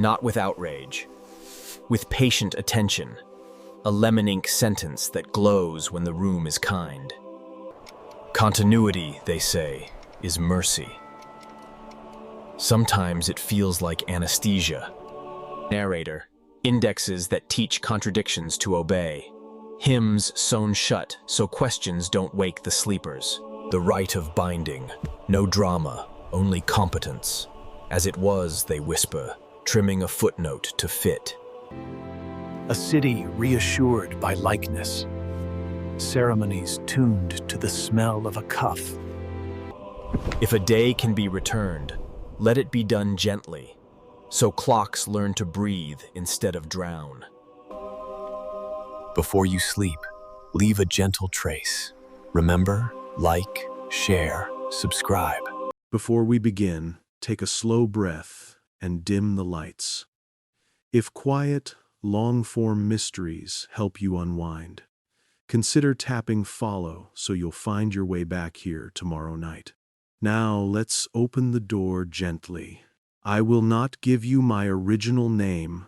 not with outrage, with patient attention, a lemon ink sentence that glows when the room is kind. Continuity, they say, is mercy. Sometimes it feels like anesthesia. Narrator, indexes that teach contradictions to obey. Hymns sewn shut so questions don't wake the sleepers. The rite of binding, no drama, only competence. As it was, they whisper, trimming a footnote to fit. A city reassured by likeness. Ceremonies tuned to the smell of a cuff. If a day can be returned, let it be done gently, so clocks learn to breathe instead of drown. Before you sleep, leave a gentle trace. Remember, like, share, subscribe. Before we begin, take a slow breath and dim the lights. If quiet, long-form mysteries help you unwind, consider tapping follow so you'll find your way back here tomorrow night. Now let's open the door gently. I will not give you my original name.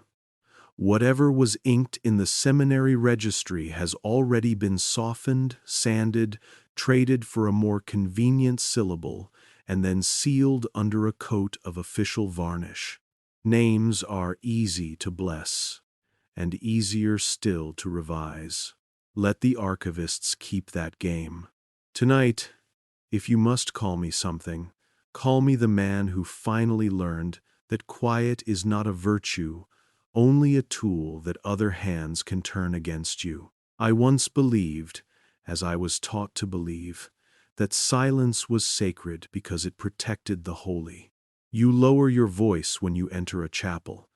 Whatever was inked in the seminary registry has already been softened, sanded, traded for a more convenient syllable, and then sealed under a coat of official varnish. Names are easy to bless, and easier still to revise. Let the archivists keep that game. Tonight, if you must call me something, call me the man who finally learned that quiet is not a virtue, only a tool that other hands can turn against you. I once believed, as I was taught to believe, that silence was sacred because it protected the holy. You lower your voice when you enter a chapel.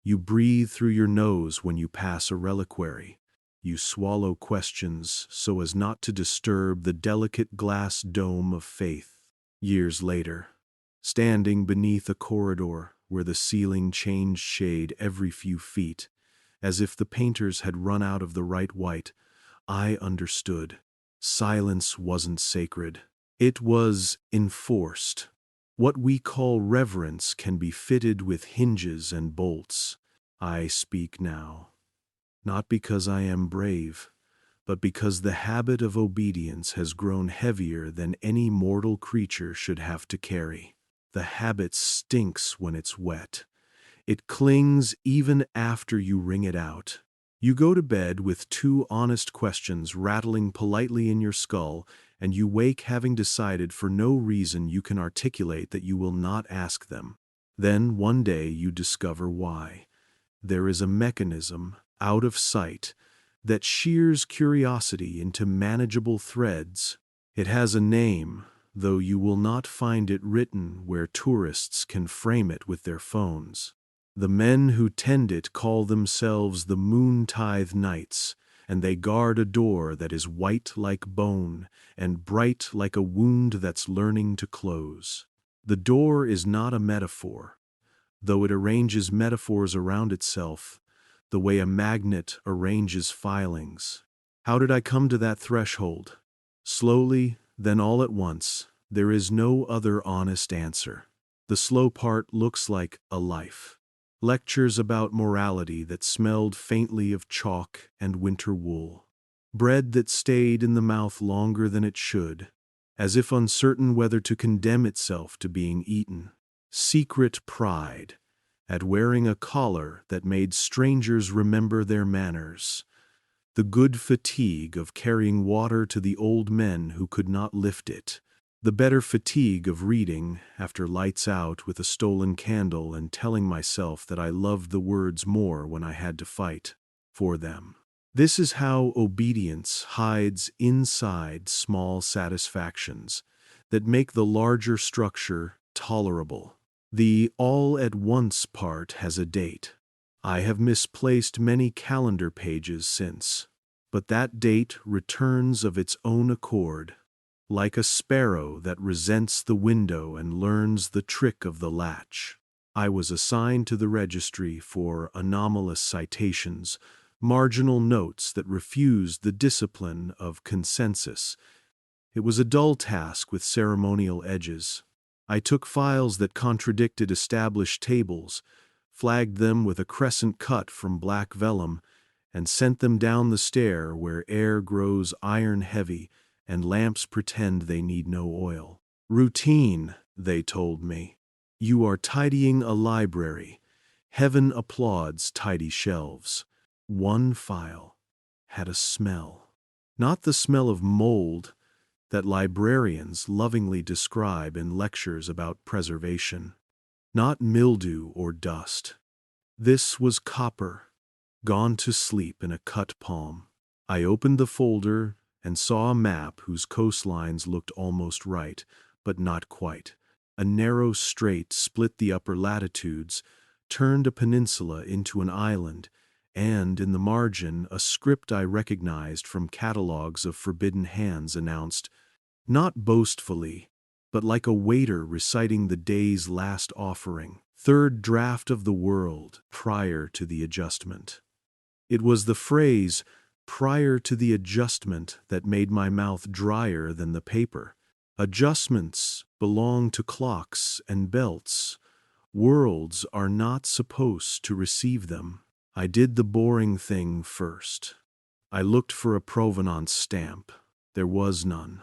You breathe through your nose when you pass a reliquary. You swallow questions so as not to disturb the delicate glass dome of faith. Years later, standing beneath a corridor where the ceiling changed shade every few feet, as if the painters had run out of the right white, I understood. Silence wasn't sacred. It was enforced. What we call reverence can be fitted with hinges and bolts. I speak now, not because I am brave, but because the habit of obedience has grown heavier than any mortal creature should have to carry. The habit stinks when it's wet. It clings even after you wring it out. You go to bed with two honest questions rattling politely in your skull, and you wake having decided for no reason you can articulate that you will not ask them. Then one day you discover why. There is a mechanism, out of sight, that shears curiosity into manageable threads. It has a name, though you will not find it written where tourists can frame it with their phones. The men who tend it call themselves the Moon-Tithe Knights, and they guard a door that is white like bone and bright like a wound that's learning to close. The door is not a metaphor, though it arranges metaphors around itself, the way a magnet arranges filings. How did I come to that threshold? Slowly, then all at once. There is no other honest answer. The slow part looks like a life. Lectures about morality that smelled faintly of chalk and winter wool. Bread that stayed in the mouth longer than it should, as if uncertain whether to condemn itself to being eaten. Secret pride at wearing a collar that made strangers remember their manners. The good fatigue of carrying water to the old men who could not lift it. The better fatigue of reading after lights out with a stolen candle and telling myself that I loved the words more when I had to fight for them. This is how obedience hides inside small satisfactions that make the larger structure tolerable. The all-at-once part has a date. I have misplaced many calendar pages since, but that date returns of its own accord, like a sparrow that resents the window and learns the trick of the latch. I was assigned to the registry for anomalous citations, marginal notes that refused the discipline of consensus. It was a dull task with ceremonial edges. I took files that contradicted established tables, flagged them with a crescent cut from black vellum, and sent them down the stair where air grows iron-heavy and lamps pretend they need no oil. Routine, they told me. You are tidying a library. Heaven applauds tidy shelves. One file had a smell. Not the smell of mold that librarians lovingly describe in lectures about preservation. Not mildew or dust. This was copper, gone to sleep in a cut palm. I opened the folder and saw a map whose coastlines looked almost right, but not quite. A narrow strait split the upper latitudes, turned a peninsula into an island, and in the margin a script I recognized from catalogs of forbidden hands announced, not boastfully, but like a waiter reciting the day's last offering, third draft of the world prior to the adjustment. It was the phrase, prior to the adjustment, that made my mouth drier than the paper. Adjustments belong to clocks and belts. Worlds are not supposed to receive them. I did the boring thing first. I looked for a provenance stamp. There was none.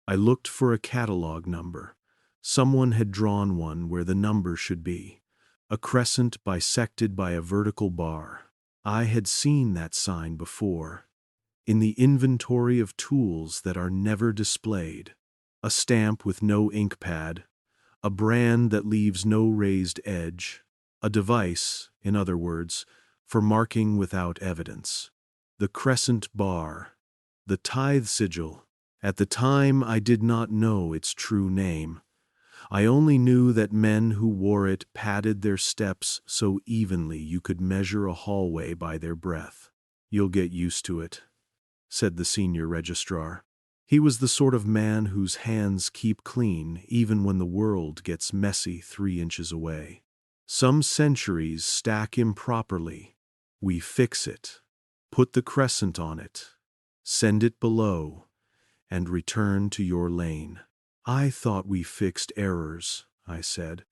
I looked for a catalog number. Someone had drawn one where the number should be. A crescent bisected by a vertical bar. I had seen that sign before. In the inventory of tools that are never displayed. A stamp with no ink pad. A brand that leaves no raised edge. A device, in other words, for marking without evidence. The crescent bar. The tithe sigil. At the time I did not know its true name. I only knew that men who wore it padded their steps so evenly you could measure a hallway by their breath. "You'll get used to it," said the senior registrar. He was the sort of man whose hands keep clean even when the world gets messy 3 inches away. "Some centuries stack improperly. We fix it. Put the crescent on it. Send it below. And return to your lane." "I thought we fixed errors," I said.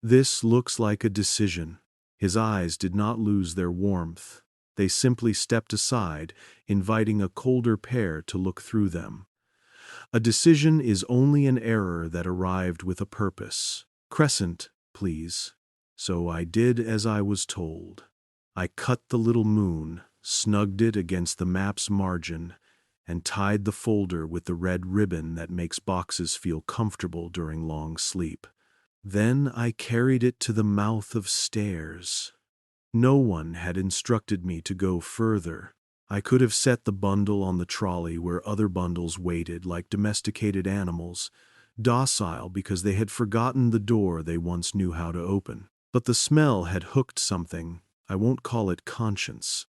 "This looks like a decision." His eyes did not lose their warmth. They simply stepped aside, inviting a colder pair to look through them. "A decision is only an error that arrived with a purpose. Crescent, please." So I did as I was told. I cut the little moon, snugged it against the map's margin, and tied the folder with the red ribbon that makes boxes feel comfortable during long sleep. Then I carried it to the mouth of stairs. No one had instructed me to go further. I could have set the bundle on the trolley where other bundles waited like domesticated animals, docile because they had forgotten the door they once knew how to open. But the smell had hooked something. I won't call it conscience.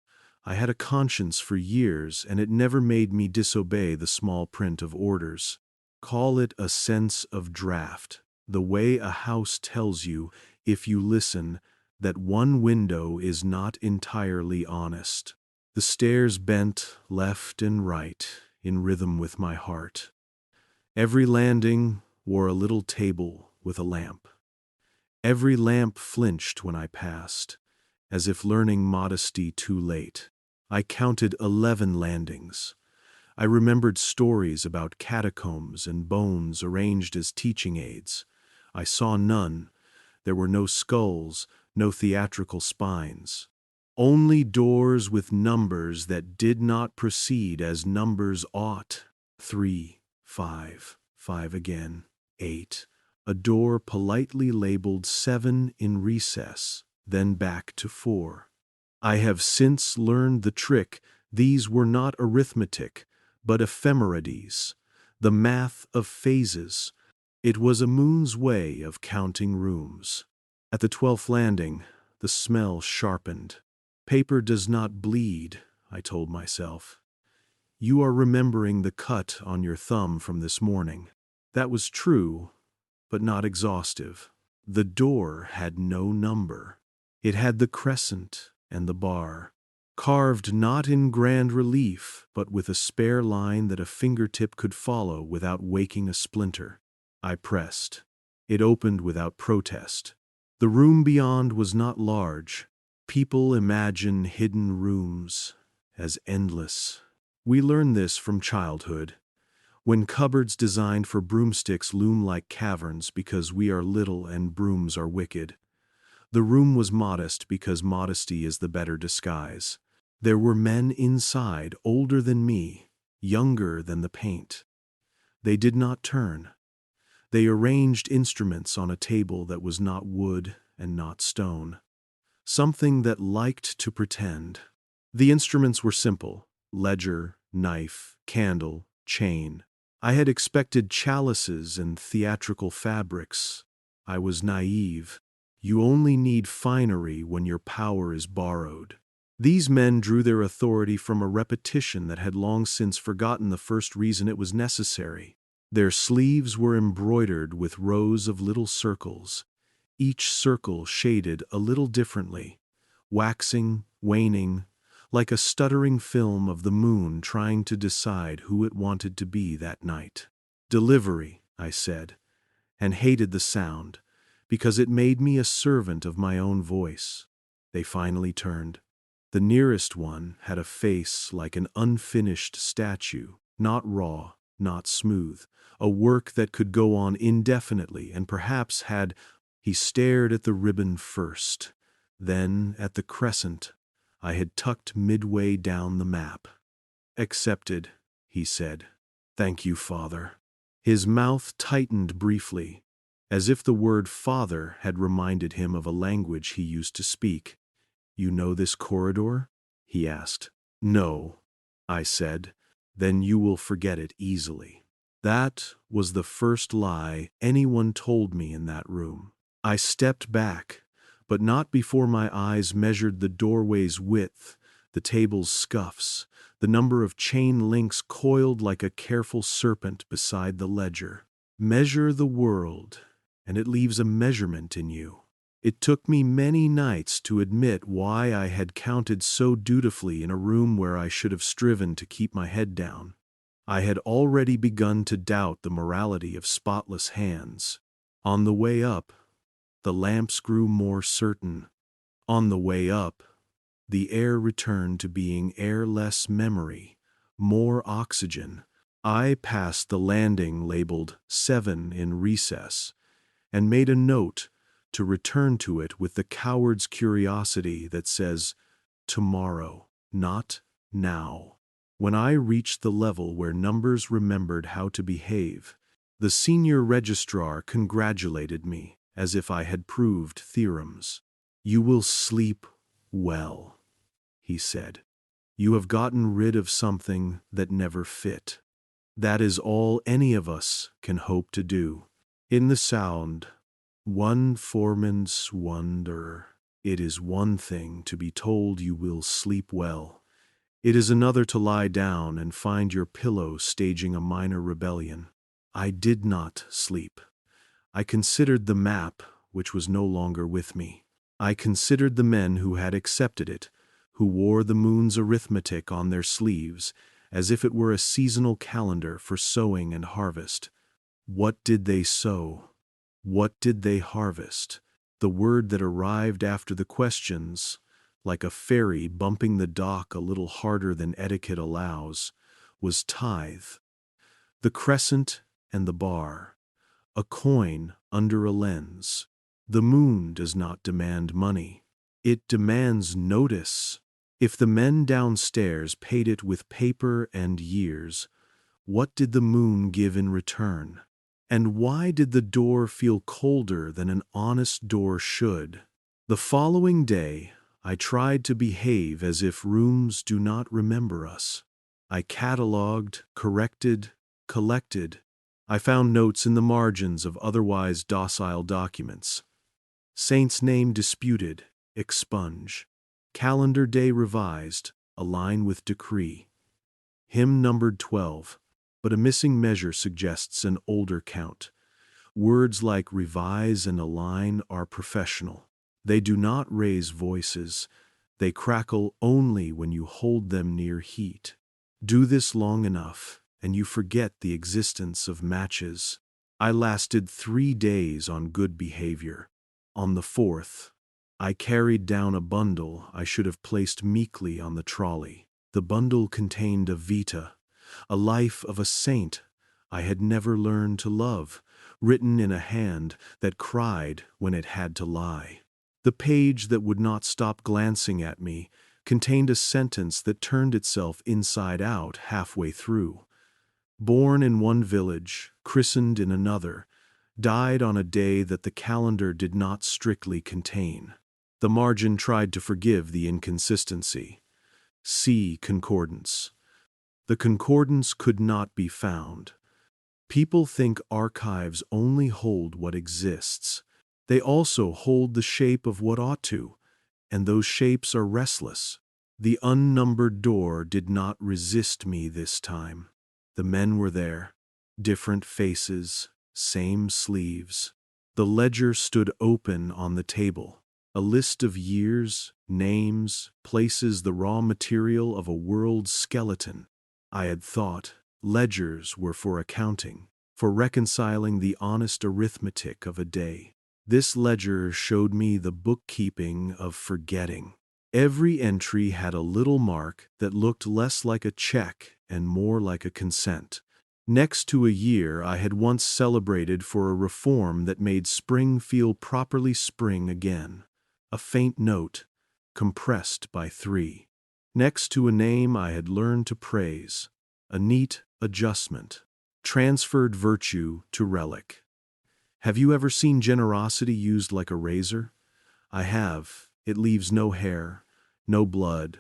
I had a conscience for years, and it never made me disobey the small print of orders. Call it a sense of draft, the way a house tells you, if you listen, that one window is not entirely honest. The stairs bent left and right, in rhythm with my heart. Every landing wore a little table with a lamp. Every lamp flinched when I passed, as if learning modesty too late. I counted 11 landings. I remembered stories about catacombs and bones arranged as teaching aids. I saw none. There were no skulls, no theatrical spines. Only doors with numbers that did not proceed as numbers ought. 3, 5, 5 again, 8. A door politely labeled 7 in recess, then back to 4. I have since learned the trick. These were not arithmetic, but ephemerides, the math of phases. It was a moon's way of counting rooms. At the 12th landing, the smell sharpened. Paper does not bleed, I told myself. You are remembering the cut on your thumb from this morning. That was true, but not exhaustive. The door had no number. It had the crescent and the bar, carved not in grand relief, but with a spare line that a fingertip could follow without waking a splinter. I pressed. It opened without protest. The room beyond was not large. People imagine hidden rooms as endless. We learn this from childhood, when cupboards designed for broomsticks loom like caverns because we are little and brooms are wicked. The room was modest because modesty is the better disguise. There were men inside, older than me, younger than the paint. They did not turn. They arranged instruments on a table that was not wood and not stone. Something that liked to pretend. The instruments were simple: ledger, knife, candle, chain. I had expected chalices and theatrical fabrics. I was naive. You only need finery when your power is borrowed. These men drew their authority from a repetition that had long since forgotten the first reason it was necessary. Their sleeves were embroidered with rows of little circles, each circle shaded a little differently, waxing, waning, like a stuttering film of the moon trying to decide who it wanted to be that night. Delivery, I said, and hated the sound, because it made me a servant of my own voice. They finally turned. The nearest one had a face like an unfinished statue, not raw, not smooth, a work that could go on indefinitely and perhaps had. He stared at the ribbon first, then at the crescent I had tucked midway down the map. "Accepted," he said. "Thank you, Father." His mouth tightened briefly, as if the word father had reminded him of a language he used to speak. "You know this corridor?" he asked. "No," I said. "Then you will forget it easily." That was the first lie anyone told me in that room. I stepped back, but not before my eyes measured the doorway's width, the table's scuffs, the number of chain links coiled like a careful serpent beside the ledger. Measure the world, and it leaves a measurement in you. It took me many nights to admit why I had counted so dutifully in a room where I should have striven to keep my head down. I had already begun to doubt the morality of spotless hands. On the way up, the lamps grew more certain. On the way up, the air returned to being airless memory, more oxygen. I passed the landing labeled 7 in recess, and made a note to return to it with the coward's curiosity that says, tomorrow, not now. When I reached the level where numbers remembered how to behave, the senior registrar congratulated me, as if I had proved theorems. "You will sleep well," he said. "You have gotten rid of something that never fit. That is all any of us can hope to do." In the sound, one formans wonder. It is one thing to be told you will sleep well. It is another to lie down and find your pillow staging a minor rebellion. I did not sleep. I considered the map, which was no longer with me. I considered the men who had accepted it, who wore the moon's arithmetic on their sleeves, as if it were a seasonal calendar for sowing and harvest. What did they sow? What did they harvest? The word that arrived after the questions, like a ferry bumping the dock a little harder than etiquette allows, was tithe. The crescent and the bar. A coin under a lens. The moon does not demand money. It demands notice. If the men downstairs paid it with paper and years, what did the moon give in return? And why did the door feel colder than an honest door should? The following day, I tried to behave as if rooms do not remember us. I catalogued, corrected, collected. I found notes in the margins of otherwise docile documents. Saint's name disputed, expunge. Calendar day revised, align with decree. Hymn numbered 12, but a missing measure suggests an older count. Words like revise and align are professional. They do not raise voices. They crackle only when you hold them near heat. Do this long enough, and you forget the existence of matches. I lasted 3 days on good behavior. On the 4th, I carried down a bundle I should have placed meekly on the trolley. The bundle contained a vita, a life of a saint I had never learned to love, written in a hand that cried when it had to lie. The page that would not stop glancing at me contained a sentence that turned itself inside out halfway through. Born in one village, christened in another, died on a day that the calendar did not strictly contain. The margin tried to forgive the inconsistency. See concordance. The concordance could not be found. People think archives only hold what exists. They also hold the shape of what ought to, and those shapes are restless. The unnumbered door did not resist me this time. The men were there, different faces, same sleeves. The ledger stood open on the table. A list of years, names, places, the raw material of a world's skeleton. I had thought ledgers were for accounting, for reconciling the honest arithmetic of a day. This ledger showed me the bookkeeping of forgetting. Every entry had a little mark that looked less like a check and more like a consent. Next to a year I had once celebrated for a reform that made spring feel properly spring again. A faint note, compressed by 3. Next to a name I had learned to praise. A neat adjustment. Transferred virtue to relic. Have you ever seen generosity used like a razor? I have. It leaves no hair, no blood,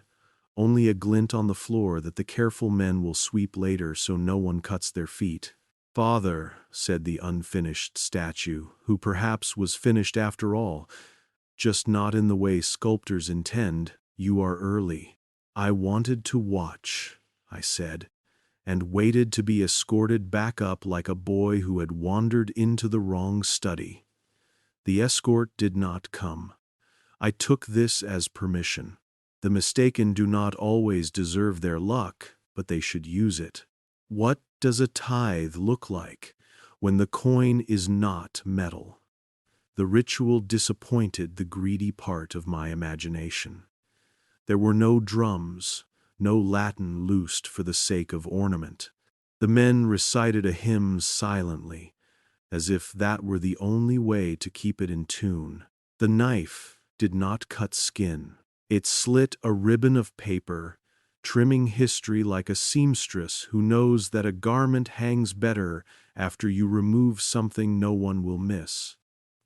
only a glint on the floor that the careful men will sweep later so no one cuts their feet. Father, said the unfinished statue, who perhaps was finished after all, just not in the way sculptors intend, you are early. I wanted to watch, I said, and waited to be escorted back up like a boy who had wandered into the wrong study. The escort did not come. I took this as permission. The mistaken do not always deserve their luck, but they should use it. What does a tithe look like when the coin is not metal? The ritual disappointed the greedy part of my imagination. There were no drums, no Latin loosed for the sake of ornament. The men recited a hymn silently, as if that were the only way to keep it in tune. The knife did not cut skin. It slit a ribbon of paper, trimming history like a seamstress who knows that a garment hangs better after you remove something no one will miss.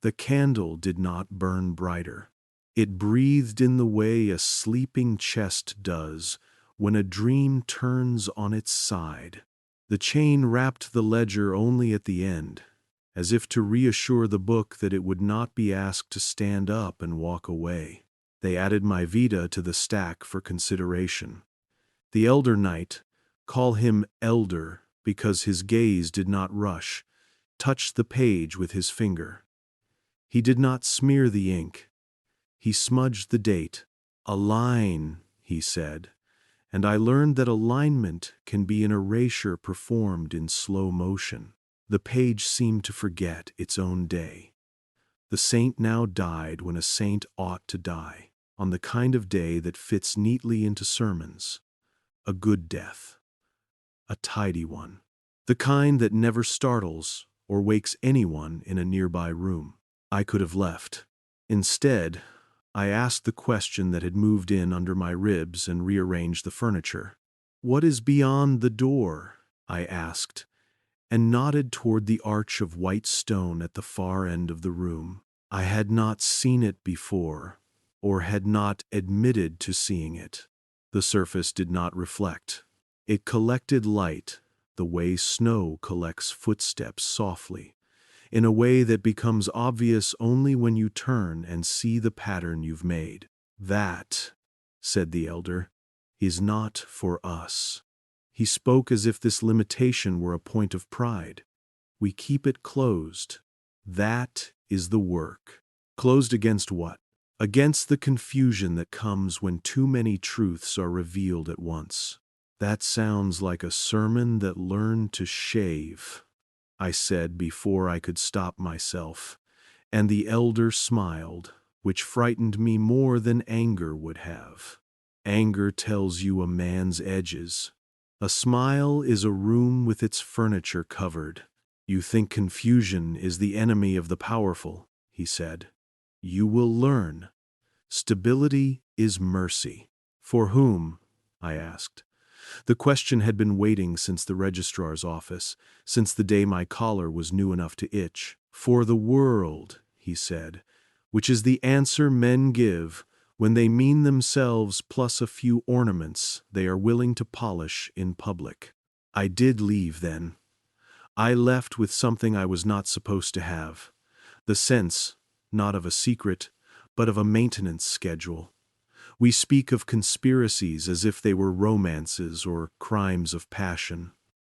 The candle did not burn brighter. It breathed in the way a sleeping chest does when a dream turns on its side. The chain wrapped the ledger only at the end, as if to reassure the book that it would not be asked to stand up and walk away. They added my vita to the stack for consideration. The elder knight, call him elder because his gaze did not rush, touched the page with his finger. He did not smear the ink. He smudged the date. A line, he said, and I learned that alignment can be an erasure performed in slow motion. The page seemed to forget its own day. The saint now died when a saint ought to die, on the kind of day that fits neatly into sermons. A good death. A tidy one. The kind that never startles or wakes anyone in a nearby room. I could have left. Instead, I asked the question that had moved in under my ribs and rearranged the furniture. What is beyond the door? I asked, and nodded toward the arch of white stone at the far end of the room. I had not seen it before, or had not admitted to seeing it. The surface did not reflect. It collected light the way snow collects footsteps softly, in a way that becomes obvious only when you turn and see the pattern you've made. That, said the elder, is not for us. He spoke as if this limitation were a point of pride. We keep it closed. That is the work. Closed against what? Against the confusion that comes when too many truths are revealed at once. That sounds like a sermon that learned to shave, I said before I could stop myself, And the elder smiled, which frightened me more than anger would have. Anger tells you a man's edges. A smile is a room with its furniture covered. You think confusion is the enemy of the powerful, he said. You will learn. Stability is mercy. For whom? I asked. The question had been waiting since the registrar's office, since the day my collar was new enough to itch. For the world, he said, which is the answer men give when they mean themselves plus a few ornaments they are willing to polish in public. I did leave then. I left with something I was not supposed to have, the sense, not of a secret, but of a maintenance schedule. We speak of conspiracies as if they were romances or crimes of passion.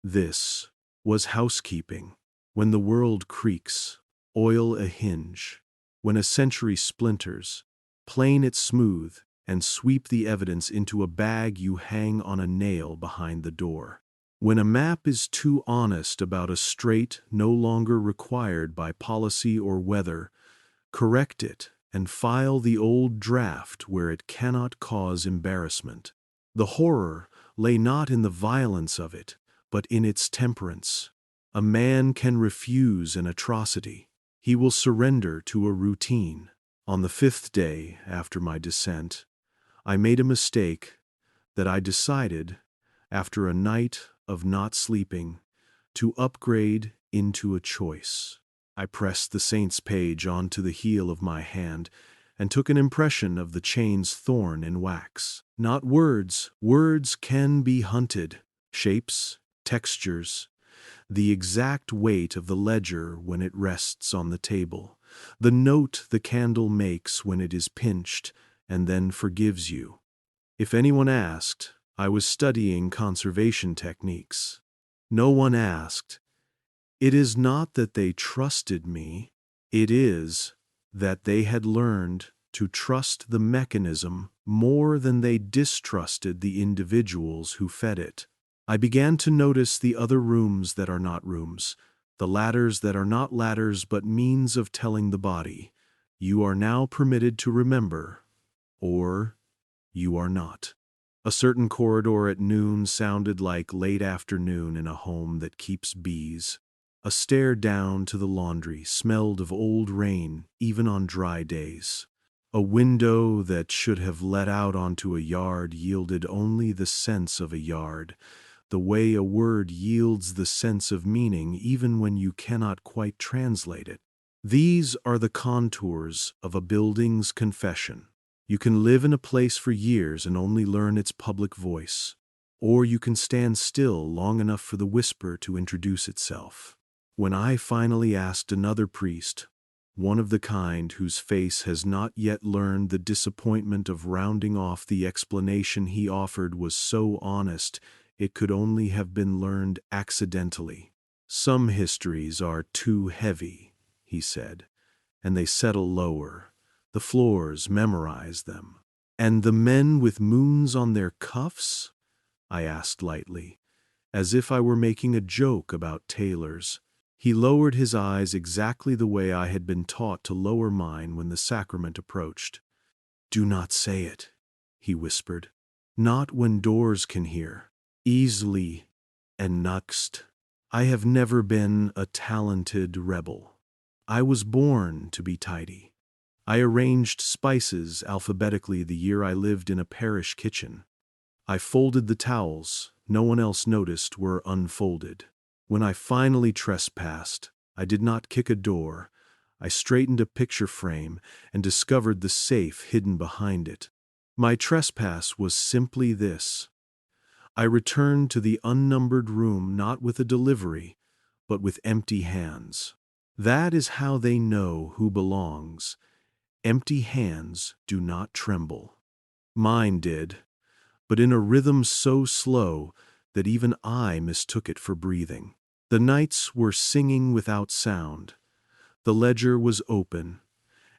This was housekeeping. When the world creaks, oil a hinge. When a century splinters, plane it smooth and sweep the evidence into a bag you hang on a nail behind the door. When a map is too honest about a strait no longer required by policy or weather, correct it and file the old draft where it cannot cause embarrassment. The horror lay not in the violence of it, but in its temperance. A man can refuse an atrocity. He will surrender to a routine. On the 5th day after my descent, I made a mistake that I decided, after a night of not sleeping, to upgrade into a choice. I pressed the saint's page onto the heel of my hand and took an impression of the chain's thorn in wax. Not words. Words can be hunted. Shapes, textures, the exact weight of the ledger when it rests on the table, the note the candle makes when it is pinched and then forgives you. If anyone asked, I was studying conservation techniques. No one asked. It is not that they trusted me, it is that they had learned to trust the mechanism more than they distrusted the individuals who fed it. I began to notice the other rooms that are not rooms, the ladders that are not ladders but means of telling the body, you are now permitted to remember, or you are not. A certain corridor at noon sounded like late afternoon in a home that keeps bees. A stair down to the laundry smelled of old rain even on dry days. A window that should have let out onto a yard yielded only the sense of a yard, the way a word yields the sense of meaning even when you cannot quite translate it. These are the contours of a building's confession. You can live in a place for years and only learn its public voice, or you can stand still long enough for the whisper to introduce itself. When I finally asked another priest, one of the kind whose face has not yet learned the disappointment of rounding off the explanation he offered was so honest it could only have been learned accidentally. Some histories are too heavy, he said, and they settle lower. The floors memorize them. And the men with moons on their cuffs? I asked lightly, as if I were making a joke about tailors. He lowered his eyes exactly the way I had been taught to lower mine when the sacrament approached. Do not say it, he whispered. Not when doors can hear. Easily and next. I have never been a talented rebel. I was born to be tidy. I arranged spices alphabetically the year I lived in a parish kitchen. I folded the towels no one else noticed were unfolded. When I finally trespassed, I did not kick a door. I straightened a picture frame and discovered the safe hidden behind it. My trespass was simply this. I returned to the unnumbered room not with a delivery, but with empty hands. That is how they know who belongs. Empty hands do not tremble. Mine did, but in a rhythm so slow that even I mistook it for breathing. The nights were singing without sound. The ledger was open,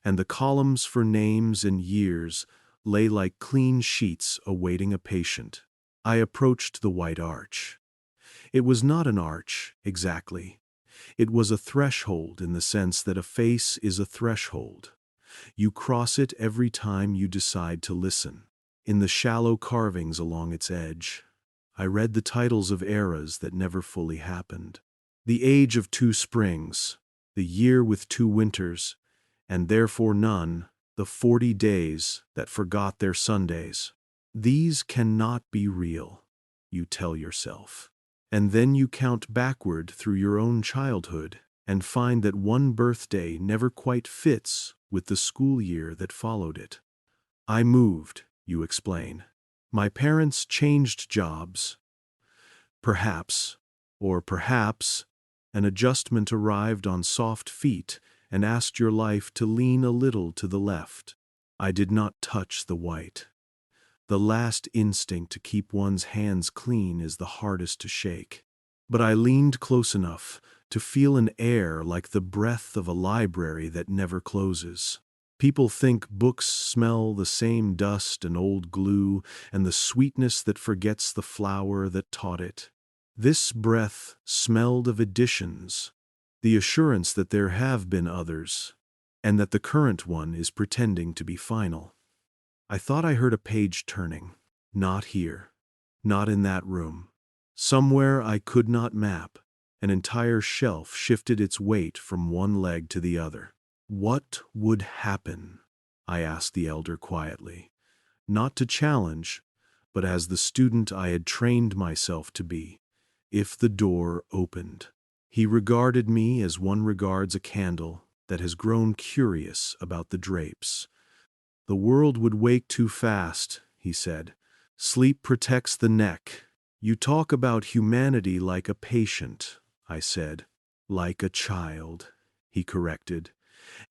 and the columns for names and years lay like clean sheets awaiting a patient. I approached the white arch. It was not an arch, exactly. It was a threshold in the sense that a face is a threshold. You cross it every time you decide to listen. In the shallow carvings along its edge, I read the titles of eras that never fully happened. The age of 2 springs, the year with 2 winters, and therefore none, the 40 days that forgot their Sundays. These cannot be real, you tell yourself. And then you count backward through your own childhood and find that one birthday never quite fits with the school year that followed it. I moved, you explain. My parents changed jobs. Perhaps, an adjustment arrived on soft feet and asked your life to lean a little to the left. I did not touch the white. The last instinct to keep one's hands clean is the hardest to shake. But I leaned close enough to feel an air like the breath of a library that never closes. People think books smell the same dust and old glue and the sweetness that forgets the flower that taught it. This breath smelled of editions, the assurance that there have been others, and that the current one is pretending to be final. I thought I heard a page turning. Not here. Not in that room. Somewhere I could not map, an entire shelf shifted its weight from one leg to the other. What would happen? I asked the elder quietly, not to challenge, but as the student I had trained myself to be, if the door opened. He regarded me as one regards a candle that has grown curious about the drapes. The world would wake too fast, he said. Sleep protects the neck. You talk about humanity like a patient, I said. Like a child, he corrected.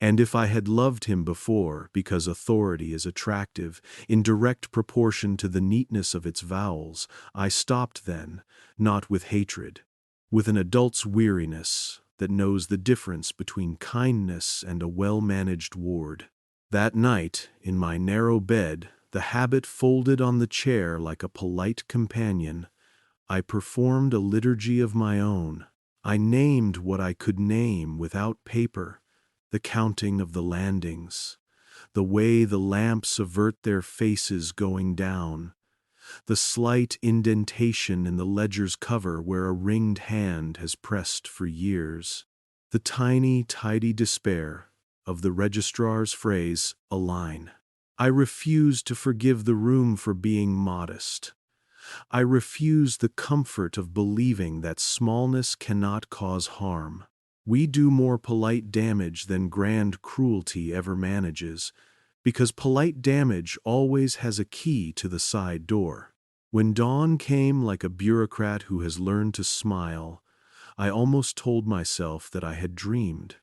And if I had loved him before, because authority is attractive, in direct proportion to the neatness of its vowels, I stopped then, not with hatred, with an adult's weariness that knows the difference between kindness and a well-managed ward. That night, in my narrow bed, the habit folded on the chair like a polite companion, I performed a liturgy of my own. I named what I could name without paper, the counting of the landings, the way the lamps avert their faces going down, the slight indentation in the ledger's cover where a ringed hand has pressed for years, the tiny, tidy despair of the registrar's phrase, a line. I refuse to forgive the room for being modest. I refuse the comfort of believing that smallness cannot cause harm. We do more polite damage than grand cruelty ever manages, because polite damage always has a key to the side door. When dawn came like a bureaucrat who has learned to smile, I almost told myself that I had dreamed.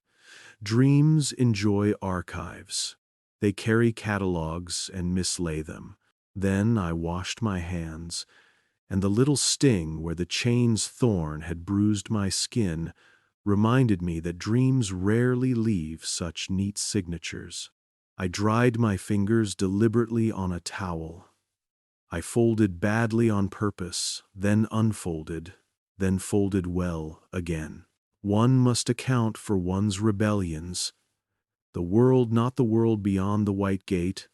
Dreams enjoy archives. They carry catalogs and mislay them. Then I washed my hands, and the little sting where the chain's thorn had bruised my skin reminded me that dreams rarely leave such neat signatures. I dried my fingers deliberately on a towel. I folded badly on purpose, then unfolded, then folded well again. One must account for one's rebellions. The world, not the world beyond the white gate,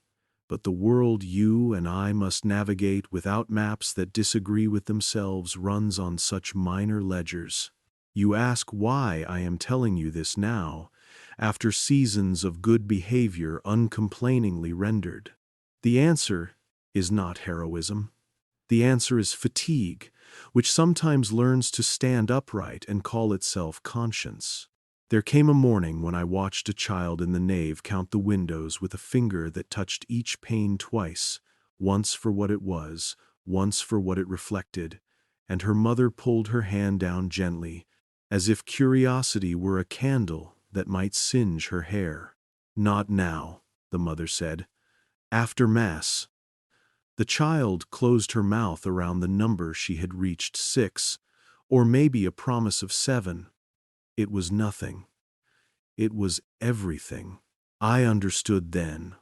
but the world you and I must navigate without maps that disagree with themselves, runs on such minor ledgers. You ask why I am telling you this now, after seasons of good behavior uncomplainingly rendered. The answer is not heroism. The answer is fatigue, which sometimes learns to stand upright and call itself conscience. There came a morning when I watched a child in the nave count the windows with a finger that touched each pane twice, once for what it was, once for what it reflected, and her mother pulled her hand down gently, as if curiosity were a candle that might singe her hair. Not now, the mother said. After Mass. The child closed her mouth around the number she had reached, 6, or maybe a promise of 7. It was nothing. It was everything. I understood then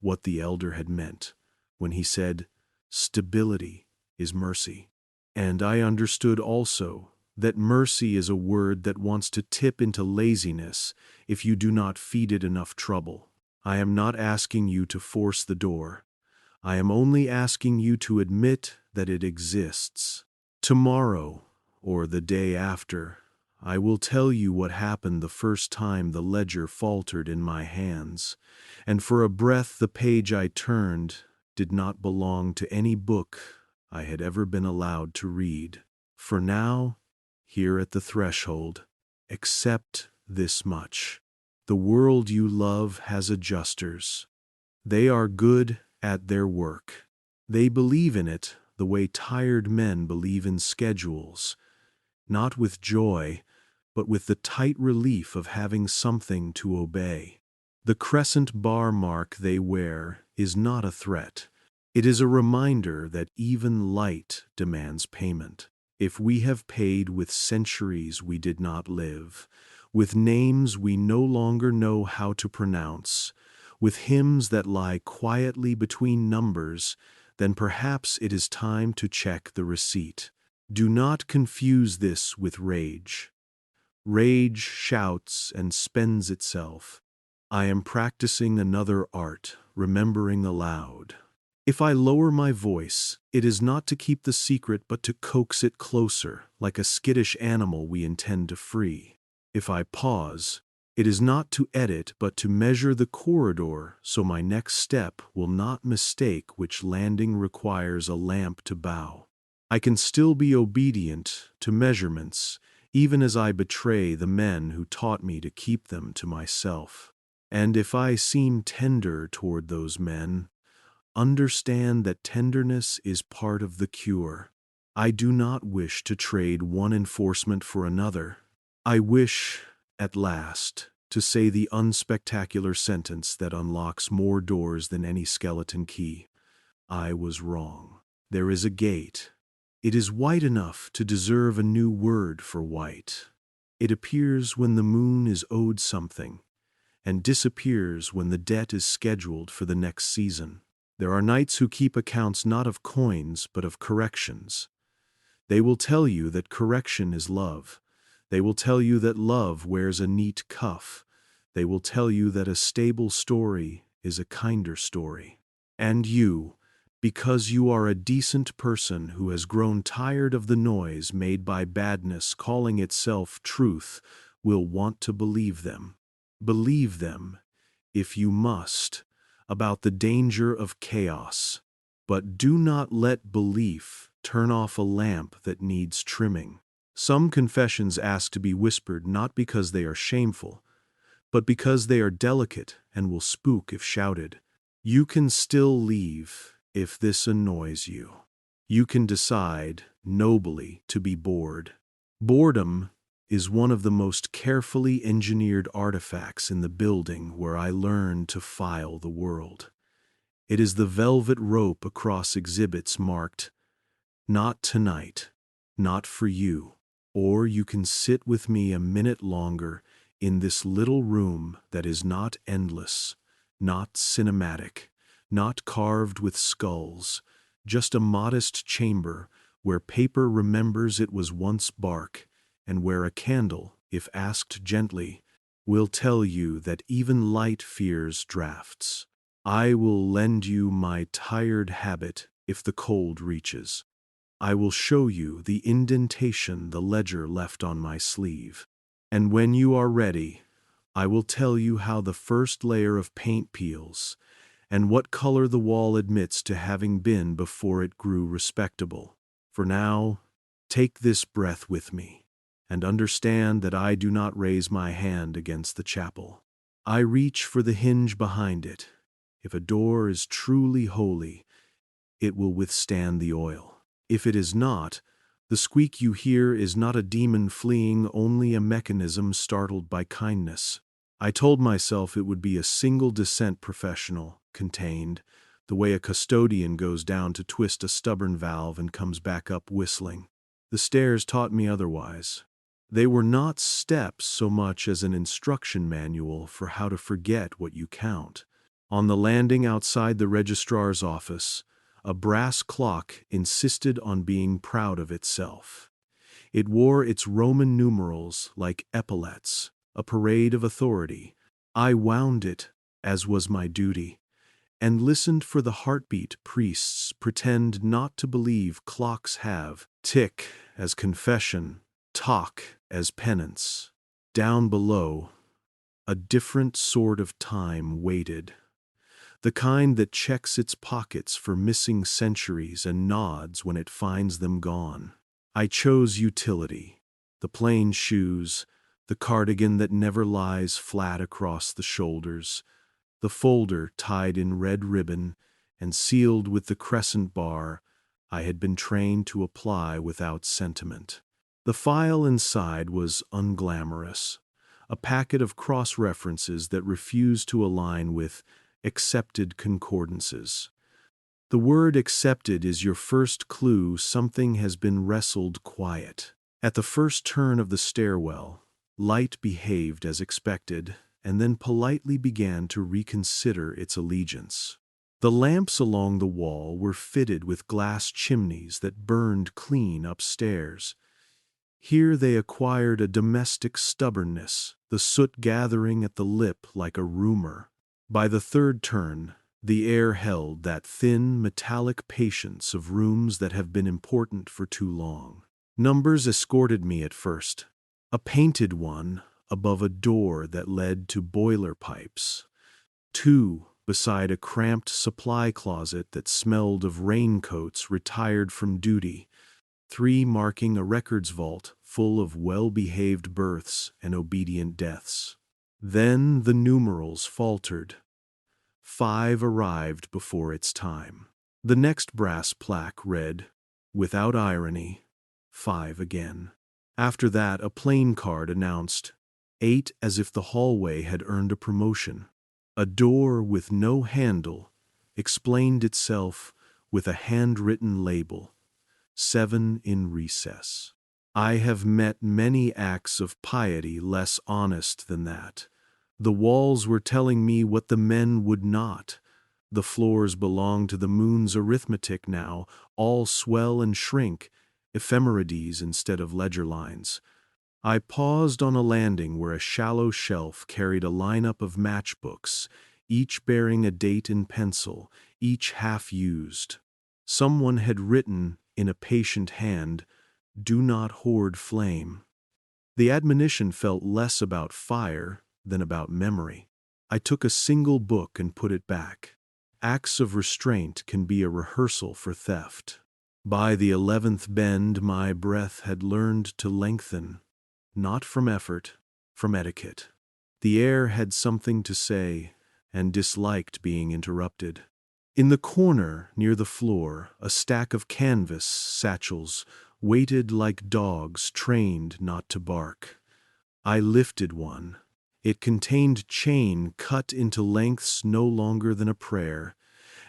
what the elder had meant when he said, stability is mercy. And I understood also that mercy is a word that wants to tip into laziness if you do not feed it enough trouble. I am not asking you to force the door. I am only asking you to admit that it exists. Tomorrow, or the day after, I will tell you what happened the first time the ledger faltered in my hands, and for a breath the page I turned did not belong to any book I had ever been allowed to read. For now, here at the threshold, accept this much. The world you love has adjusters. They are good at their work. They believe in it the way tired men believe in schedules, not with joy, but with the tight relief of having something to obey. The crescent bar mark they wear is not a threat. It is a reminder that even light demands payment. If we have paid with centuries we did not live, with names we no longer know how to pronounce, with hymns that lie quietly between numbers, then perhaps it is time to check the receipt. Do not confuse this with rage. Rage shouts and spends itself. I am practicing another art, remembering aloud. If I lower my voice, it is not to keep the secret but to coax it closer, like a skittish animal we intend to free. If I pause, it is not to edit but to measure the corridor so my next step will not mistake which landing requires a lamp to bow. I can still be obedient to measurements, even as I betray the men who taught me to keep them to myself. And if I seem tender toward those men, understand that tenderness is part of the cure. I do not wish to trade one enforcement for another. I wish, at last, to say the unspectacular sentence that unlocks more doors than any skeleton key. I was wrong. There is a gate. It is white enough to deserve a new word for white. It appears when the moon is owed something, and disappears when the debt is scheduled for the next season. There are knights who keep accounts not of coins but of corrections. They will tell you that correction is love. They will tell you that love wears a neat cuff. They will tell you that a stable story is a kinder story. And you, because you are a decent person who has grown tired of the noise made by badness calling itself truth, will want to believe them. Believe them, if you must, about the danger of chaos. But do not let belief turn off a lamp that needs trimming. Some confessions ask to be whispered not because they are shameful, but because they are delicate and will spook if shouted. You can still leave if this annoys you. You can decide, nobly, to be bored. Boredom is one of the most carefully engineered artifacts in the building where I learned to file the world. It is the velvet rope across exhibits marked, "Not tonight, not for you." Or you can sit with me a minute longer in this little room that is not endless, not cinematic, not carved with skulls, just a modest chamber where paper remembers it was once bark, and where a candle, if asked gently, will tell you that even light fears drafts. I will lend you my tired habit if the cold reaches. I will show you the indentation the ledger left on my sleeve. And when you are ready, I will tell you how the first layer of paint peels, and what color the wall admits to having been before it grew respectable. For now, take this breath with me, and understand that I do not raise my hand against the chapel. I reach for the hinge behind it. If a door is truly holy, it will withstand the oil. If it is not, the squeak you hear is not a demon fleeing, only a mechanism startled by kindness. I told myself it would be a single descent professional, contained, the way a custodian goes down to twist a stubborn valve and comes back up whistling. The stairs taught me otherwise. They were not steps so much as an instruction manual for how to forget what you count. On the landing outside the registrar's office, a brass clock insisted on being proud of itself. It wore its Roman numerals like epaulets, a parade of authority. I wound it, as was my duty, and listened for the heartbeat priests pretend not to believe clocks have. Tick as confession, tock as penance. Down below, a different sort of time waited. The kind that checks its pockets for missing centuries and nods when it finds them gone. I chose utility, the plain shoes, the cardigan that never lies flat across the shoulders, the folder tied in red ribbon and sealed with the crescent bar I had been trained to apply without sentiment. The file inside was unglamorous, a packet of cross-references that refused to align with accepted concordances. The word accepted is your first clue something has been wrestled quiet. At the first turn of the stairwell, Light behaved as expected and then politely began to reconsider its allegiance. The lamps along the wall were fitted with glass chimneys that burned clean upstairs. Here they acquired a domestic stubbornness, the soot gathering at the lip like a rumor. By the third turn, the air held that thin, metallic patience of rooms that have been important for too long. Numbers escorted me at first. A painted one above a door that led to boiler pipes. 2 beside a cramped supply closet that smelled of raincoats retired from duty. 3 marking a records vault full of well-behaved births and obedient deaths. Then the numerals faltered. 5 arrived before its time. The next brass plaque read, without irony, 5 again. After that, a plain card announced 8 as if the hallway had earned a promotion. A door with no handle explained itself with a handwritten label, 7 in recess. I have met many acts of piety less honest than that. The walls were telling me what the men would not. The floors belong to the moon's arithmetic now, all swell and shrink, ephemerides instead of ledger lines. I paused on a landing where a shallow shelf carried a lineup of matchbooks, each bearing a date in pencil, each half-used. Someone had written, in a patient hand, "Do not hoard flame." The admonition felt less about fire than about memory. I took a single book and put it back. Acts of restraint can be a rehearsal for theft. By the 11th bend, my breath had learned to lengthen, not from effort, from etiquette. The air had something to say, and disliked being interrupted. In the corner, near the floor, a stack of canvas satchels waited like dogs trained not to bark. I lifted one. It contained chain cut into lengths no longer than a prayer,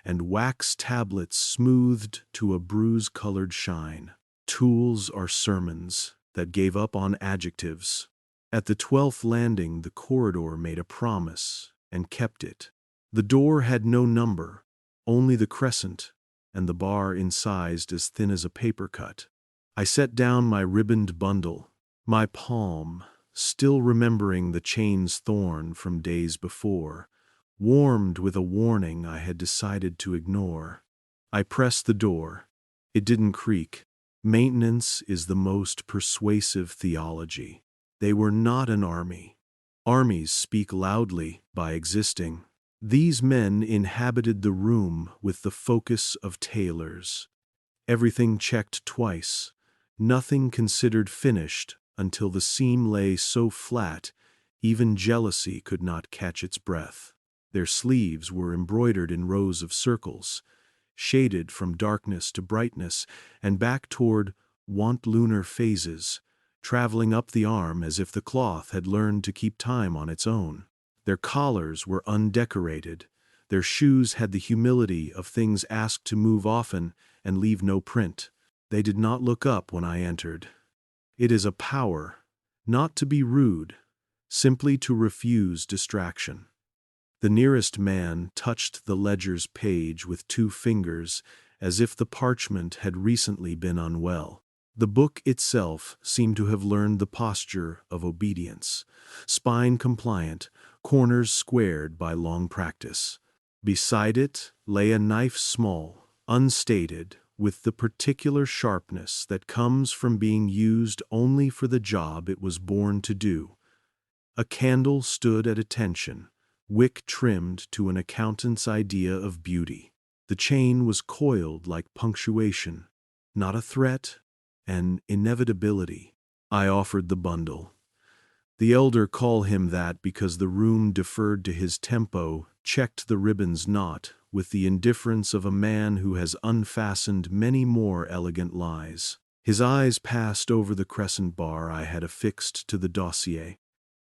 and wax tablets smoothed to a bruise-colored shine. Tools are sermons that gave up on adjectives. At the 12th landing, the corridor made a promise and kept it. The door had no number, only the crescent, and the bar incised as thin as a paper cut. I set down my ribboned bundle, my palm, still remembering the chain's thorn from days before, warmed with a warning I had decided to ignore. I pressed the door. It didn't creak. Maintenance is the most persuasive theology. They were not an army. Armies speak loudly by existing. These men inhabited the room with the focus of tailors. Everything checked twice, nothing considered finished until the seam lay so flat even jealousy could not catch its breath. Their sleeves were embroidered in rows of circles, shaded from darkness to brightness and back toward want lunar phases, traveling up the arm as if the cloth had learned to keep time on its own. Their collars were undecorated. Their shoes had the humility of things asked to move often and leave no print. They did not look up when I entered. It is a power, not to be rude, simply to refuse distraction. The nearest man touched the ledger's page with 2 fingers as if the parchment had recently been unwell. The book itself seemed to have learned the posture of obedience, spine compliant, corners squared by long practice. Beside it lay a knife small, unstated, with the particular sharpness that comes from being used only for the job it was born to do. A candle stood at attention, wick trimmed to an accountant's idea of beauty. The chain was coiled like punctuation, not a threat, an inevitability. I offered the bundle. The elder called him that because the room deferred to his tempo, checked the ribbon's knot with the indifference of a man who has unfastened many more elegant lies. His eyes passed over the crescent bar I had affixed to the dossier,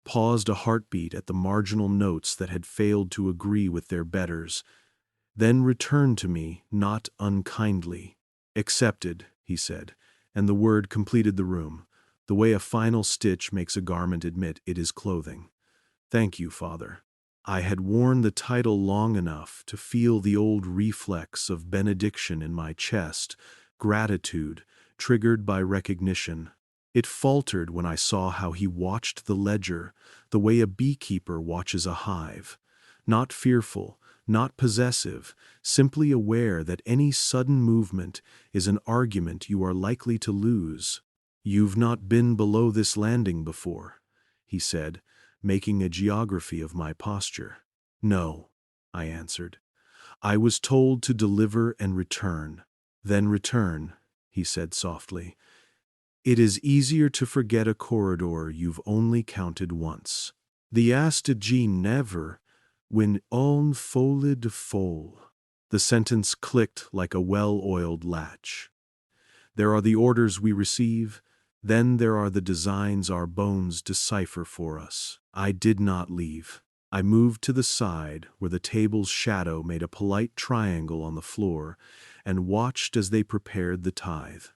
paused a heartbeat at the marginal notes that had failed to agree with their betters, then returned to me not unkindly. "Accepted," he said, and the word completed the room, the way a final stitch makes a garment admit it is clothing. "Thank you, Father." I had worn the title long enough to feel the old reflex of benediction in my chest, gratitude, triggered by recognition. It faltered when I saw how he watched the ledger, the way a beekeeper watches a hive. Not fearful, not possessive, simply aware that any sudden movement is an argument you are likely to lose. "You've not been below this landing before," he said, making a geography of my posture. "No," I answered. "I was told to deliver and return." "Then return," he said softly. "It is easier to forget a corridor you've only counted once. The astige never, when on folded foal." The sentence clicked like a well-oiled latch. There are the orders we receive, then there are the designs our bones decipher for us. I did not leave. I moved to the side where the table's shadow made a polite triangle on the floor and watched as they prepared the tithe.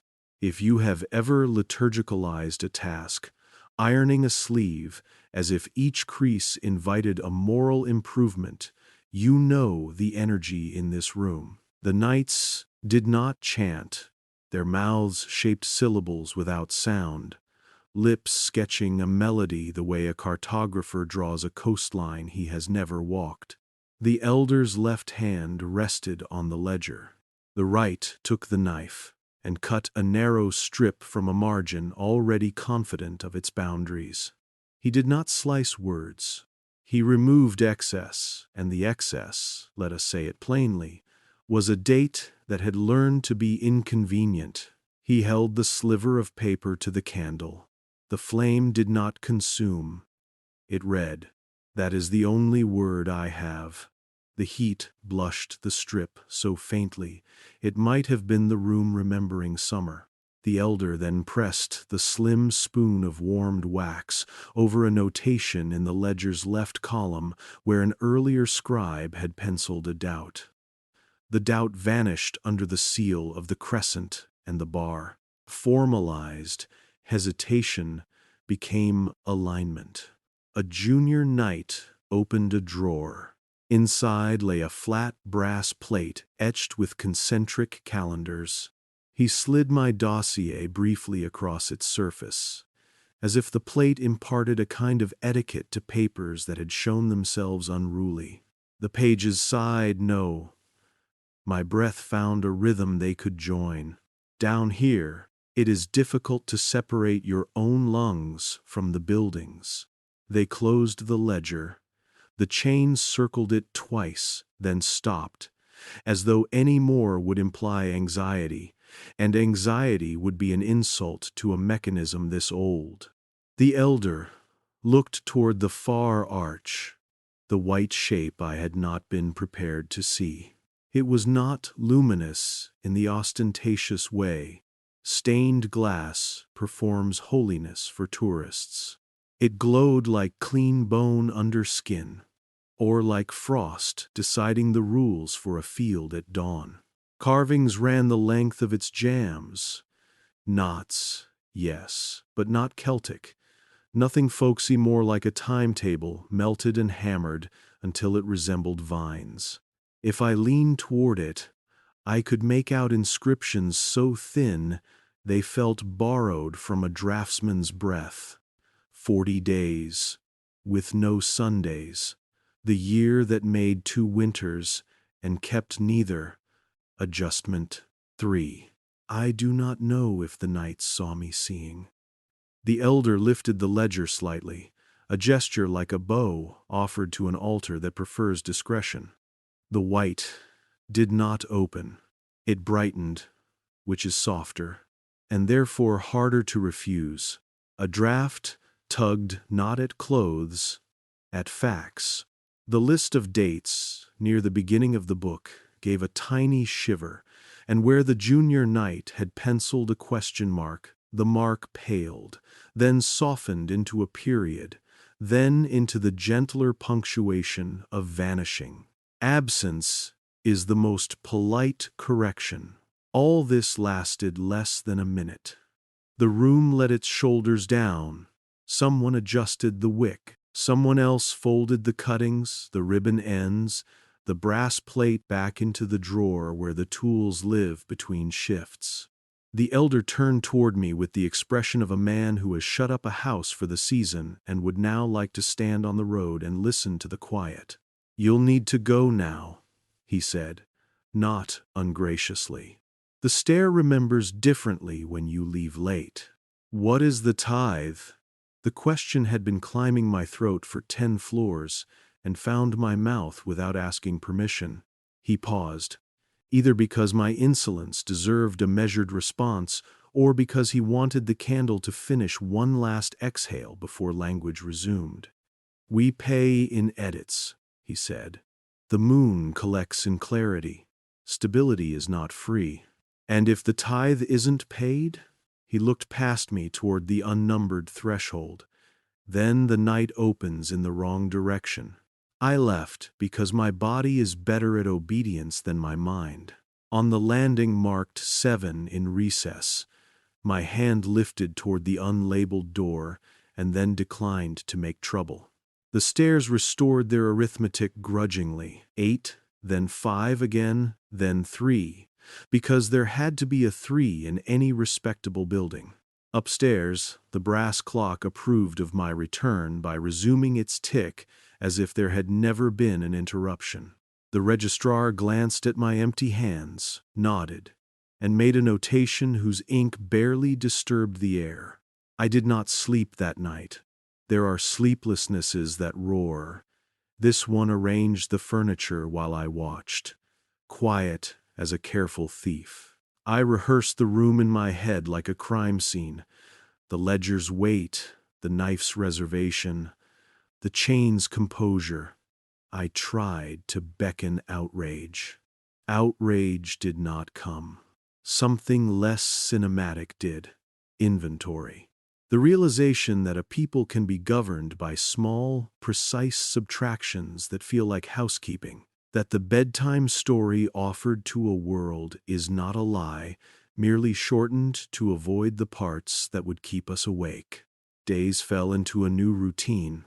If you have ever liturgicalized a task, ironing a sleeve as if each crease invited a moral improvement, you know the energy in this room. The knights did not chant, their mouths shaped syllables without sound, lips sketching a melody the way a cartographer draws a coastline he has never walked. The elder's left hand rested on the ledger. The right took the knife and cut a narrow strip from a margin already confident of its boundaries. He did not slice words. He removed excess, and the excess, let us say it plainly, was a date that had learned to be inconvenient. He held the sliver of paper to the candle. The flame did not consume. It read, "That is the only word I have." The heat blushed the strip so faintly it might have been the room remembering summer. The elder then pressed the slim spoon of warmed wax over a notation in the ledger's left column where an earlier scribe had penciled a doubt. The doubt vanished under the seal of the crescent and the bar. Formalized, hesitation became alignment. A junior knight opened a drawer. Inside lay a flat brass plate etched with concentric calendars. He slid my dossier briefly across its surface, as if the plate imparted a kind of etiquette to papers that had shown themselves unruly. The pages sighed no. My breath found a rhythm they could join. Down here, it is difficult to separate your own lungs from the buildings. They closed the ledger. The chain circled it twice, then stopped, as though any more would imply anxiety, and anxiety would be an insult to a mechanism this old. The elder looked toward the far arch, the white shape I had not been prepared to see. It was not luminous in the ostentatious way. Stained glass performs holiness for tourists. It glowed like clean bone under skin, or like frost deciding the rules for a field at dawn. Carvings ran the length of its jambs. Knots, yes, but not Celtic. Nothing folksy, more like a timetable melted and hammered until it resembled vines. If I leaned toward it, I could make out inscriptions so thin They felt borrowed from a draftsman's breath. 40 days, with no Sundays, the year that made 2 winters and kept neither. Adjustment 3. I do not know if the knights saw me seeing. The elder lifted the ledger slightly, a gesture like a bow offered to an altar that prefers discretion. The white did not open. It brightened, which is softer, and therefore harder to refuse. A draft tugged not at clothes, at facts. The list of dates, near the beginning of the book, gave a tiny shiver, and where the junior knight had penciled a question mark, the mark paled, then softened into a period, then into the gentler punctuation of vanishing. Absence is the most polite correction. All this lasted less than a minute. The room let its shoulders down. Someone adjusted the wick. Someone else folded the cuttings, the ribbon ends, the brass plate back into the drawer where the tools live between shifts. The elder turned toward me with the expression of a man who has shut up a house for the season and would now like to stand on the road and listen to the quiet. "You'll need to go now," he said, not ungraciously. "The stair remembers differently when you leave late." "What is the tithe?" The question had been climbing my throat for 10 floors and found my mouth without asking permission. He paused, either because my insolence deserved a measured response or because he wanted the candle to finish one last exhale before language resumed. "We pay in edits," he said. "The moon collects in clarity. Stability is not free. And if the tithe isn't paid?" He looked past me toward the unnumbered threshold. "Then the night opens in the wrong direction." I left because my body is better at obedience than my mind. On the landing marked 7 in recess, my hand lifted toward the unlabeled door and then declined to make trouble. The stairs restored their arithmetic grudgingly. 8, then 5 again, then 3, because there had to be a 3 in any respectable building. Upstairs, the brass clock approved of my return by resuming its tick as if there had never been an interruption. The registrar glanced at my empty hands, nodded, and made a notation whose ink barely disturbed the air. I did not sleep that night. There are sleeplessnesses that roar. This one arranged the furniture while I watched, quiet as a careful thief. I rehearsed the room in my head like a crime scene. The ledger's weight, the knife's reservation, the chain's composure. I tried to beckon outrage. Outrage did not come. Something less cinematic did. Inventory. The realization that a people can be governed by small, precise subtractions that feel like housekeeping. That the bedtime story offered to a world is not a lie, merely shortened to avoid the parts that would keep us awake. Days fell into a new routine.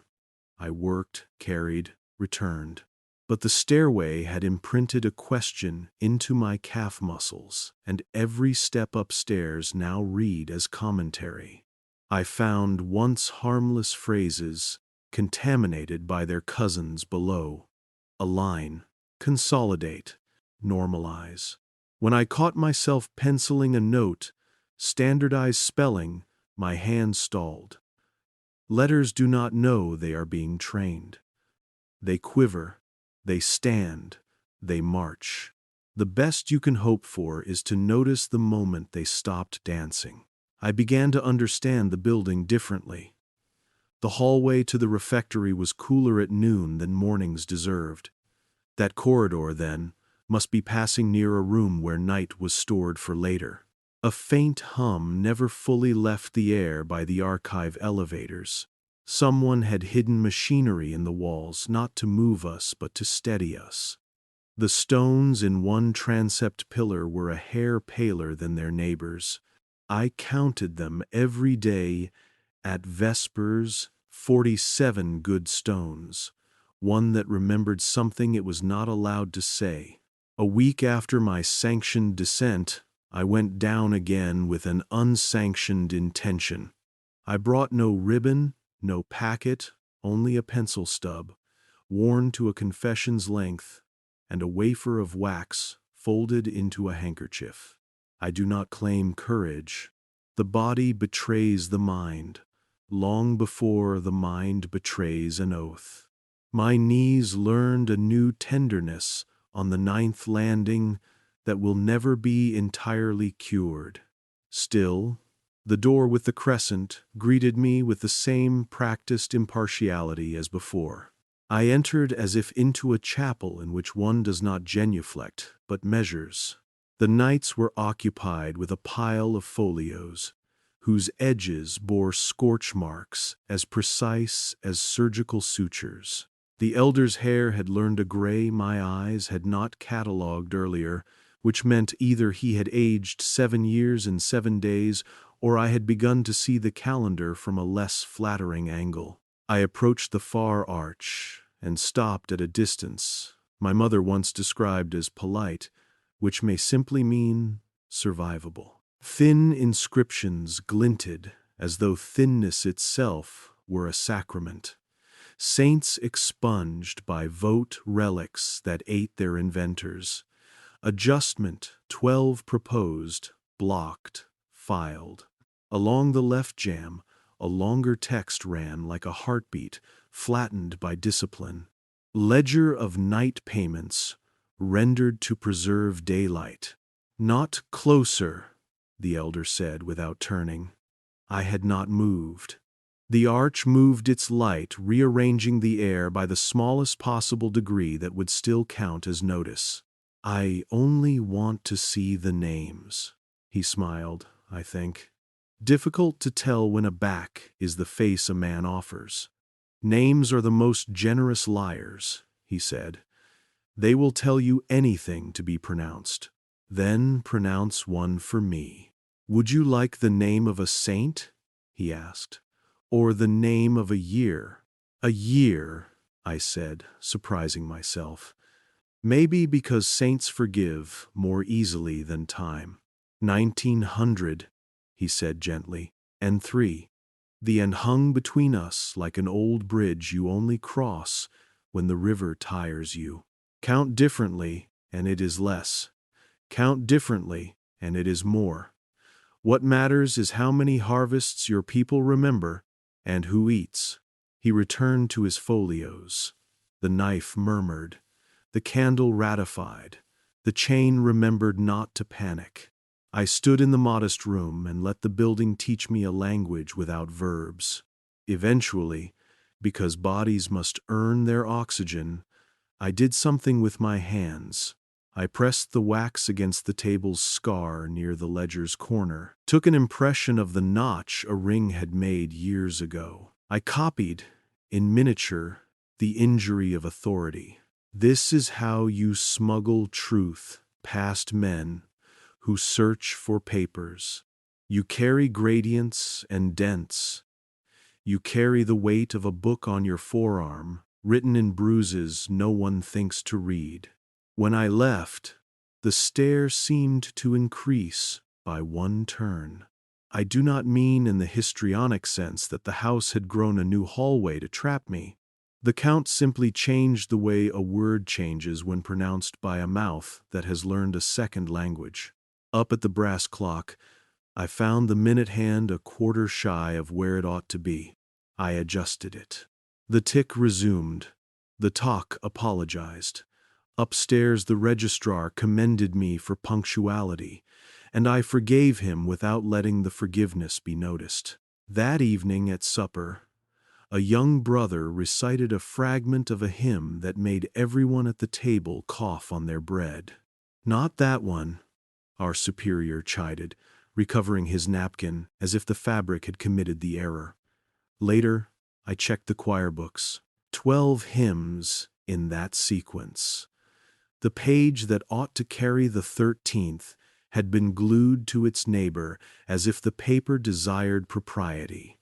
I worked, carried, returned. But the stairway had imprinted a question into my calf muscles, and every step upstairs now read as commentary. I found once harmless phrases contaminated by their cousins below. Align, consolidate, normalize. When I caught myself penciling a note, standardized spelling, my hand stalled. Letters do not know they are being trained. They quiver, they stand, they march. The best you can hope for is to notice the moment they stopped dancing. I began to understand the building differently. The hallway to the refectory was cooler at noon than mornings deserved. That corridor, then, must be passing near a room where night was stored for later. A faint hum never fully left the air by the archive elevators. Someone had hidden machinery in the walls, not to move us, but to steady us. The stones in one transept pillar were a hair paler than their neighbors. I counted them every day at vespers, 47 good stones, one that remembered something it was not allowed to say. A week after my sanctioned descent, I went down again with an unsanctioned intention. I brought no ribbon, no packet, only a pencil stub, worn to a confession's length, and a wafer of wax folded into a handkerchief. I do not claim courage. The body betrays the mind, long before the mind betrays an oath. My knees learned a new tenderness on the 9th landing that will never be entirely cured. Still, the door with the crescent greeted me with the same practiced impartiality as before. I entered as if into a chapel in which one does not genuflect, but measures. The nights were occupied with a pile of folios, whose edges bore scorch marks as precise as surgical sutures. The elder's hair had learned a gray my eyes had not catalogued earlier, which meant either he had aged 7 years and 7 days, or I had begun to see the calendar from a less flattering angle. I approached the far arch and stopped at a distance my mother once described as polite, which may simply mean survivable. Thin inscriptions glinted as though thinness itself were a sacrament. Saints expunged by vote relics that ate their inventors. Adjustment 12 proposed, blocked, filed. Along the left jamb, a longer text ran like a heartbeat, flattened by discipline. Ledger of night payments, rendered to preserve daylight. Not closer, the elder said without turning. I had not moved. The arch moved its light, rearranging the air by the smallest possible degree that would still count as notice. I only want to see the names, he smiled, I think. Difficult to tell when a back is the face a man offers. Names are the most generous liars, he said. They will tell you anything to be pronounced. Then pronounce one for me. Would you like the name of a saint? He asked. Or the name of a year? A year, I said, surprising myself. Maybe because saints forgive more easily than time. 1900, he said gently, and 3. The end hung between us like an old bridge you only cross when the river tires you. Count differently, and it is less. Count differently, and it is more. What matters is how many harvests your people remember, and who eats. He returned to his folios. The knife murmured. The candle ratified. The chain remembered not to panic. I stood in the modest room and let the building teach me a language without verbs. Eventually, because bodies must earn their oxygen, I did something with my hands. I pressed the wax against the table's scar near the ledger's corner, took an impression of the notch a ring had made years ago. I copied, in miniature, the injury of authority. This is how you smuggle truth past men who search for papers. You carry gradients and dents. You carry the weight of a book on your forearm, written in bruises no one thinks to read. When I left, the stair seemed to increase by 1 turn. I do not mean in the histrionic sense that the house had grown a new hallway to trap me. The Count simply changed the way a word changes when pronounced by a mouth that has learned a second language. Up at the brass clock, I found the minute hand a quarter shy of where it ought to be. I adjusted it. The tick resumed. The talk apologized. Upstairs the registrar commended me for punctuality, and I forgave him without letting the forgiveness be noticed. That evening at supper, a young brother recited a fragment of a hymn that made everyone at the table cough on their bread. Not that one, our superior chided, recovering his napkin as if the fabric had committed the error. Later, I checked the choir books. 12 hymns in that sequence. The page that ought to carry the 13th had been glued to its neighbor as if the paper desired propriety.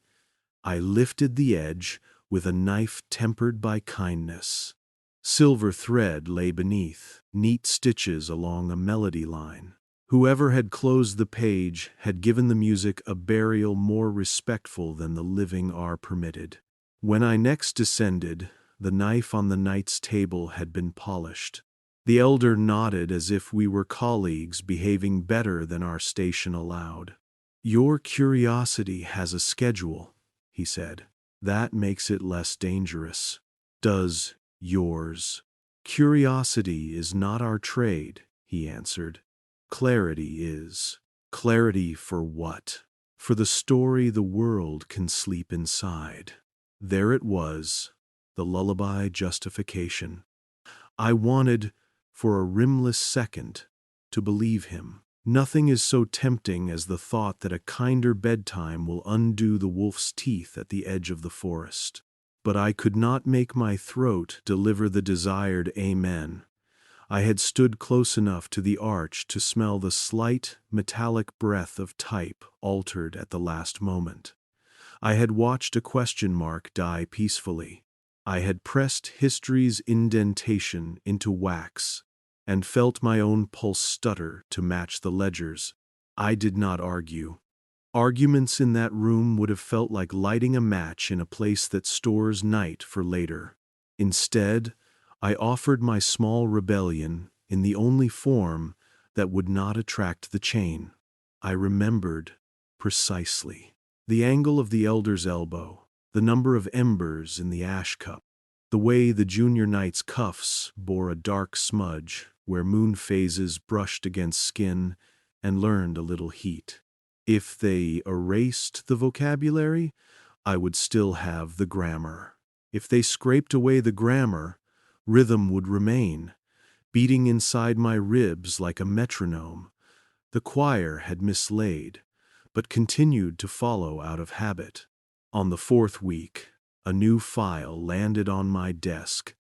I lifted the edge with a knife tempered by kindness. Silver thread lay beneath, neat stitches along a melody line. Whoever had closed the page had given the music a burial more respectful than the living are permitted. When I next descended, the knife on the knight's table had been polished. The elder nodded as if we were colleagues behaving better than our station allowed. "Your curiosity has a schedule," he said. "That makes it less dangerous. Does yours?" "Curiosity is not our trade," he answered. "Clarity is." "Clarity for what?" "For the story the world can sleep inside." There it was, the lullaby justification. I wanted, for a rimless second, to believe him. Nothing is so tempting as the thought that a kinder bedtime will undo the wolf's teeth at the edge of the forest. But I could not make my throat deliver the desired amen. I had stood close enough to the arch to smell the slight, metallic breath of type altered at the last moment. I had watched a question mark die peacefully. I had pressed history's indentation into wax and felt my own pulse stutter to match the ledger's. I did not argue. Arguments in that room would have felt like lighting a match in a place that stores night for later. Instead, I offered my small rebellion in the only form that would not attract the chain. I remembered precisely the angle of the elder's elbow, the number of embers in the ash cup, the way the junior knight's cuffs bore a dark smudge where moon phases brushed against skin and learned a little heat. If they erased the vocabulary, I would still have the grammar. If they scraped away the grammar, rhythm would remain, beating inside my ribs like a metronome. The choir had mislaid, but continued to follow out of habit. On the fourth week, a new file landed on my desk,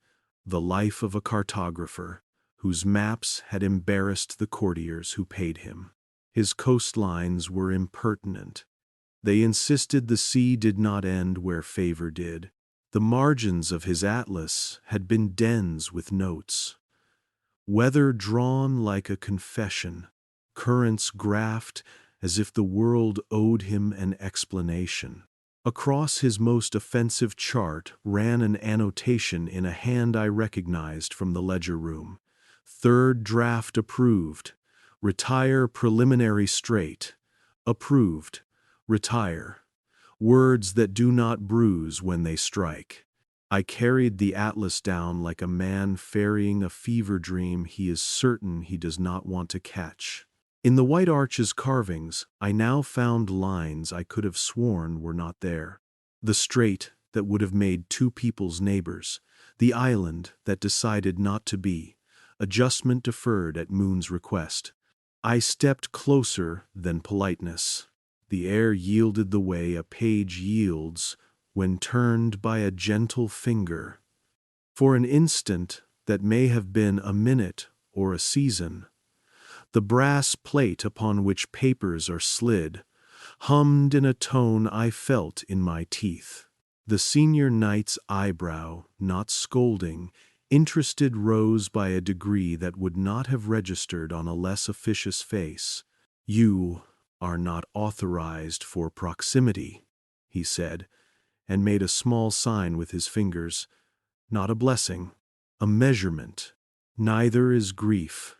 the life of a cartographer, whose maps had embarrassed the courtiers who paid him. His coastlines were impertinent. They insisted the sea did not end where favor did. The margins of his atlas had been dens with notes. Weather drawn like a confession, currents graphed as if the world owed him an explanation. Across his most offensive chart ran an annotation in a hand I recognized from the ledger room. "Third draft approved. Retire preliminary straight. Approved. Retire." Words that do not bruise when they strike. I carried the atlas down like a man ferrying a fever dream he is certain he does not want to catch. In the white arch's carvings, I now found lines I could have sworn were not there. The strait that would have made two people's neighbors, the island that decided not to be, adjustment deferred at Moon's request. I stepped closer than politeness. The air yielded the way a page yields when turned by a gentle finger. For an instant that may have been a minute or a season, the brass plate upon which papers are slid hummed in a tone I felt in my teeth. The senior knight's eyebrow, not scolding, interested, rose by a degree that would not have registered on a less officious face. "You are not authorized for proximity," he said, and made a small sign with his fingers. Not a blessing, a measurement. "Neither is grief,"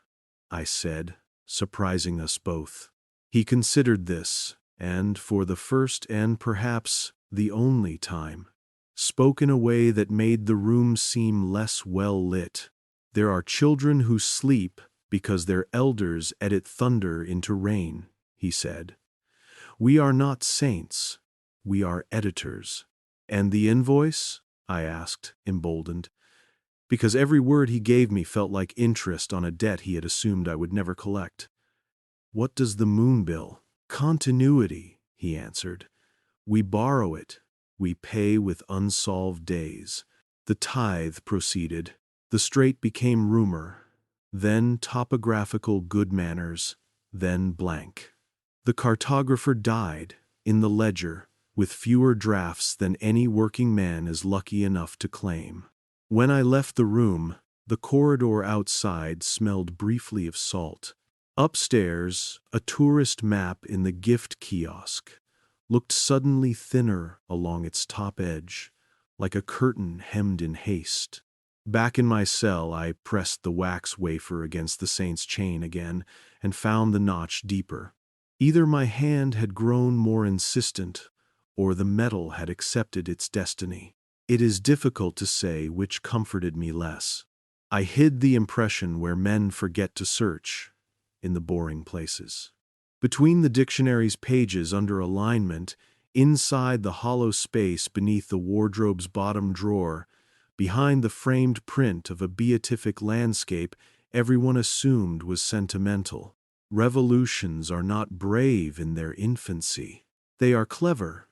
I said, surprising us both. He considered this, and for the first and perhaps the only time, spoke in a way that made the room seem less well lit. "There are children who sleep because their elders edit thunder into rain," he said. "We are not saints, we are editors." "And the invoice?" I asked, emboldened, because every word he gave me felt like interest on a debt he had assumed I would never collect. "What does the moon bill?" "Continuity," he answered. "We borrow it, we pay with unsolved days." The tithe proceeded. The straight became rumor, then topographical good manners, then blank. The cartographer died, in the ledger, with fewer drafts than any working man is lucky enough to claim. When I left the room, the corridor outside smelled briefly of salt. Upstairs, a tourist map in the gift kiosk looked suddenly thinner along its top edge, like a curtain hemmed in haste. Back in my cell, I pressed the wax wafer against the saint's chain again and found the notch deeper. Either my hand had grown more insistent, or the metal had accepted its destiny. It is difficult to say which comforted me less. I hid the impression where men forget to search, in the boring places. Between the dictionary's pages under alignment, inside the hollow space beneath the wardrobe's bottom drawer, behind the framed print of a beatific landscape everyone assumed was sentimental. Revolutions are not brave in their infancy. They are clever,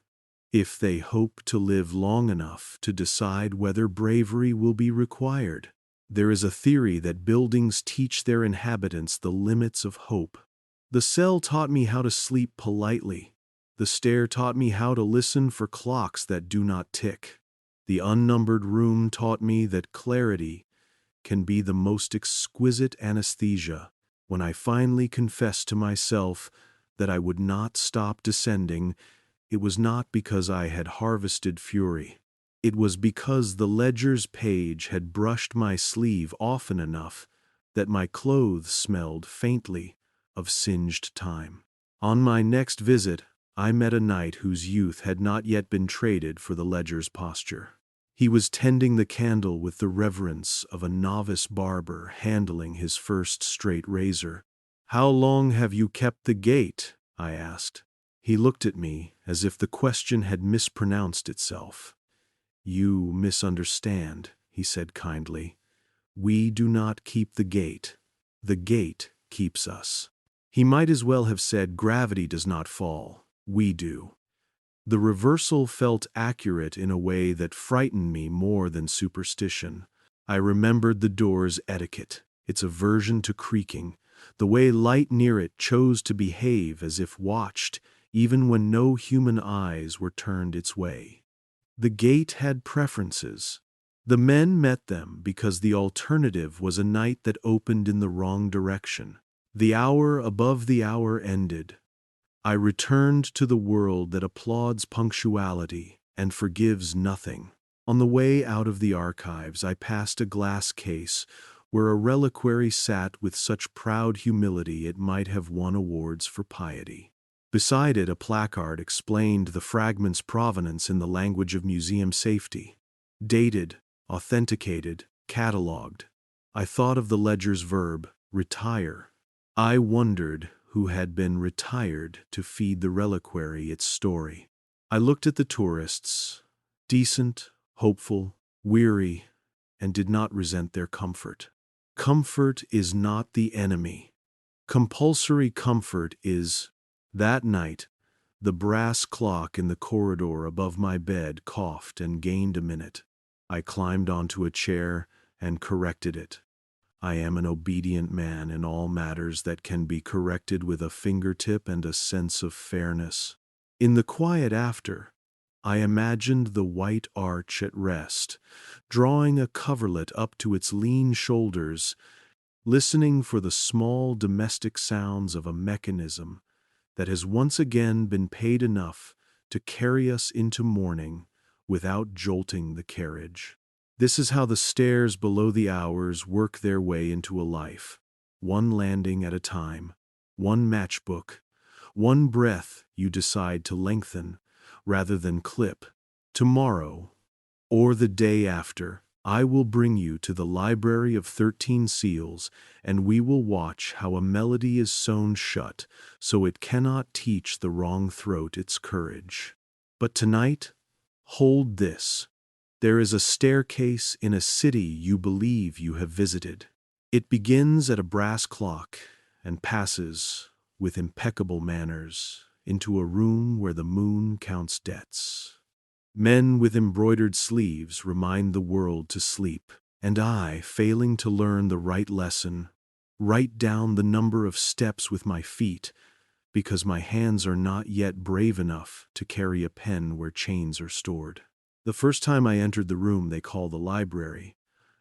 if they hope to live long enough to decide whether bravery will be required. There is a theory that buildings teach their inhabitants the limits of hope. The cell taught me how to sleep politely. The stair taught me how to listen for clocks that do not tick. The unnumbered room taught me that clarity can be the most exquisite anesthesia. When I finally confessed to myself that I would not stop descending, it was not because I had harvested fury. It was because the ledger's page had brushed my sleeve often enough that my clothes smelled faintly of singed time. On my next visit, I met a knight whose youth had not yet been traded for the ledger's posture. He was tending the candle with the reverence of a novice barber handling his first straight razor. "How long have you kept the gate?" I asked. He looked at me as if the question had mispronounced itself. "You misunderstand," he said kindly. "We do not keep the gate. The gate keeps us." He might as well have said, "Gravity does not fall. We do." The reversal felt accurate in a way that frightened me more than superstition. I remembered the door's etiquette, its aversion to creaking, the way light near it chose to behave as if watched, even when no human eyes were turned its way. The gate had preferences. The men met them because the alternative was a night that opened in the wrong direction. The hour above the hour ended. I returned to the world that applauds punctuality and forgives nothing. On the way out of the archives, I passed a glass case where a reliquary sat with such proud humility it might have won awards for piety. Beside it, a placard explained the fragment's provenance in the language of museum safety. Dated, authenticated, catalogued. I thought of the ledger's verb, retire. I wondered who had been retired to feed the reliquary its story. I looked at the tourists, decent, hopeful, weary, and did not resent their comfort. Comfort is not the enemy. Compulsory comfort is. That night, the brass clock in the corridor above my bed coughed and gained a minute. I climbed onto a chair and corrected it. I am an obedient man in all matters that can be corrected with a fingertip and a sense of fairness. In the quiet after, I imagined the white arch at rest, drawing a coverlet up to its lean shoulders, listening for the small domestic sounds of a mechanism that has once again been paid enough to carry us into morning without jolting the carriage. This is how the stairs below the hours work their way into a life, one landing at a time, one matchbook, one breath you decide to lengthen rather than clip. Tomorrow, or the day after, I will bring you to the library of 13 seals, and we will watch how a melody is sewn shut so it cannot teach the wrong throat its courage. But tonight, hold this. There is a staircase in a city you believe you have visited. It begins at a brass clock and passes, with impeccable manners, into a room where the moon counts debts. Men with embroidered sleeves remind the world to sleep, and I, failing to learn the right lesson, write down the number of steps with my feet because my hands are not yet brave enough to carry a pen where chains are stored. The first time I entered the room they call the library,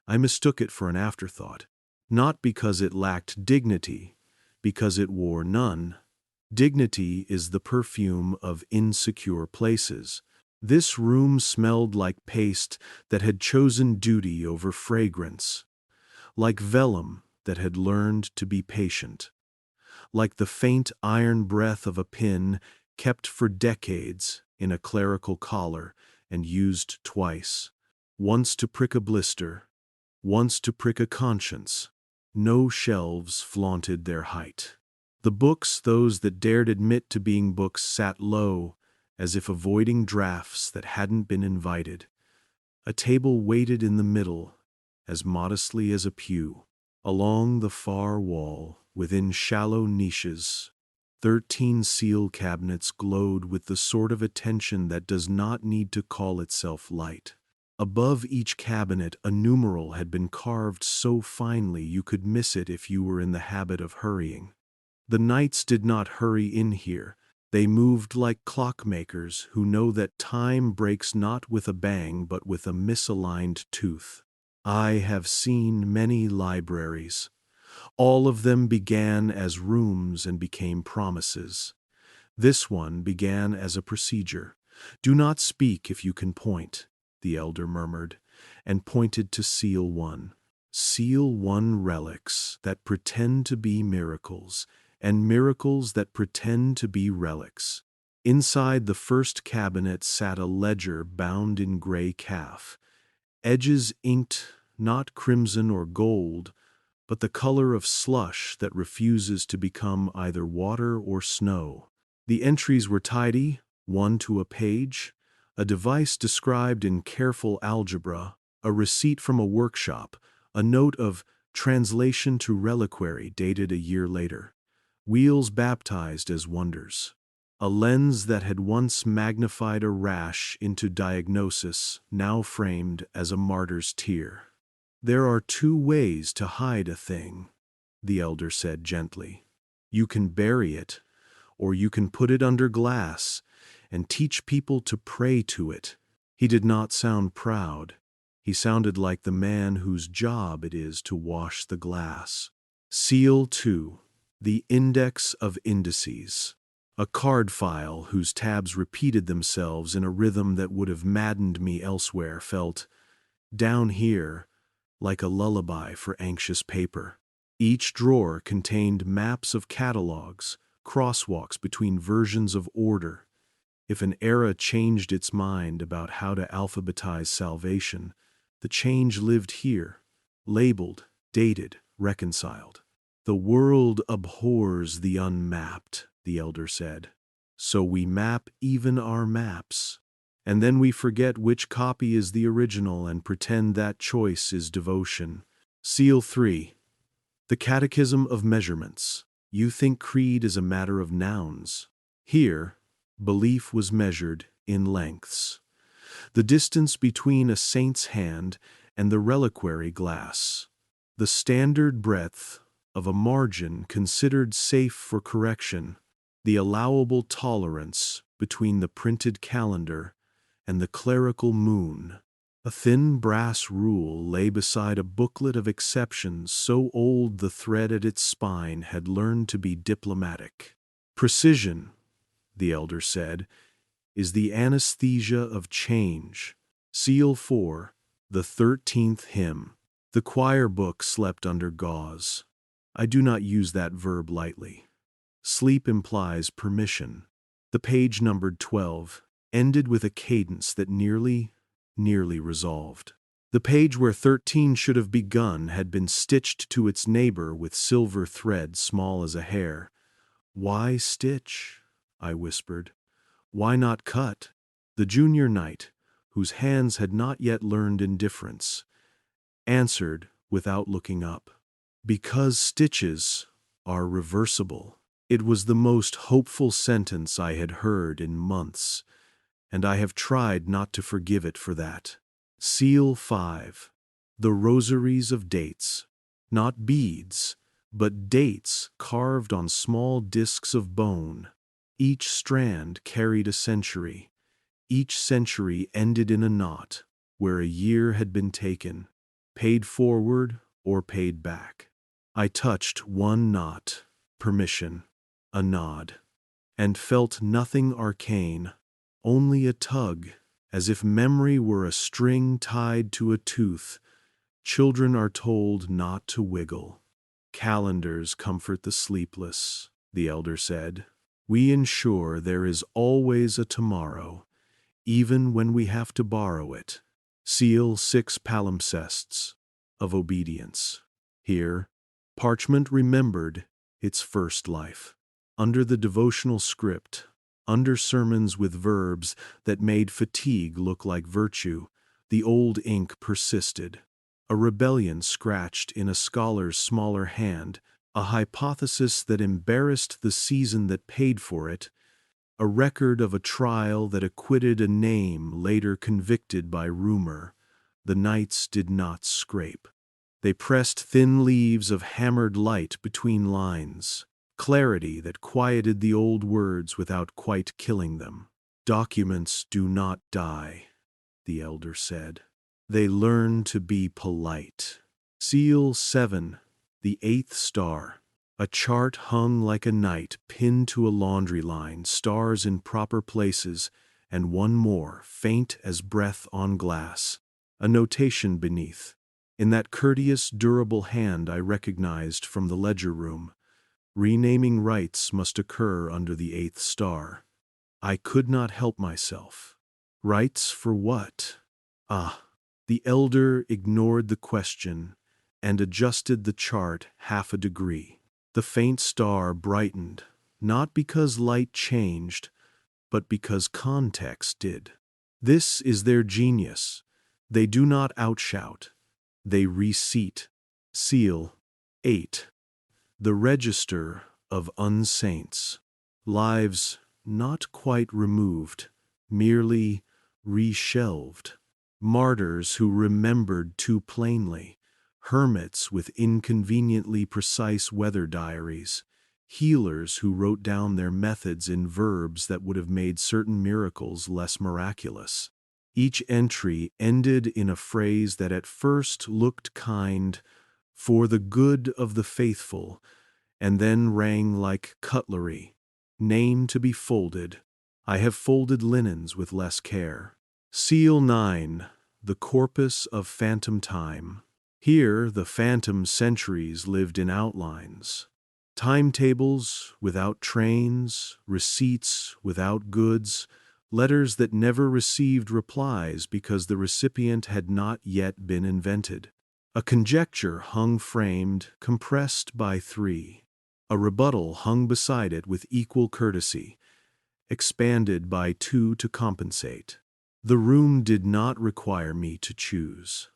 I mistook it for an afterthought, not because it lacked dignity, because it wore none. Dignity is the perfume of insecure places. This room smelled like paste that had chosen duty over fragrance, like vellum that had learned to be patient, like the faint iron breath of a pin kept for decades in a clerical collar and used twice, once to prick a blister, once to prick a conscience. No shelves flaunted their height. The books, those that dared admit to being books, sat low, as if avoiding drafts that hadn't been invited. A table waited in the middle, as modestly as a pew. Along the far wall, within shallow niches, 13 seal cabinets glowed with the sort of attention that does not need to call itself light. Above each cabinet, a numeral had been carved so finely you could miss it if you were in the habit of hurrying. The knights did not hurry in here. They moved like clockmakers who know that time breaks not with a bang but with a misaligned tooth. I have seen many libraries. All of them began as rooms and became promises. This one began as a procedure. Do not speak if you can point, the elder murmured, and pointed to seal 1. Seal 1 relics that pretend to be miracles, and miracles that pretend to be relics. Inside the first cabinet sat a ledger bound in gray calf, edges inked not crimson or gold, but the color of slush that refuses to become either water or snow. The entries were tidy, one to a page, a device described in careful algebra, a receipt from a workshop, a note of translation to reliquary dated a year later. Wheels baptized as wonders. A lens that had once magnified a rash into diagnosis, now framed as a martyr's tear. There are 2 ways to hide a thing, the elder said gently. You can bury it, or you can put it under glass and teach people to pray to it. He did not sound proud. He sounded like the man whose job it is to wash the glass. Seal 2. The Index of Indices. A card file whose tabs repeated themselves in a rhythm that would have maddened me elsewhere felt, down here, like a lullaby for anxious paper. Each drawer contained maps of catalogs, crosswalks between versions of order. If an era changed its mind about how to alphabetize salvation, the change lived here, labeled, dated, reconciled. The world abhors the unmapped, the elder said. So we map even our maps. And then we forget which copy is the original and pretend that choice is devotion. Seal 3. The Catechism of Measurements. You think creed is a matter of nouns. Here, belief was measured in lengths. The distance between a saint's hand and the reliquary glass. The standard breadth of a margin considered safe for correction. The allowable tolerance between the printed calendar and the clerical moon. A thin brass rule lay beside a booklet of exceptions so old the thread at its spine had learned to be diplomatic. Precision, the elder said, is the anesthesia of change. Seal 4. The 13th hymn. The choir book slept under gauze. I do not use that verb lightly. Sleep implies permission. The page numbered 12 ended with a cadence that nearly resolved. The page where 13 should have begun had been stitched to its neighbor with silver thread small as a hair. Why stitch? I whispered. Why not cut? The junior knight, whose hands had not yet learned indifference, answered without looking up. Because stitches are reversible. It was the most hopeful sentence I had heard in months, and I have tried not to forgive it for that. Seal 5. The rosaries of dates. Not beads, but dates carved on small discs of bone. Each strand carried a century. Each century ended in a knot, where a year had been taken, paid forward or paid back. I touched one knot, permission, a nod, and felt nothing arcane, only a tug, as if memory were a string tied to a tooth. Children are told not to wiggle. Calendars comfort the sleepless, the elder said. We ensure there is always a tomorrow, even when we have to borrow it. Seal 6 palimpsests of obedience. Here, parchment remembered its first life. Under the devotional script, under sermons with verbs that made fatigue look like virtue, the old ink persisted. A rebellion scratched in a scholar's smaller hand, a hypothesis that embarrassed the season that paid for it, a record of a trial that acquitted a name later convicted by rumor. The nights did not scrape. They pressed thin leaves of hammered light between lines, clarity that quieted the old words without quite killing them. Documents do not die, the elder said. They learn to be polite. Seal 7, the 8th star. A chart hung like a knight pinned to a laundry line, stars in proper places, and one more, faint as breath on glass. A notation beneath. In that courteous, durable hand I recognized from the ledger room. Renaming rites must occur under the 8th star. I could not help myself. Rites for what? Ah, the elder ignored the question and adjusted the chart half a degree. The faint star brightened, not because light changed, but because context did. This is their genius. They do not outshout. They reseat. Seal 8. The register of unsaints. Lives not quite removed, merely reshelved. Martyrs who remembered too plainly. Hermits with inconveniently precise weather diaries. Healers who wrote down their methods in verbs that would have made certain miracles less miraculous. Each entry ended in a phrase that at first looked kind, for the good of the faithful, and then rang like cutlery. Name to be folded. I have folded linens with less care. Seal 9, the corpus of phantom time. Here the phantom centuries lived in outlines. Timetables without trains, receipts without goods, letters that never received replies because the recipient had not yet been invented. A conjecture hung framed, compressed by 3. A rebuttal hung beside it with equal courtesy, expanded by 2 to compensate. The room did not require me to choose.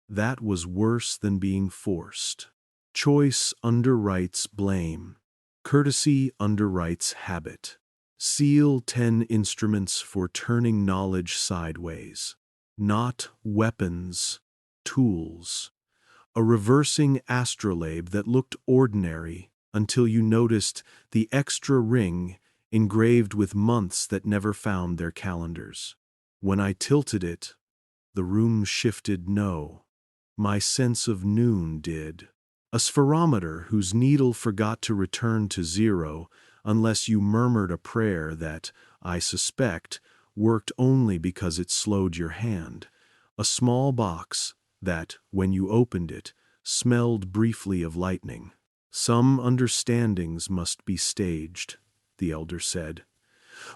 That was worse than being forced. Choice underwrites blame. Courtesy underwrites habit. Seal 10 instruments for turning knowledge sideways. Not weapons, tools. A reversing astrolabe that looked ordinary until you noticed the extra ring engraved with months that never found their calendars. When I tilted it, the room shifted no. My sense of noon did. A spherometer whose needle forgot to return to 0 unless you murmured a prayer that, I suspect, worked only because it slowed your hand. A small box that, when you opened it, smelled briefly of lightning. Some understandings must be staged, the elder said.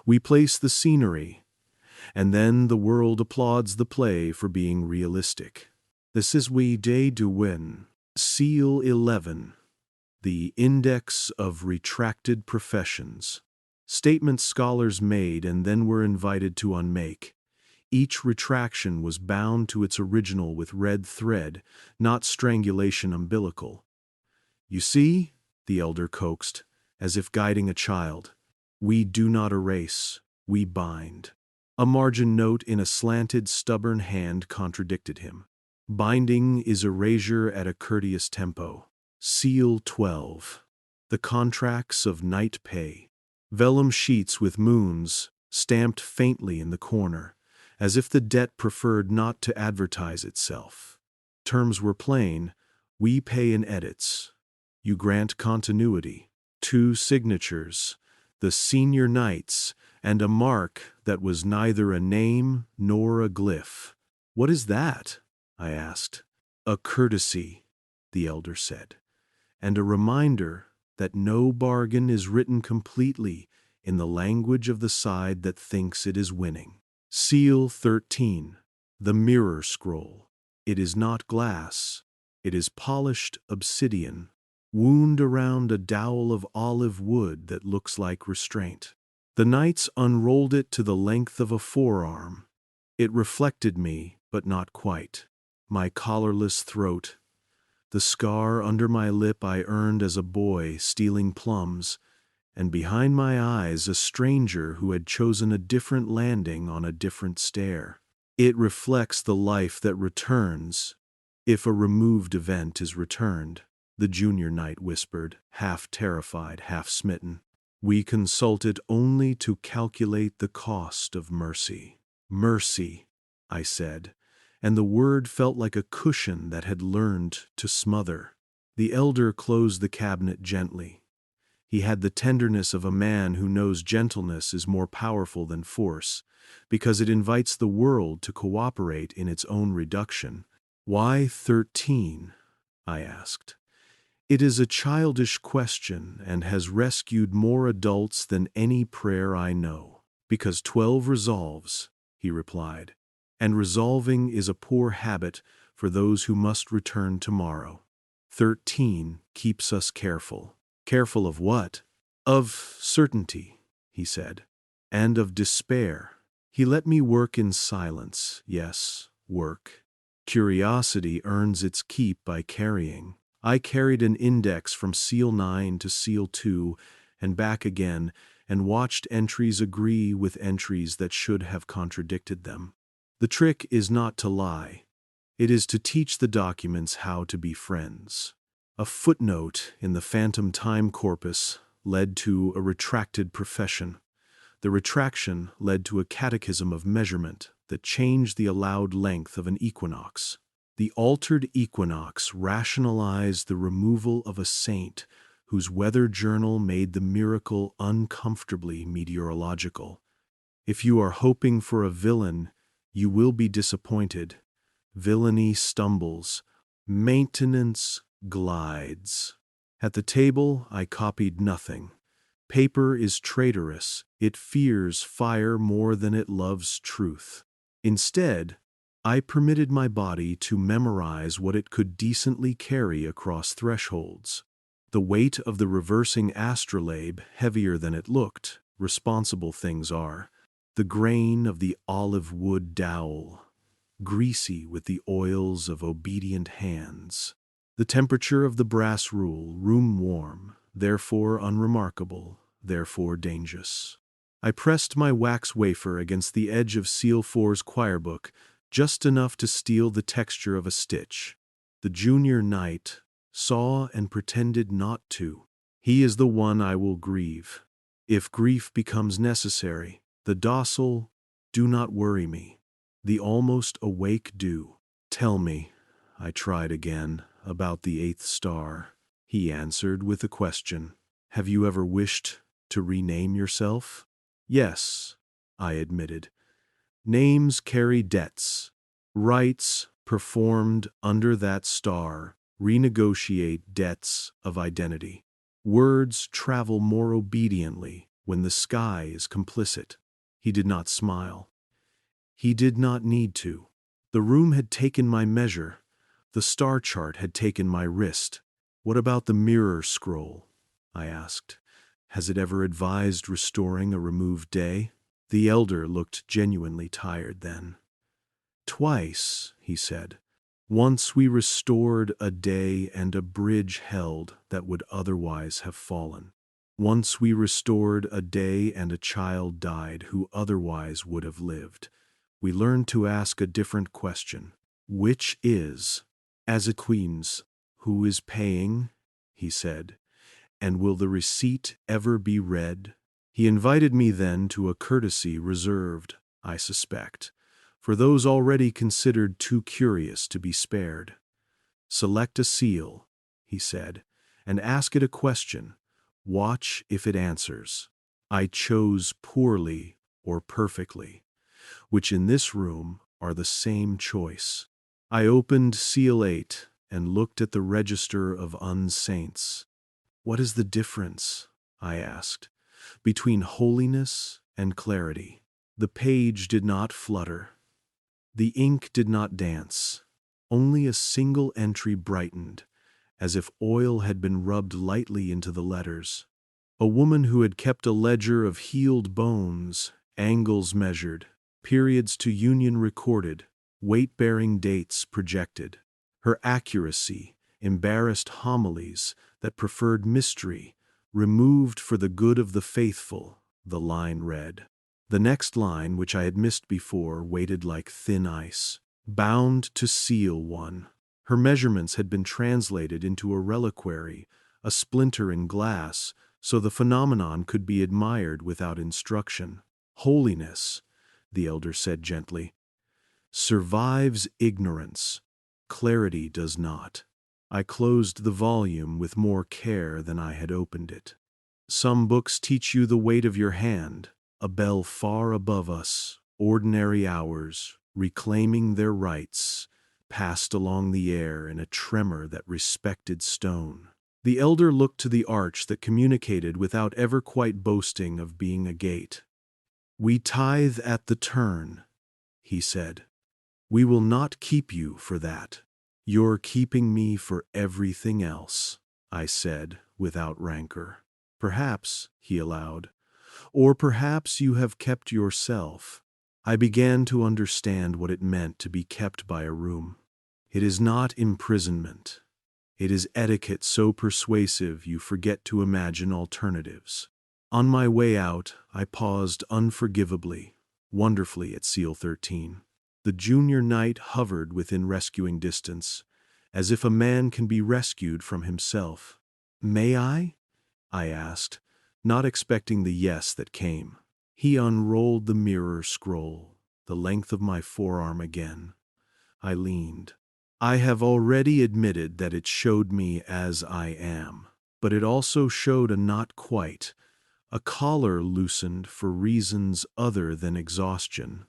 We place the scenery, and then the world applauds the play for being realistic. This is we day do win. Seal 11. The Index of Retracted Professions. Statements scholars made and then were invited to unmake. Each retraction was bound to its original with red thread, not strangulation umbilical. You see, the elder coaxed, as if guiding a child, we do not erase, we bind. A margin note in a slanted, stubborn hand contradicted him. Binding is erasure at a courteous tempo. Seal 12. The contracts of night pay. Vellum sheets with moons, stamped faintly in the corner, as if the debt preferred not to advertise itself. Terms were plain, we pay in edits. You grant continuity. 2 signatures, the senior knight's, and a mark that was neither a name nor a glyph. "What is that?" I asked. "A courtesy," the elder said, "and a reminder that no bargain is written completely in the language of the side that thinks it is winning." Seal 13, the mirror scroll. It is not glass. It is polished obsidian, wound around a dowel of olive wood that looks like restraint. The knights unrolled it to the length of a forearm. It reflected me, but not quite. My collarless throat, the scar under my lip I earned as a boy stealing plums, and behind my eyes a stranger who had chosen a different landing on a different stair. It reflects the life that returns, if a removed event is returned, the junior knight whispered, half terrified, half smitten. We consulted only to calculate the cost of mercy. Mercy, I said, and the word felt like a cushion that had learned to smother. The elder closed the cabinet gently. He had the tenderness of a man who knows gentleness is more powerful than force, because it invites the world to cooperate in its own reduction. "Why 13?" I asked. "It is a childish question and has rescued more adults than any prayer I know." "Because 12 resolves," he replied, "and resolving is a poor habit for those who must return tomorrow. 13 keeps us careful." "Careful of what?" "Of certainty," he said, "and of despair." He let me work in silence. Yes, work. Curiosity earns its keep by carrying. I carried an index from seal 9 to seal 2 and back again, and watched entries agree with entries that should have contradicted them. The trick is not to lie. It is to teach the documents how to be friends. A footnote in the phantom time corpus led to a retracted profession. The retraction led to a catechism of measurement that changed the allowed length of an equinox. The altered equinox rationalized the removal of a saint whose weather journal made the miracle uncomfortably meteorological. If you are hoping for a villain, you will be disappointed. Villainy stumbles. Maintenance glides. At the table, I copied nothing. Paper is traitorous. It fears fire more than it loves truth. Instead, I permitted my body to memorize what it could decently carry across thresholds. The weight of the reversing astrolabe heavier than it looked, responsible things are. The grain of the olive wood dowel, greasy with the oils of obedient hands. The temperature of the brass rule, room warm, therefore unremarkable, therefore dangerous. I pressed my wax wafer against the edge of Seal 4's choir book, just enough to steal the texture of a stitch. The junior knight saw and pretended not to. He is the one I will grieve. If grief becomes necessary, the docile, do not worry me. The almost awake do. Tell me, I tried again, about the 8th star. He answered with a question. Have you ever wished to rename yourself? Yes, I admitted. Names carry debts. Rites performed under that star renegotiate debts of identity. Words travel more obediently when the sky is complicit. He did not smile. He did not need to. The room had taken my measure. The star chart had taken my wrist. What about the mirror scroll? I asked. Has it ever advised restoring a removed day? The elder looked genuinely tired then. Twice, he said. Once we restored a day and a bridge held that would otherwise have fallen. Once we restored a day and a child died who otherwise would have lived. We learned to ask a different question. Which is? As a queen's, who is paying? He said. And will the receipt ever be read? He invited me then to a courtesy reserved, I suspect, for those already considered too curious to be spared. Select a seal, he said, and ask it a question. Watch if it answers. I chose poorly or perfectly, which in this room are the same choice. I opened seal 8 and looked at the register of unsaints. What is the difference, I asked, between holiness and clarity? The page did not flutter. The ink did not dance. Only a single entry brightened, as if oil had been rubbed lightly into the letters. A woman who had kept a ledger of healed bones, angles measured, periods to union recorded, weight-bearing dates projected. Her accuracy embarrassed homilies that preferred mystery, removed for the good of the faithful, the line read. The next line, which I had missed before, waited like thin ice. Bound to seal 1. Her measurements had been translated into a reliquary, a splinter in glass, so the phenomenon could be admired without instruction. Holiness, the elder said gently, survives ignorance. Clarity does not. I closed the volume with more care than I had opened it. Some books teach you the weight of your hand, a bell far above us, ordinary hours, reclaiming their rights, passed along the air in a tremor that respected stone. The elder looked to the arch that communicated without ever quite boasting of being a gate. We tithe at the turn, he said. We will not keep you for that. You're keeping me for everything else, I said, without rancor. Perhaps, he allowed, or perhaps you have kept yourself. I began to understand what it meant to be kept by a room. It is not imprisonment. It is etiquette so persuasive you forget to imagine alternatives. On my way out, I paused unforgivably, wonderfully at Seal 13. The junior knight hovered within rescuing distance, as if a man can be rescued from himself. May I asked, not expecting the yes that came. He unrolled the mirror scroll, the length of my forearm again. I leaned. I have already admitted that it showed me as I am, but it also showed a not quite, a collar loosened for reasons other than exhaustion,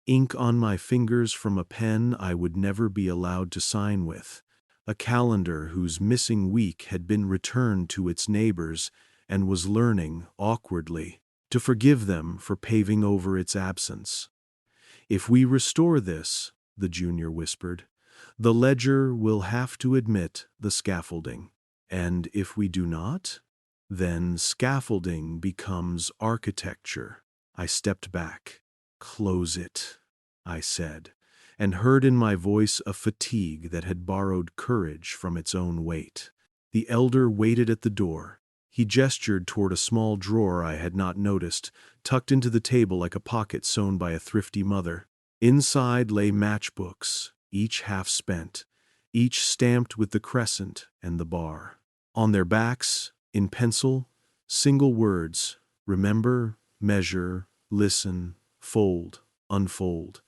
ink on my fingers from a pen I would never be allowed to sign with, a calendar whose missing week had been returned to its neighbors and was learning, awkwardly, to forgive them for paving over its absence. If we restore this, the junior whispered, the ledger will have to admit the scaffolding. And if we do not, then scaffolding becomes architecture. I stepped back. Close it, I said, and heard in my voice a fatigue that had borrowed courage from its own weight. The elder waited at the door. He gestured toward a small drawer I had not noticed, tucked into the table like a pocket sewn by a thrifty mother. Inside lay matchbooks, each half spent, each stamped with the crescent and the bar. On their backs, in pencil, single words: remember, measure, listen, fold, unfold.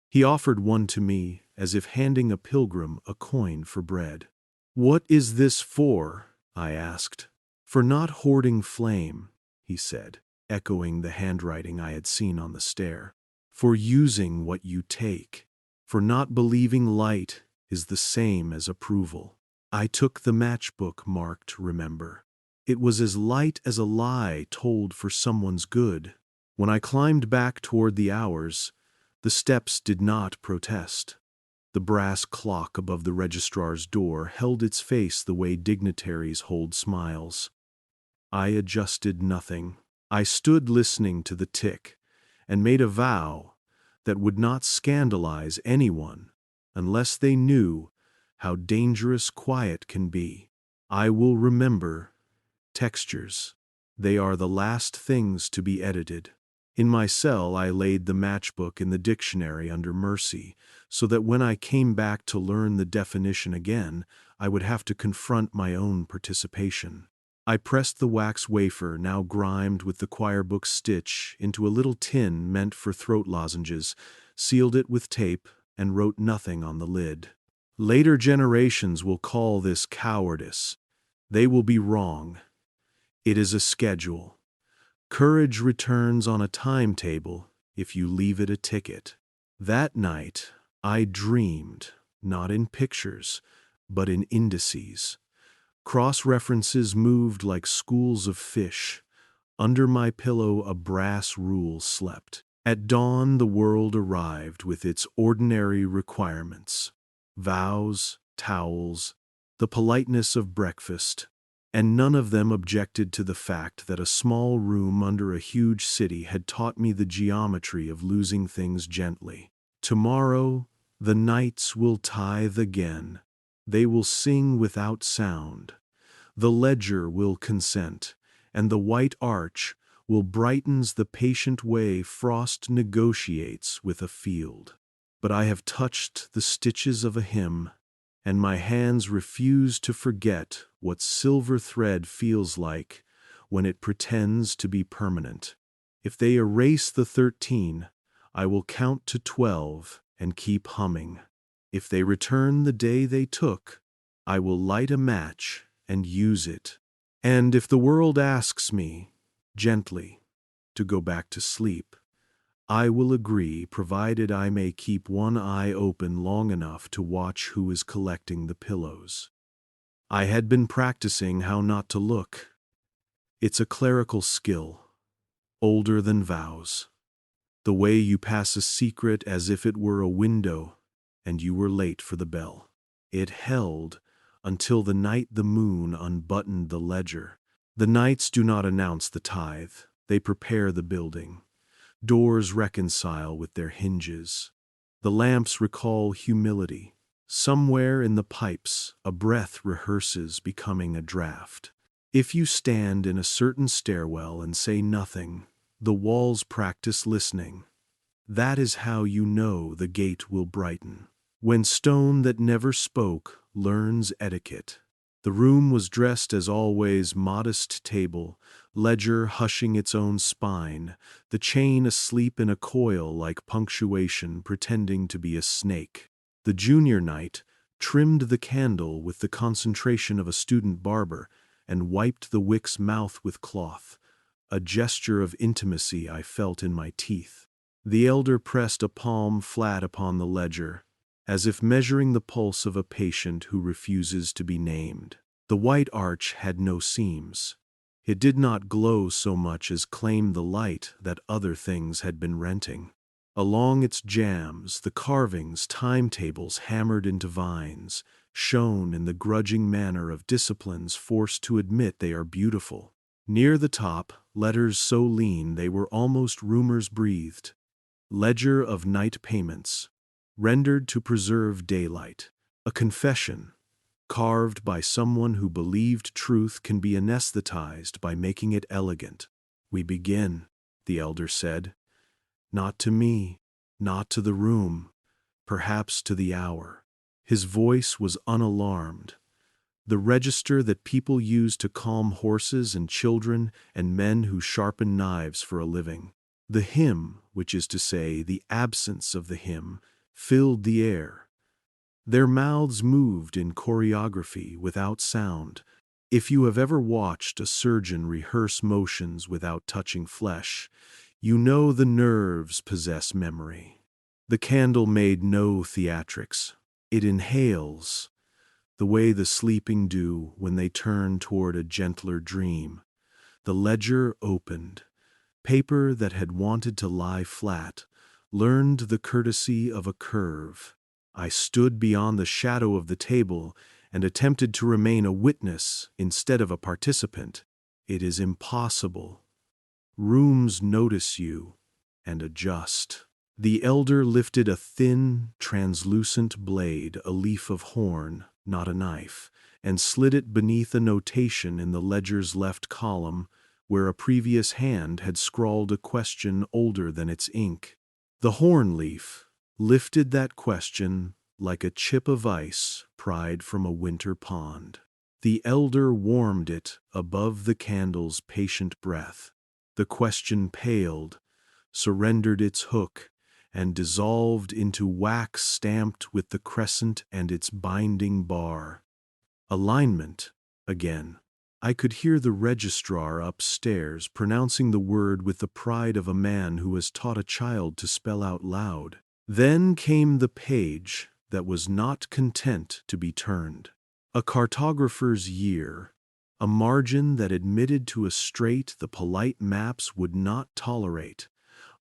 He offered one to me, as if handing a pilgrim a coin for bread. What is this for? I asked. For not hoarding flame, he said, echoing the handwriting I had seen on the stair. For using what you take. For not believing light is the same as approval. I took the matchbook marked remember. It was as light as a lie told for someone's good. When I climbed back toward the hours, the steps did not protest. The brass clock above the registrar's door held its face the way dignitaries hold smiles. I adjusted nothing. I stood listening to the tick, and made a vow that would not scandalize anyone unless they knew how dangerous quiet can be. I will remember textures. They are the last things to be edited. In my cell, I laid the matchbook in the dictionary under mercy, so that when I came back to learn the definition again, I would have to confront my own participation. I pressed the wax wafer, now grimed with the choir book stitch, into a little tin meant for throat lozenges, sealed it with tape, and wrote nothing on the lid. Later generations will call this cowardice. They will be wrong. It is a schedule. Courage returns on a timetable if you leave it a ticket. That night, I dreamed, not in pictures, but in indices. Cross-references moved like schools of fish. Under my pillow a brass rule slept. At dawn the world arrived with its ordinary requirements. Vows, towels, the politeness of breakfast, and none of them objected to the fact that a small room under a huge city had taught me the geometry of losing things gently. Tomorrow the knights will tithe again. They will sing without sound. The ledger will consent, and the white arch will brightens the patient way frost negotiates with a field. But I have touched the stitches of a hymn, and my hands refuse to forget what silver thread feels like when it pretends to be permanent. If they erase the 13, I will count to 12 and keep humming. If they return the day they took, I will light a match and use it. And if the world asks me, gently, to go back to sleep, I will agree, provided I may keep one eye open long enough to watch who is collecting the pillows. I had been practicing how not to look. It's a clerical skill, older than vows. The way you pass a secret as if it were a window and you were late for the bell. It held until the night the moon unbuttoned the ledger. The knights do not announce the tithe, they prepare the building. Doors reconcile with their hinges. The lamps recall humility. Somewhere in the pipes, a breath rehearses becoming a draft. If you stand in a certain stairwell and say nothing, the walls practice listening. That is how you know the gate will brighten. When stone that never spoke learns etiquette. The room was dressed as always, modest table, ledger hushing its own spine, the chain asleep in a coil like punctuation pretending to be a snake. The junior knight trimmed the candle with the concentration of a student barber and wiped the wick's mouth with cloth, a gesture of intimacy I felt in my teeth. The elder pressed a palm flat upon the ledger, as if measuring the pulse of a patient who refuses to be named. The white arch had no seams. It did not glow so much as claim the light that other things had been renting. Along its jambs, the carvings, timetables hammered into vines, shone in the grudging manner of disciplines forced to admit they are beautiful. Near the top, letters so lean they were almost rumors breathed. Ledger of night payments, rendered to preserve daylight. A confession, carved by someone who believed truth can be anesthetized by making it elegant. We begin, the elder said. Not to me, not to the room, perhaps to the hour. His voice was unalarmed. The register that people use to calm horses and children and men who sharpen knives for a living. The hymn, which is to say the absence of the hymn, filled the air. Their mouths moved in choreography without sound. If you have ever watched a surgeon rehearse motions without touching flesh, you know the nerves possess memory. The candle made no theatrics. It inhales, the way the sleeping do when they turn toward a gentler dream. The ledger opened. Paper that had wanted to lie flat learned the courtesy of a curve. I stood beyond the shadow of the table and attempted to remain a witness instead of a participant. It is impossible. Rooms notice you and adjust. The elder lifted a thin, translucent blade, a leaf of horn, not a knife, and slid it beneath a notation in the ledger's left column, where a previous hand had scrawled a question older than its ink. The horn leaf lifted that question like a chip of ice pried from a winter pond. The elder warmed it above the candle's patient breath. The question paled, surrendered its hook, and dissolved into wax stamped with the crescent and its binding bar. Alignment, again. I could hear the registrar upstairs pronouncing the word with the pride of a man who has taught a child to spell out loud. Then came the page that was not content to be turned. A cartographer's year, a margin that admitted to a strait the polite maps would not tolerate,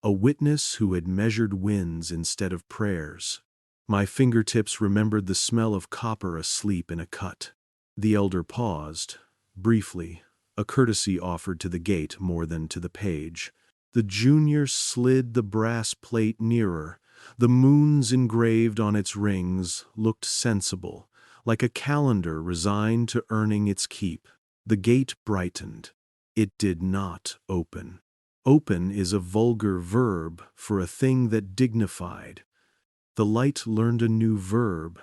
a witness who had measured winds instead of prayers. My fingertips remembered the smell of copper asleep in a cut. The elder paused, briefly, a courtesy offered to the gate more than to the page. The junior slid the brass plate nearer. The moons engraved on its rings looked sensible, like a calendar resigned to earning its keep. The gate brightened. It did not open. Open is a vulgar verb for a thing that dignified. The light learned a new verb,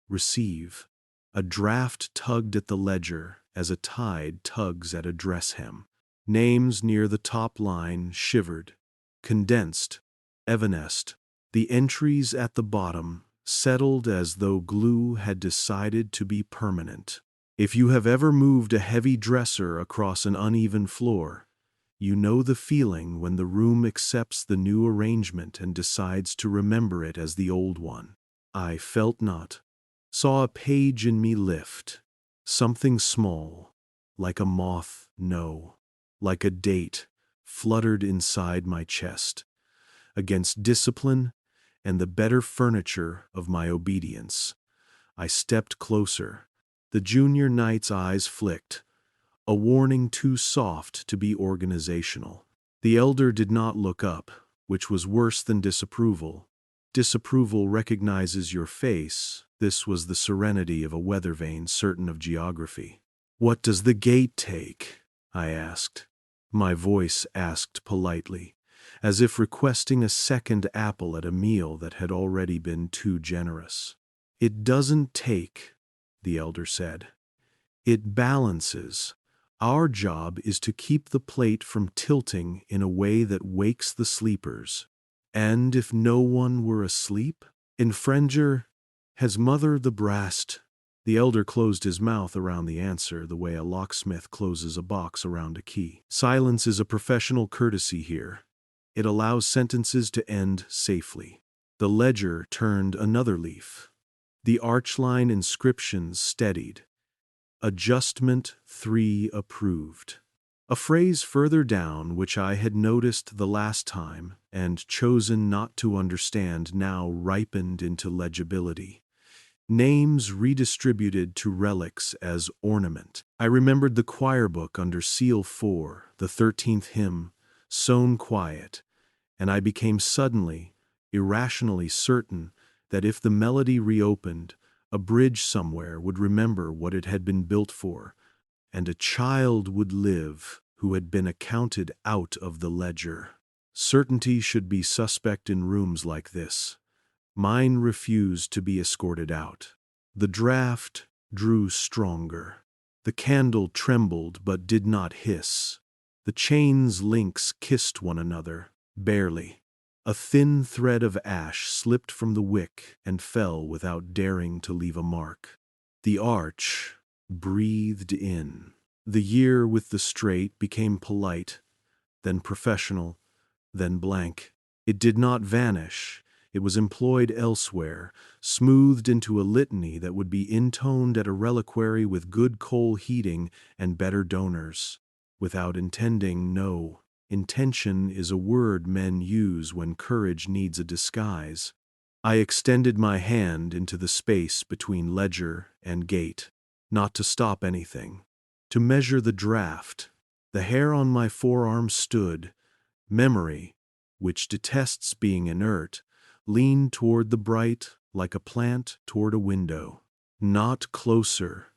receive. A draft tugged at the ledger as a tide tugs at a dress hem. Names near the top line shivered, condensed, evanesced. The entries at the bottom settled as though glue had decided to be permanent. If you have ever moved a heavy dresser across an uneven floor, you know the feeling when the room accepts the new arrangement and decides to remember it as the old one. I felt not. Saw a page in me lift. Something small, like a moth, no, like a date, fluttered inside my chest, against discipline and the better furniture of my obedience. I stepped closer. The junior knight's eyes flicked, a warning too soft to be organizational. The elder did not look up, which was worse than disapproval. Disapproval recognizes your face. This was the serenity of a weather vane certain of geography. "What does the gate take?" I asked. My voice asked politely, as if requesting a second apple at a meal that had already been too generous. "It doesn't take," the elder said. "It balances. Our job is to keep the plate from tilting in a way that wakes the sleepers. And if no one were asleep? Infringer, has mother the brast?" The elder closed his mouth around the answer the way a locksmith closes a box around a key. Silence is a professional courtesy here. It allows sentences to end safely. The ledger turned another leaf. The archline inscriptions steadied. Adjustment 3 approved. A phrase further down which I had noticed the last time and chosen not to understand now ripened into legibility. Names redistributed to relics as ornament. I remembered the choir book under seal 4, the 13th hymn, sown quiet, and I became suddenly, irrationally certain that if the melody reopened, a bridge somewhere would remember what it had been built for, and a child would live who had been accounted out of the ledger. Certainty should be suspect in rooms like this. Mine refused to be escorted out. The draft drew stronger. The candle trembled but did not hiss. The chain's links kissed one another, barely. A thin thread of ash slipped from the wick and fell without daring to leave a mark. The arch breathed in. The year with the straight became polite, then professional, then blank. It did not vanish. It was employed elsewhere, smoothed into a litany that would be intoned at a reliquary with good coal heating and better donors. Without intending, no. Intention is a word men use when courage needs a disguise. I extended my hand into the space between ledger and gate, not to stop anything, to measure the draft. The hair on my forearm stood. Memory, which detests being inert, leaned toward the bright like a plant toward a window. "Not closer,"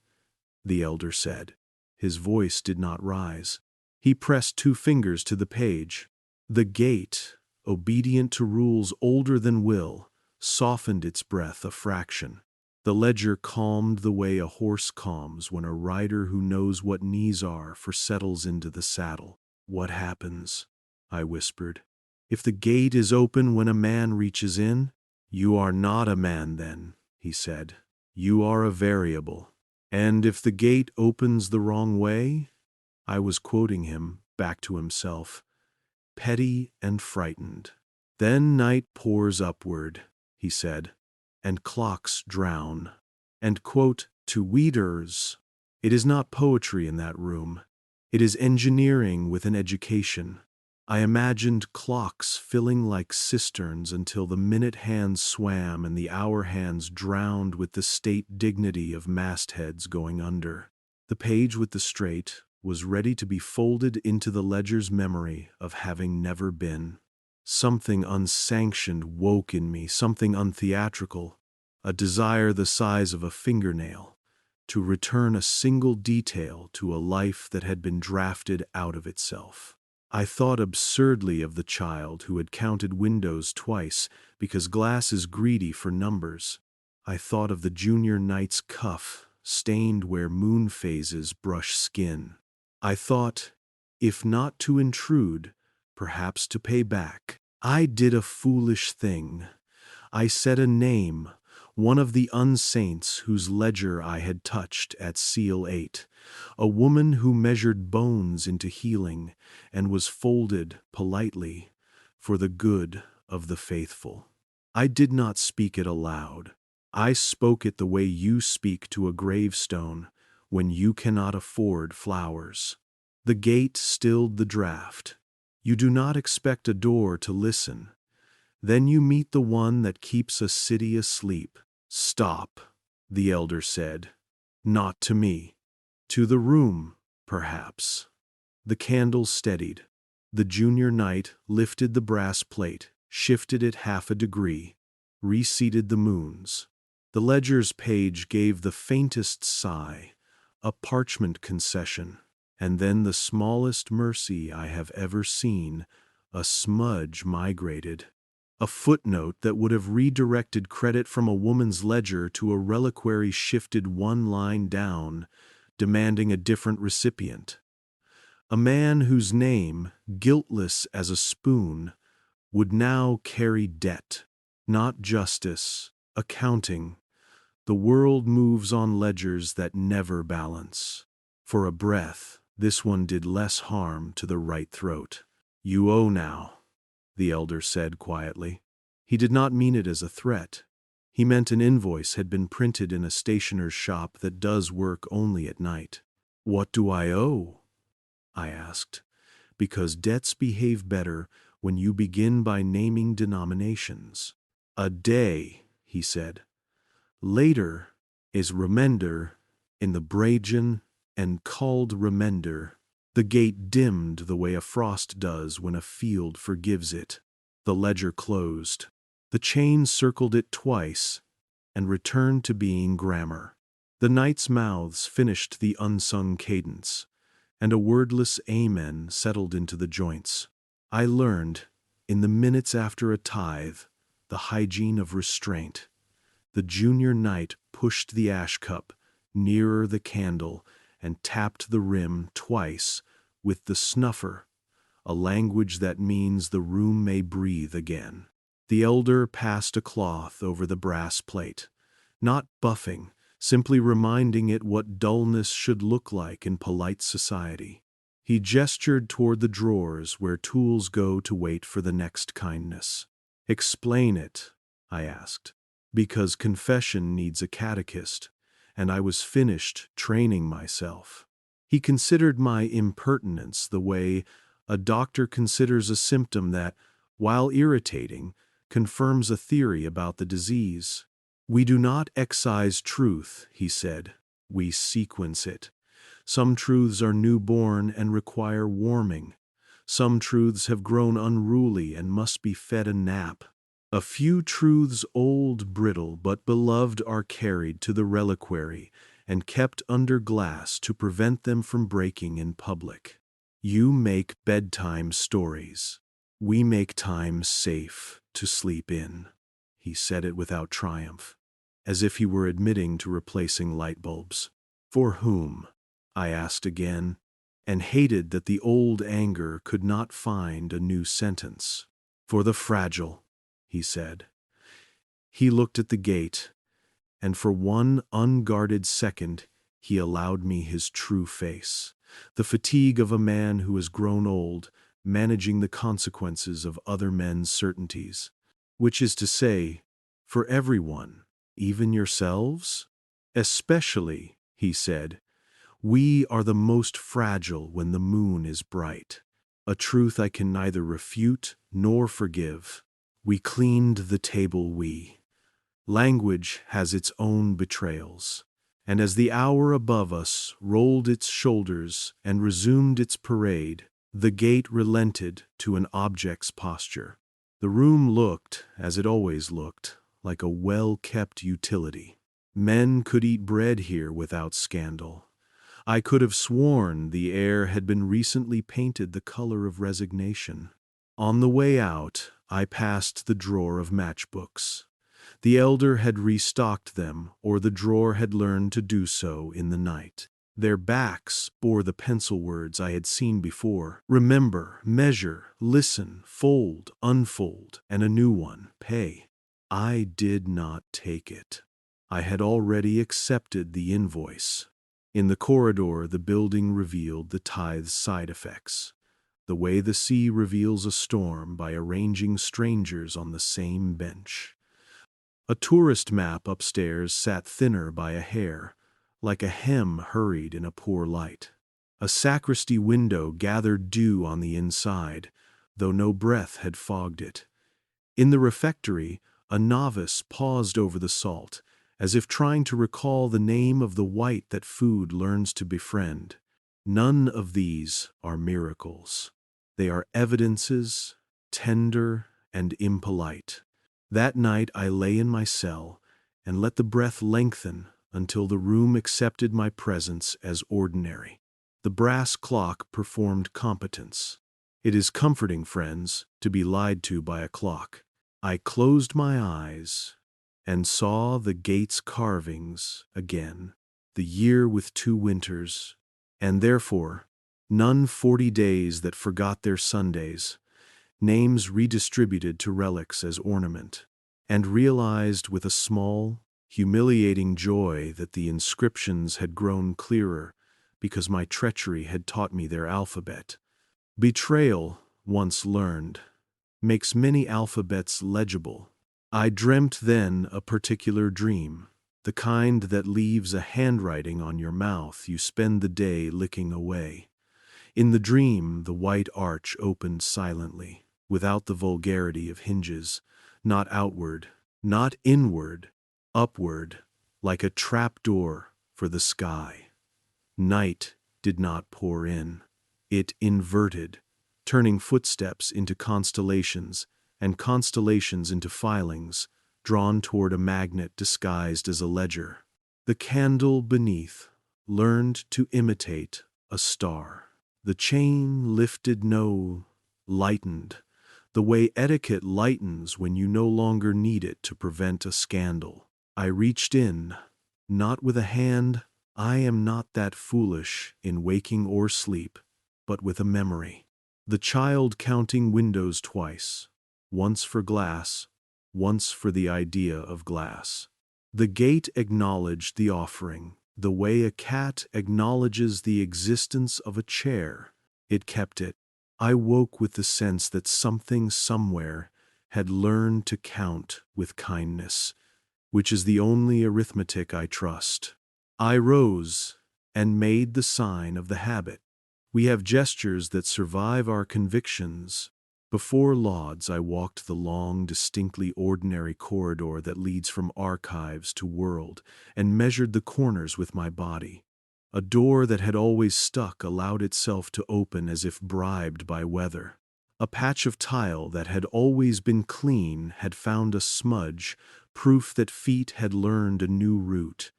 the elder said. His voice did not rise. He pressed 2 fingers to the page. The gate, obedient to rules older than will, softened its breath a fraction. The ledger calmed the way a horse calms when a rider who knows what knees are for settles into the saddle. "What happens?" I whispered. "If the gate is open when a man reaches in?" "You are not a man then," he said. "You are a variable, And if the gate opens the wrong way? I was quoting him, back to himself, petty and frightened. Then night pours upward, he said, and clocks drown. And quote, to weeders, it is not poetry in that room. It is engineering with an education. I imagined clocks filling like cisterns until the minute hands swam and the hour hands drowned with the state dignity of mastheads going under. The page with the straight was ready to be folded into the ledger's memory of having never been. Something unsanctioned woke in me, something untheatrical, a desire the size of a fingernail, to return a single detail to a life that had been drafted out of itself. I thought absurdly of the child who had counted windows twice because glass is greedy for numbers. I thought of the junior knight's cuff, stained where moon phases brush skin. I thought, if not to intrude, perhaps to pay back. I did a foolish thing. I said a name, one of the unsaints whose ledger I had touched at seal 8, a woman who measured bones into healing and was folded politely for the good of the faithful. I did not speak it aloud. I spoke it the way you speak to a gravestone when you cannot afford flowers. The gate stilled the draft. You do not expect a door to listen. Then you meet the one that keeps a city asleep. Stop, the elder said. Not to me. To the room, perhaps. The candle steadied. The junior knight lifted the brass plate, shifted it half a degree, reseated the moons. The ledger's page gave the faintest sigh, a parchment concession, and then the smallest mercy I have ever seen, a smudge migrated. A footnote that would have redirected credit from a woman's ledger to a reliquary shifted one line down, demanding a different recipient. A man whose name, guiltless as a spoon, would now carry debt, not justice, accounting. The world moves on ledgers that never balance. For a breath, this one did less harm to the right throat. You owe now, the elder said quietly. He did not mean it as a threat. He meant an invoice had been printed in a stationer's shop that does work only at night. What do I owe? I asked, because debts behave better when you begin by naming denominations. A day, he said. Later is remender in the Brajan and called remender. The gate dimmed the way a frost does when a field forgives it. The ledger closed. The chain circled it twice and returned to being grammar. The knights' mouths finished the unsung cadence, and a wordless amen settled into the joints. I learned, in the minutes after a tithe, the hygiene of restraint. The junior knight pushed the ash cup nearer the candle and tapped the rim twice with the snuffer, a language that means the room may breathe again. The elder passed a cloth over the brass plate, not buffing, simply reminding it what dullness should look like in polite society. He gestured toward the drawers where tools go to wait for the next kindness. Explain it, I asked, because confession needs a catechist, and I was finished training myself. He considered my impertinence the way a doctor considers a symptom that, while irritating, confirms a theory about the disease. We do not excise truth, he said. We sequence it. Some truths are newborn and require warming. Some truths have grown unruly and must be fed a nap. A few truths old, brittle, but beloved are carried to the reliquary and kept under glass to prevent them from breaking in public. You make bedtime stories. We make time safe to sleep in. He said it without triumph, as if he were admitting to replacing light bulbs. For whom? I asked again, and hated that the old anger could not find a new sentence. For the fragile, he said. He looked at the gate, and for one unguarded second he allowed me his true face, the fatigue of a man who has grown old, managing the consequences of other men's certainties, which is to say, for everyone, even yourselves? Especially, he said, we are the most fragile when the moon is bright, a truth I can neither refute nor forgive. We cleaned the table, Language has its own betrayals, and as the hour above us rolled its shoulders and resumed its parade, the gate relented to an object's posture. The room looked, as it always looked, like a well-kept utility. Men could eat bread here without scandal. I could have sworn the air had been recently painted the color of resignation. On the way out, I passed the drawer of matchbooks. The elder had restocked them, or the drawer had learned to do so in the night. Their backs bore the pencil words I had seen before: remember, measure, listen, fold, unfold, and a new one, pay. I did not take it. I had already accepted the invoice. In the corridor, the building revealed the tithe's side effects, the way the sea reveals a storm by arranging strangers on the same bench. A tourist map upstairs sat thinner by a hair, like a hem hurried in a poor light. A sacristy window gathered dew on the inside, though no breath had fogged it. In the refectory, a novice paused over the salt, as if trying to recall the name of the white that food learns to befriend. None of these are miracles. They are evidences, tender and impolite. That night I lay in my cell and let the breath lengthen until the room accepted my presence as ordinary. The brass clock performed competence. It is comforting, friends, to be lied to by a clock. I closed my eyes and saw the gate's carvings again, the year with 2 winters, and therefore none 40 days that forgot their Sundays, names redistributed to relics as ornament, and realized with a small, humiliating joy that the inscriptions had grown clearer because my treachery had taught me their alphabet. Betrayal, once learned, makes many alphabets legible. I dreamt then a particular dream, the kind that leaves a handwriting on your mouth you spend the day licking away. In the dream, the white arch opened silently, without the vulgarity of hinges, not outward, not inward, upward, like a trap-door for the sky. Night did not pour in. It inverted, turning footsteps into constellations, and constellations into filings, drawn toward a magnet disguised as a ledger. The candle beneath learned to imitate a star. The chain lifted lightened, the way etiquette lightens when you no longer need it to prevent a scandal. I reached in, not with a hand. I am not that foolish in waking or sleep, but with a memory. The child counting windows twice, once for glass, once for the idea of glass. The gate acknowledged the offering, the way a cat acknowledges the existence of a chair. It kept it. I woke with the sense that something somewhere had learned to count with kindness, which is the only arithmetic I trust. I rose and made the sign of the habit. We have gestures that survive our convictions. Before lauds, I walked the long, distinctly ordinary corridor that leads from archives to world, and measured the corners with my body. A door that had always stuck allowed itself to open as if bribed by weather. A patch of tile that had always been clean had found a smudge, proof that feet had learned a new route.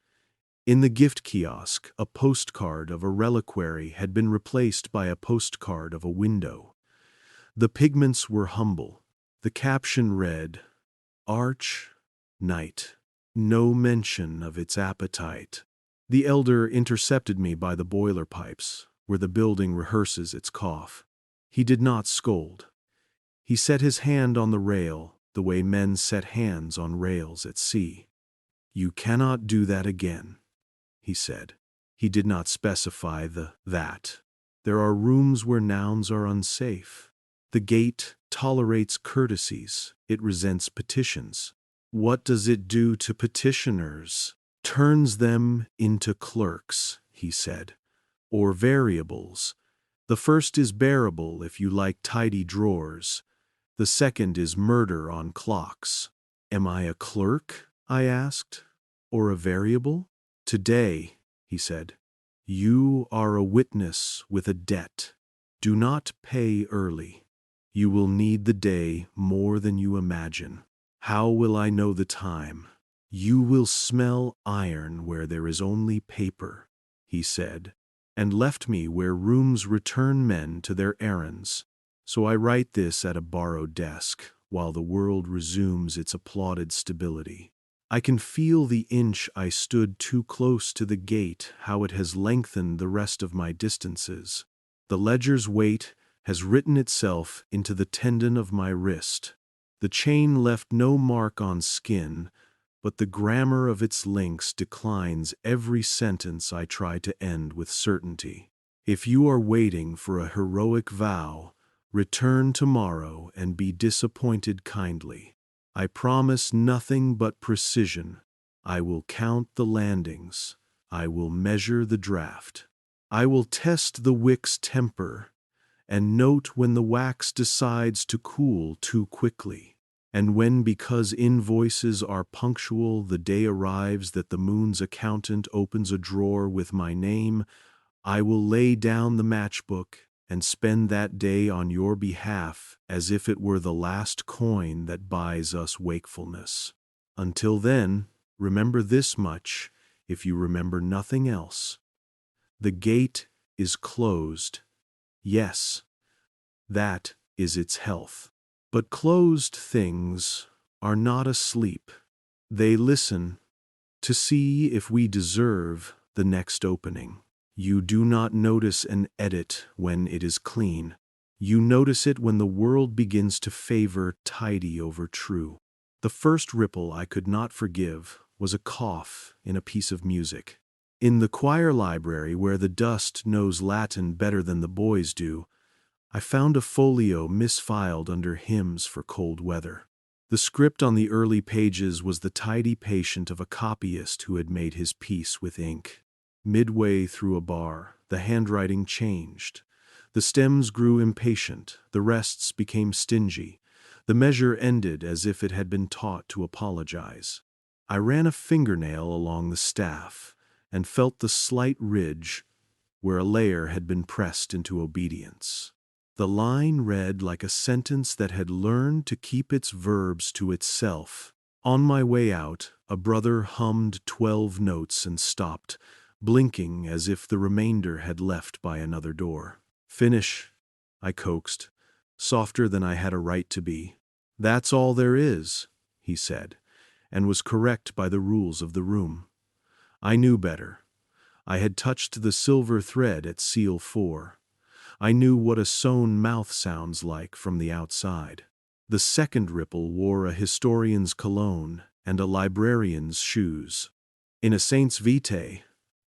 In the gift kiosk, a postcard of a reliquary had been replaced by a postcard of a window. The pigments were humble. The caption read, "Arch, Night." No mention of its appetite. The elder intercepted me by the boiler pipes, where the building rehearses its cough. He did not scold. He set his hand on the rail, the way men set hands on rails at sea. "You cannot do that again," he said. He did not specify the that. There are rooms where nouns are unsafe. The gate tolerates courtesies. It resents petitions. What does it do to petitioners? Turns them into clerks, he said, or variables. The first is bearable if you like tidy drawers. The second is murder on clocks. Am I a clerk? I asked. Or a variable? Today, he said, you are a witness with a debt. Do not pay early. You will need the day more than you imagine. How will I know the time? You will smell iron where there is only paper, he said, and left me where rooms return men to their errands. So I write this at a borrowed desk, while the world resumes its applauded stability. I can feel the inch I stood too close to the gate, how it has lengthened the rest of my distances. The ledger's weight has written itself into the tendon of my wrist. The chain left no mark on skin, but the grammar of its links declines every sentence I try to end with certainty. If you are waiting for a heroic vow, return tomorrow and be disappointed kindly. I promise nothing but precision. I will count the landings. I will measure the draft. I will test the wick's temper and note when the wax decides to cool too quickly, and when, because invoices are punctual, the day arrives that the moon's accountant opens a drawer with my name. I will lay down the matchbook and spend that day on your behalf as if it were the last coin that buys us wakefulness. Until then, remember this much, if you remember nothing else. The gate is closed. Yes, that is its health. But closed things are not asleep. They listen to see if we deserve the next opening. You do not notice an edit when it is clean. You notice it when the world begins to favor tidy over true. The first ripple I could not forgive was a cough in a piece of music. In the choir library, where the dust knows Latin better than the boys do, I found a folio misfiled under hymns for cold weather. The script on the early pages was the tidy patient of a copyist who had made his peace with ink. Midway through a bar, the handwriting changed. The stems grew impatient, the rests became stingy. The measure ended as if it had been taught to apologize. I ran a fingernail along the staff and felt the slight ridge where a layer had been pressed into obedience. The line read like a sentence that had learned to keep its verbs to itself. On my way out, a brother hummed 12 notes and stopped, blinking as if the remainder had left by another door. Finish, I coaxed, softer than I had a right to be. That's all there is, he said, and was correct by the rules of the room. I knew better. I had touched the silver thread at seal 4. I knew what a sewn mouth sounds like from the outside. The second ripple wore a historian's cologne and a librarian's shoes. In a saint's vitae,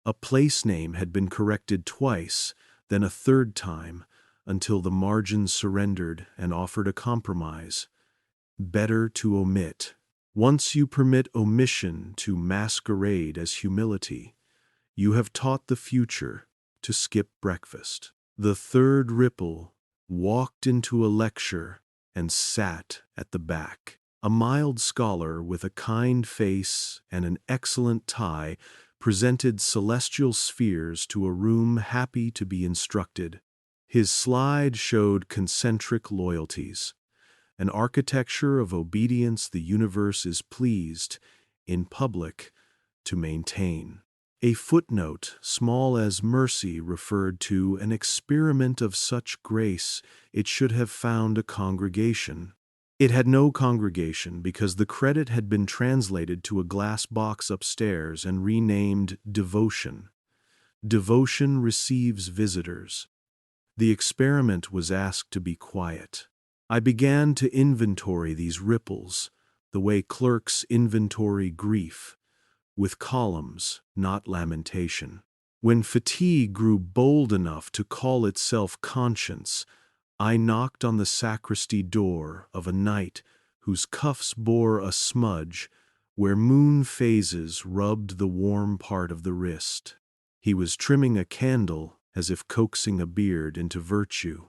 a place name had been corrected twice, then a third time, until the margins surrendered and offered a compromise. Better to omit. Once you permit omission to masquerade as humility, you have taught the future to skip breakfast. The third ripple walked into a lecture and sat at the back. A mild scholar with a kind face and an excellent tie presented celestial spheres to a room happy to be instructed. His slide showed concentric loyalties, an architecture of obedience the universe is pleased, in public, to maintain. A footnote, small as mercy, referred to an experiment of such grace it should have found a congregation. It had no congregation because the credit had been translated to a glass box upstairs and renamed Devotion. Devotion receives visitors. The experiment was asked to be quiet. I began to inventory these ripples, the way clerks inventory grief, with columns, not lamentation. When fatigue grew bold enough to call itself conscience, I knocked on the sacristy door of a knight whose cuffs bore a smudge where moon phases rubbed the warm part of the wrist. He was trimming a candle as if coaxing a beard into virtue.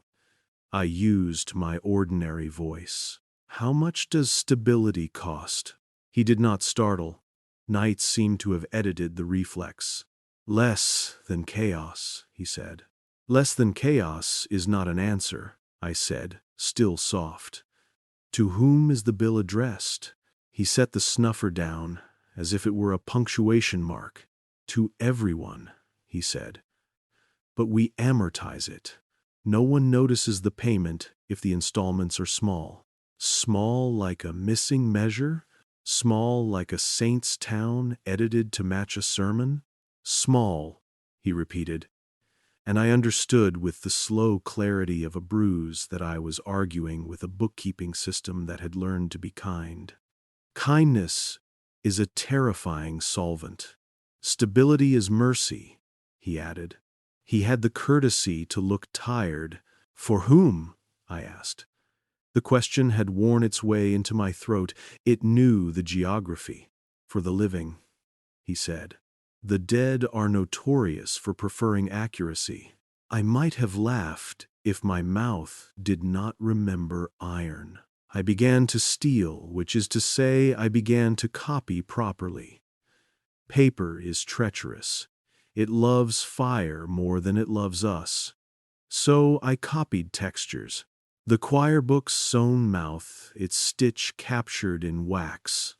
I used my ordinary voice. "How much does stability cost?" He did not startle. Knights seemed to have edited the reflex. "Less than chaos," he said. "Less than chaos is not an answer," I said, still soft. "To whom is the bill addressed?" He set the snuffer down, as if it were a punctuation mark. "To everyone," he said. "But we amortize it. No one notices the payment if the installments are small. Small like a missing measure? Small like a saint's town edited to match a sermon? Small," he repeated, and I understood with the slow clarity of a bruise that I was arguing with a bookkeeping system that had learned to be kind. "Kindness is a terrifying solvent. Stability is mercy," he added. He had the courtesy to look tired. "For whom?" I asked. The question had worn its way into my throat. It knew the geography. "For the living," he said. "The dead are notorious for preferring accuracy." I might have laughed if my mouth did not remember iron. I began to steal, which is to say, I began to copy properly. Paper is treacherous. It loves fire more than it loves us. So I copied textures. The choir book's sewn mouth, its stitch captured in wax.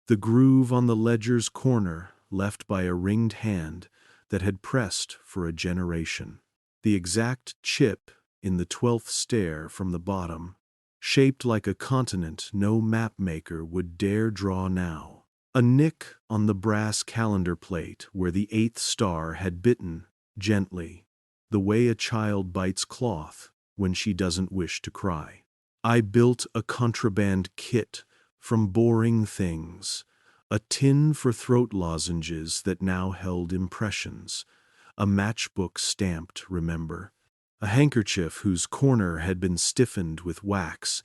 The groove on the ledger's corner, left by a ringed hand that had pressed for a generation. The exact chip in the 12th stair from the bottom, shaped like a continent no mapmaker would dare draw now. A nick on the brass calendar plate where the 8th star had bitten, gently, the way a child bites cloth when she doesn't wish to cry. I built a contraband kit from boring things, a tin for throat lozenges that now held impressions, a matchbook stamped, remember, a handkerchief whose corner had been stiffened with wax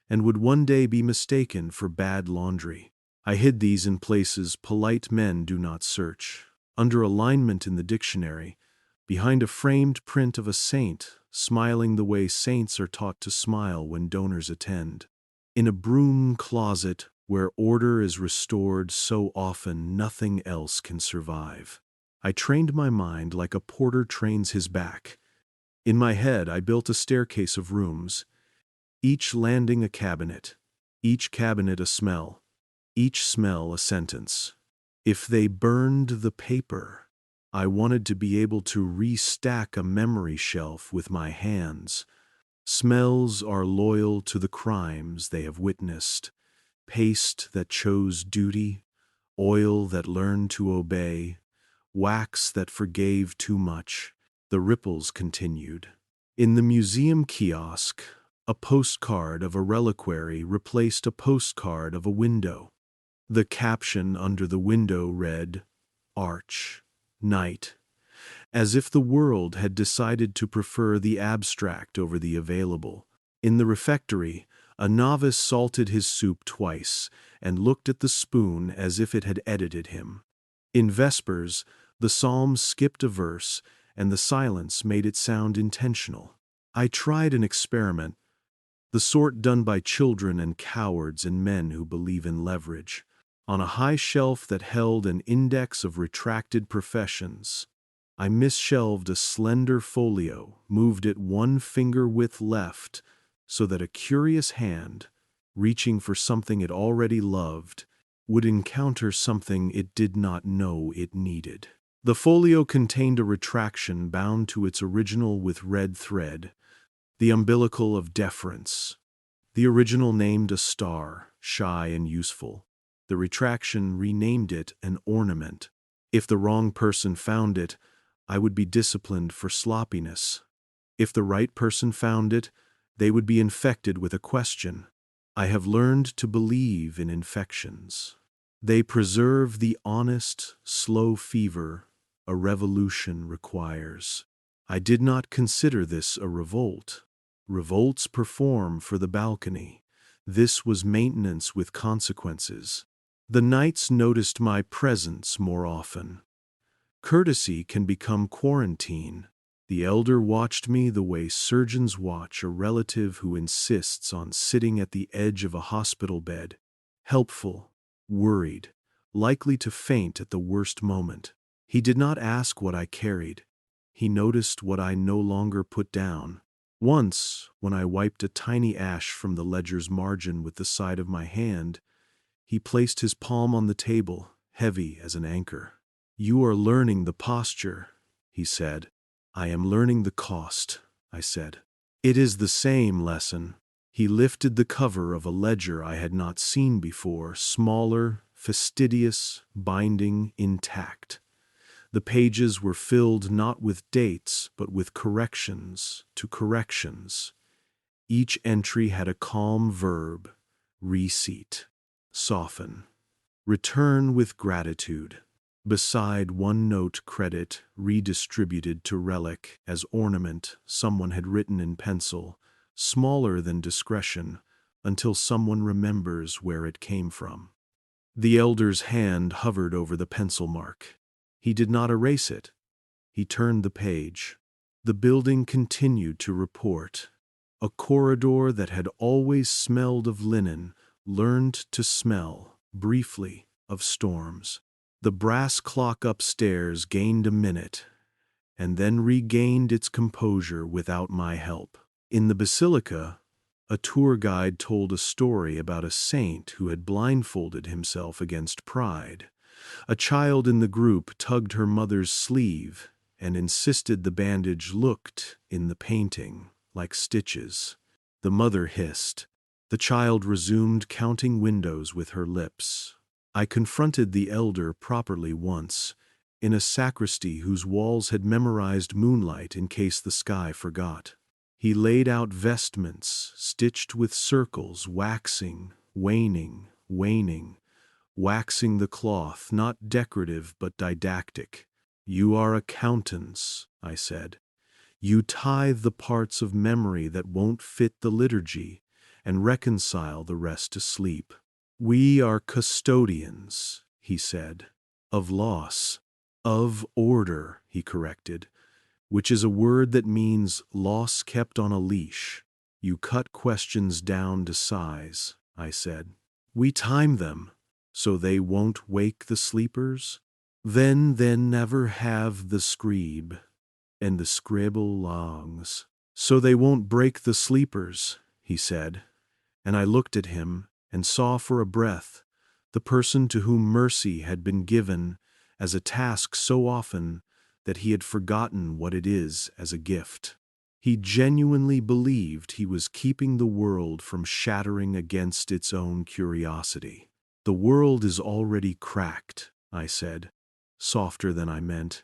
and would one day be mistaken for bad laundry. I hid these in places polite men do not search, under alignment in the dictionary, behind a framed print of a saint, smiling the way saints are taught to smile when donors attend, in a broom closet where order is restored so often nothing else can survive. I trained my mind like a porter trains his back. In my head I built a staircase of rooms, each landing a cabinet, each cabinet a smell, each smell a sentence. If they burned the paper, I wanted to be able to restack a memory shelf with my hands. Smells are loyal to the crimes they have witnessed. Paste that chose duty, oil that learned to obey, wax that forgave too much. The ripples continued. In the museum kiosk, a postcard of a reliquary replaced a postcard of a window. The caption under the window read, "Arch, Night," as if the world had decided to prefer the abstract over the available. In the refectory, a novice salted his soup twice and looked at the spoon as if it had edited him. In Vespers, the psalms skipped a verse, and the silence made it sound intentional. I tried an experiment, the sort done by children and cowards and men who believe in leverage. On a high shelf that held an index of retracted professions, I misshelved a slender folio, moved it one finger width left, so that a curious hand, reaching for something it already loved, would encounter something it did not know it needed. The folio contained a retraction bound to its original with red thread, the umbilical of deference. The original named a star, shy and useful. The retraction renamed it an ornament. If the wrong person found it, I would be disciplined for sloppiness. If the right person found it, they would be infected with a question. I have learned to believe in infections. They preserve the honest, slow fever a revolution requires. I did not consider this a revolt. Revolts perform for the balcony. This was maintenance with consequences. The knights noticed my presence more often. Courtesy can become quarantine. The elder watched me the way surgeons watch a relative who insists on sitting at the edge of a hospital bed, helpful, worried, likely to faint at the worst moment. He did not ask what I carried. He noticed what I no longer put down. Once, when I wiped a tiny ash from the ledger's margin with the side of my hand, he placed his palm on the table, heavy as an anchor. "You are learning the posture," he said. "I am learning the cost," I said. "It is the same lesson." He lifted the cover of a ledger I had not seen before, smaller, fastidious, binding intact. The pages were filled not with dates, but with corrections to corrections. Each entry had a calm verb: reseat, soften, return with gratitude. Beside one note credit redistributed to relic as ornament someone had written in pencil, smaller than discretion, until someone remembers where it came from. The elder's hand hovered over the pencil mark. He did not erase it. He turned the page. The building continued to report. A corridor that had always smelled of linen learned to smell, briefly, of storms. The brass clock upstairs gained a minute, and then regained its composure without my help. In the basilica, a tour guide told a story about a saint who had blindfolded himself against pride. A child in the group tugged her mother's sleeve and insisted the bandage looked, in the painting, like stitches. The mother hissed. The child resumed counting windows with her lips. I confronted the elder properly once, in a sacristy whose walls had memorized moonlight in case the sky forgot. He laid out vestments stitched with circles, waxing, waning, waxing the cloth, not decorative but didactic. "You are accountants," I said. "You tithe the parts of memory that won't fit the liturgy, and reconcile the rest to sleep." "We are custodians," he said. "Of loss." "Of order," he corrected, which is a word that means loss kept on a leash. "You cut questions down to size," I said. "We time them, so they won't wake the sleepers. Then never have the scribe, and the scribble longs. So they won't break the sleepers," he said, and I looked at him and saw for a breath the person to whom mercy had been given as a task so often that he had forgotten what it is as a gift. He genuinely believed he was keeping the world from shattering against its own curiosity. "The world is already cracked," I said, softer than I meant.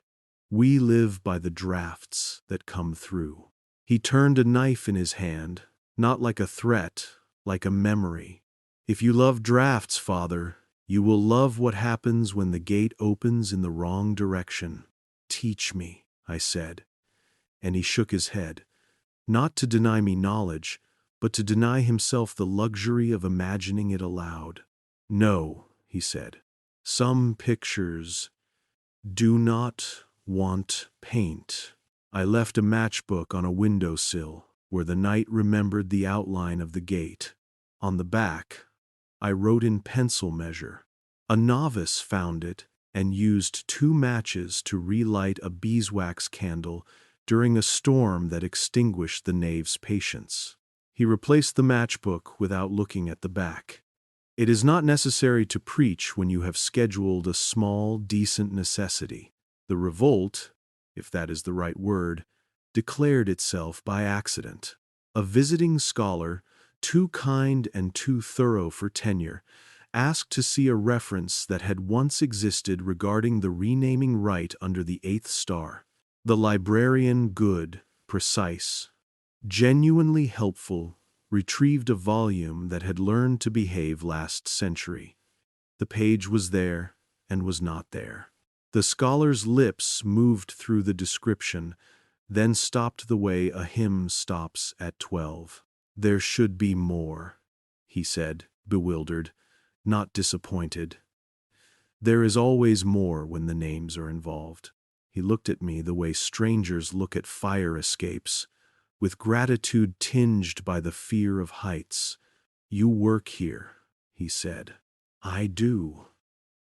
"We live by the drafts that come through." He turned a knife in his hand, not like a threat, like a memory. "If you love drafts, Father, you will love what happens when the gate opens in the wrong direction." "Teach me," I said, and he shook his head, not to deny me knowledge, but to deny himself the luxury of imagining it aloud. "No," he said, "some pictures do not want paint." I left a matchbook on a windowsill where the knight remembered the outline of the gate. On the back, I wrote in pencil measure. A novice found it and used 2 matches to relight a beeswax candle during a storm that extinguished the knave's patience. He replaced the matchbook without looking at the back. It is not necessary to preach when you have scheduled a small, decent necessity. The revolt, if that is the right word, declared itself by accident. A visiting scholar, too kind and too thorough for tenure, asked to see a reference that had once existed regarding the renaming Rite under the 8th star. The librarian, good, precise, genuinely helpful, retrieved a volume that had learned to behave last century. The page was there and was not there. The scholar's lips moved through the description, then stopped the way a hymn stops at 12. "There should be more," he said, bewildered, not disappointed. "There is always more when the names are involved." He looked at me the way strangers look at fire escapes, with gratitude tinged by the fear of heights. "You work here," he said. "I do,"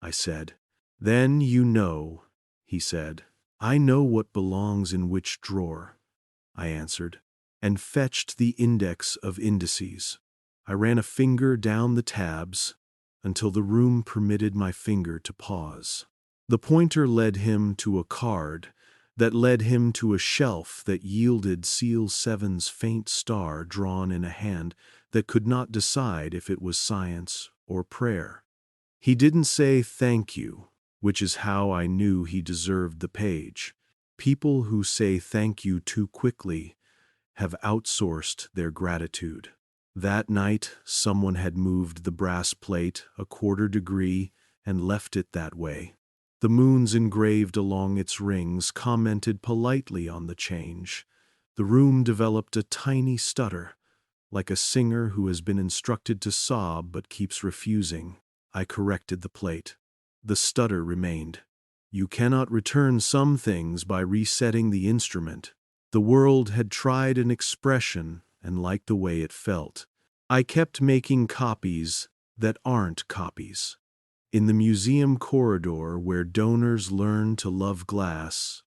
I said. "Then you know," he said. "I know what belongs in which drawer," I answered, and fetched the index of indices. I ran a finger down the tabs until the room permitted my finger to pause. The pointer led him to a card that led him to a shelf that yielded Seal 7's faint star drawn in a hand that could not decide if it was science or prayer. He didn't say thank you, which is how I knew he deserved the page. People who say thank you too quickly have outsourced their gratitude. That night, someone had moved the brass plate a 1/4 degree and left it that way. The moons engraved along its rings commented politely on the change. The room developed a tiny stutter, like a singer who has been instructed to sob but keeps refusing. I corrected the plate. The stutter remained. You cannot return some things by resetting the instrument. The world had tried an expression and liked the way it felt. I kept making copies that aren't copies. In the museum corridor where donors learn to love glass,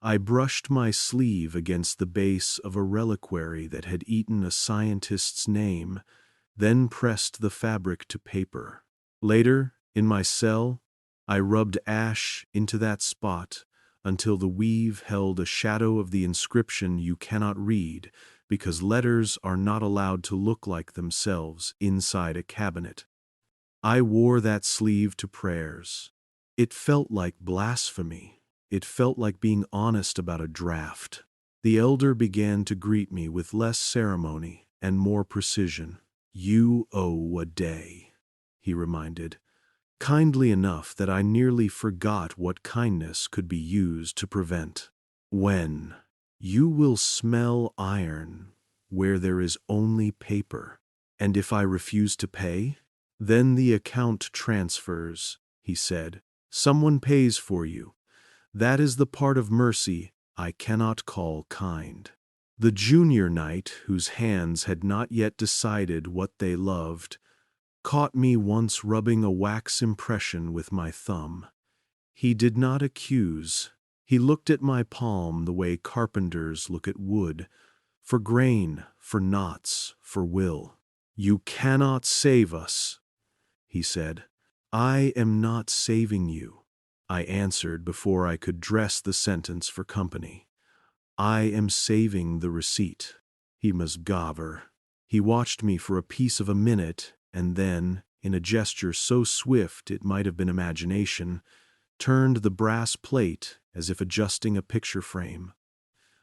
I brushed my sleeve against the base of a reliquary that had eaten a scientist's name, then pressed the fabric to paper. Later, in my cell, I rubbed ash into that spot until the weave held a shadow of the inscription you cannot read because letters are not allowed to look like themselves inside a cabinet. I wore that sleeve to prayers. It felt like blasphemy. It felt like being honest about a draft. The elder began to greet me with less ceremony and more precision. "You owe a day," he reminded, kindly enough that I nearly forgot what kindness could be used to prevent. "When you will smell iron where there is only paper, and if I refuse to pay, then the account transfers," he said. "Someone pays for you. That is the part of mercy I cannot call kind." The junior knight, whose hands had not yet decided what they loved, caught me once rubbing a wax impression with my thumb. He did not accuse. He looked at my palm the way carpenters look at wood, for grain, for knots, for will. "You cannot save us," he said. "I am not saving you," I answered before I could dress the sentence for company. "I am saving the receipt." He must gobber. He watched me for a piece of a minute, and then, in a gesture so swift it might have been imagination, turned the brass plate as if adjusting a picture frame.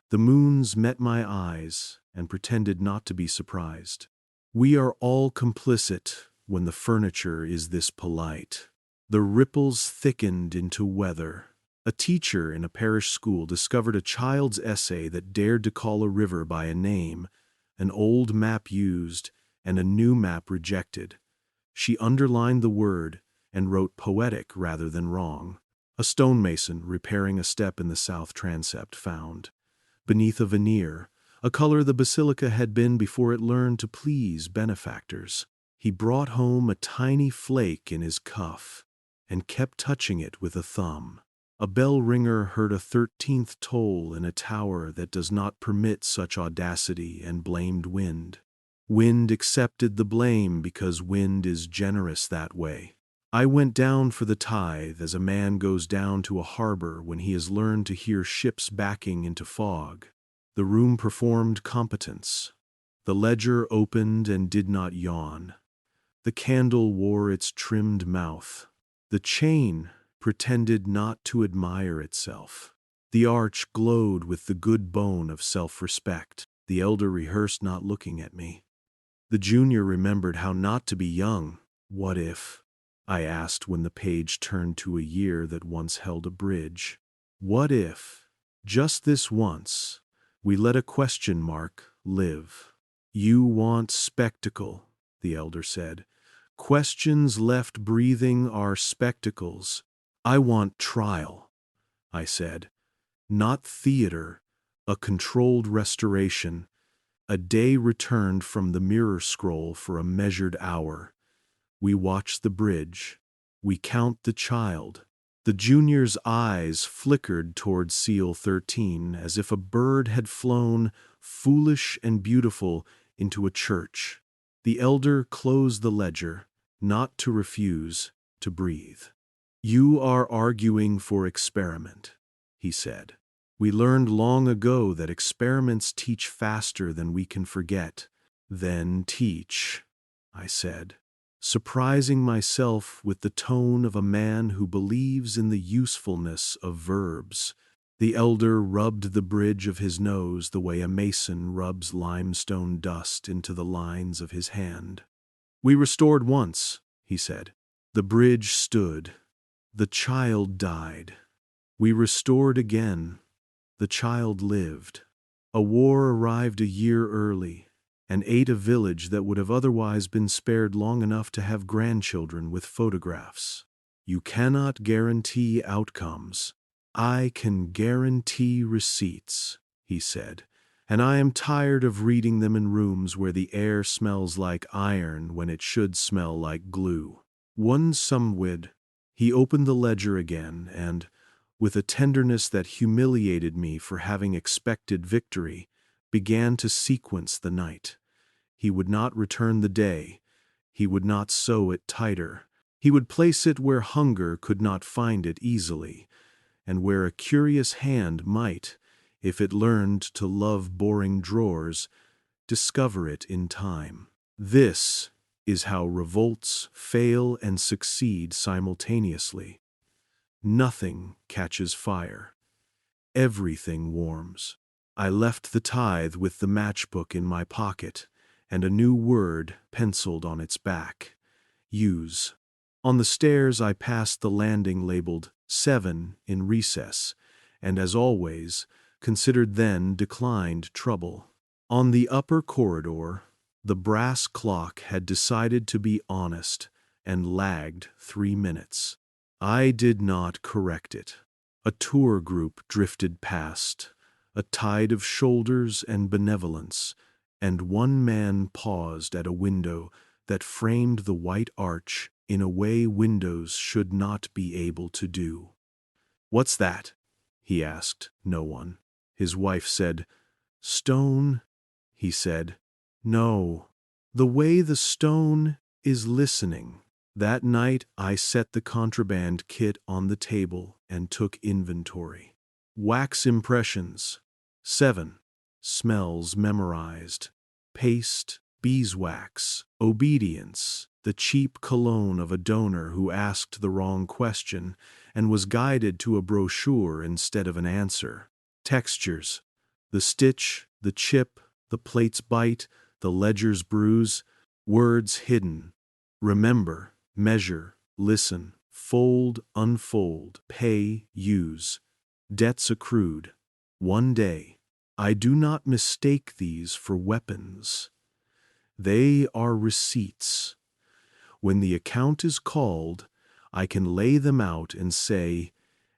The moons met my eyes and pretended not to be surprised. "We are all complicit when the furniture is this polite." The ripples thickened into weather. A teacher in a parish school discovered a child's essay that dared to call a river by a name, an old map used and a new map rejected. She underlined the word and wrote poetic rather than wrong. A stonemason repairing a step in the south transept found, beneath a veneer, a color the basilica had been before it learned to please benefactors. He brought home a tiny flake in his cuff and kept touching it with a thumb. A bell ringer heard a 13th toll in a tower that does not permit such audacity and blamed wind. Wind accepted the blame because wind is generous that way. I went down for the tithe as a man goes down to a harbor when he has learned to hear ships backing into fog. The room performed competence. The ledger opened and did not yawn. The candle wore its trimmed mouth. The chain pretended not to admire itself. The arch glowed with the good bone of self-respect. The elder rehearsed not looking at me. The junior remembered how not to be young. What if? I asked when the page turned to a year that once held a bridge. What if, just this once, we let a question mark live? You want spectacle, the elder said. Questions left breathing are spectacles. I want trial, I said. Not theater, a controlled restoration, a day returned from the mirror scroll for a measured hour. We watch the bridge. We count the child. The junior's eyes flickered toward seal 13 as if a bird had flown, foolish and beautiful, into a church. The elder closed the ledger, not to refuse, to breathe. You are arguing for experiment, he said. We learned long ago that experiments teach faster than we can forget. Then teach, I said, surprising myself with the tone of a man who believes in the usefulness of verbs. The elder rubbed the bridge of his nose the way a mason rubs limestone dust into the lines of his hand. We restored once, he said. The bridge stood. The child died. We restored again. The child lived. A war arrived a year early and ate a village that would have otherwise been spared long enough to have grandchildren with photographs. You cannot guarantee outcomes. I can guarantee receipts, he said, and I am tired of reading them in rooms where the air smells like iron when it should smell like glue. One sumwid, he opened the ledger again and, with a tenderness that humiliated me for having expected victory, began to sequence the night. He would not return the day. He would not sew it tighter. He would place it where hunger could not find it easily, and where a curious hand might, if it learned to love boring drawers, discover it in time. This is how revolts fail and succeed simultaneously. Nothing catches fire. Everything warms. I left the tithe with the matchbook in my pocket, and a new word penciled on its back. Use. On the stairs I passed the landing labeled 7 in recess, and as always, considered then declined trouble. On the upper corridor, the brass clock had decided to be honest and lagged 3 minutes. I did not correct it. A tour group drifted past, a tide of shoulders and benevolence, and one man paused at a window that framed the white arch in a way windows should not be able to do. "What's that?" he asked no one. His wife said, "Stone," he said. "No, the way the stone is listening." That night I set the contraband kit on the table and took inventory. Wax impressions, 7. Smells memorized. Paste, beeswax, obedience, the cheap cologne of a donor who asked the wrong question and was guided to a brochure instead of an answer. Textures, the stitch, the chip, the plate's bite, the ledger's bruise, words hidden. Remember, measure, listen, fold, unfold, pay, use. Debts accrued. One day. I do not mistake these for weapons. They are receipts. When the account is called, I can lay them out and say,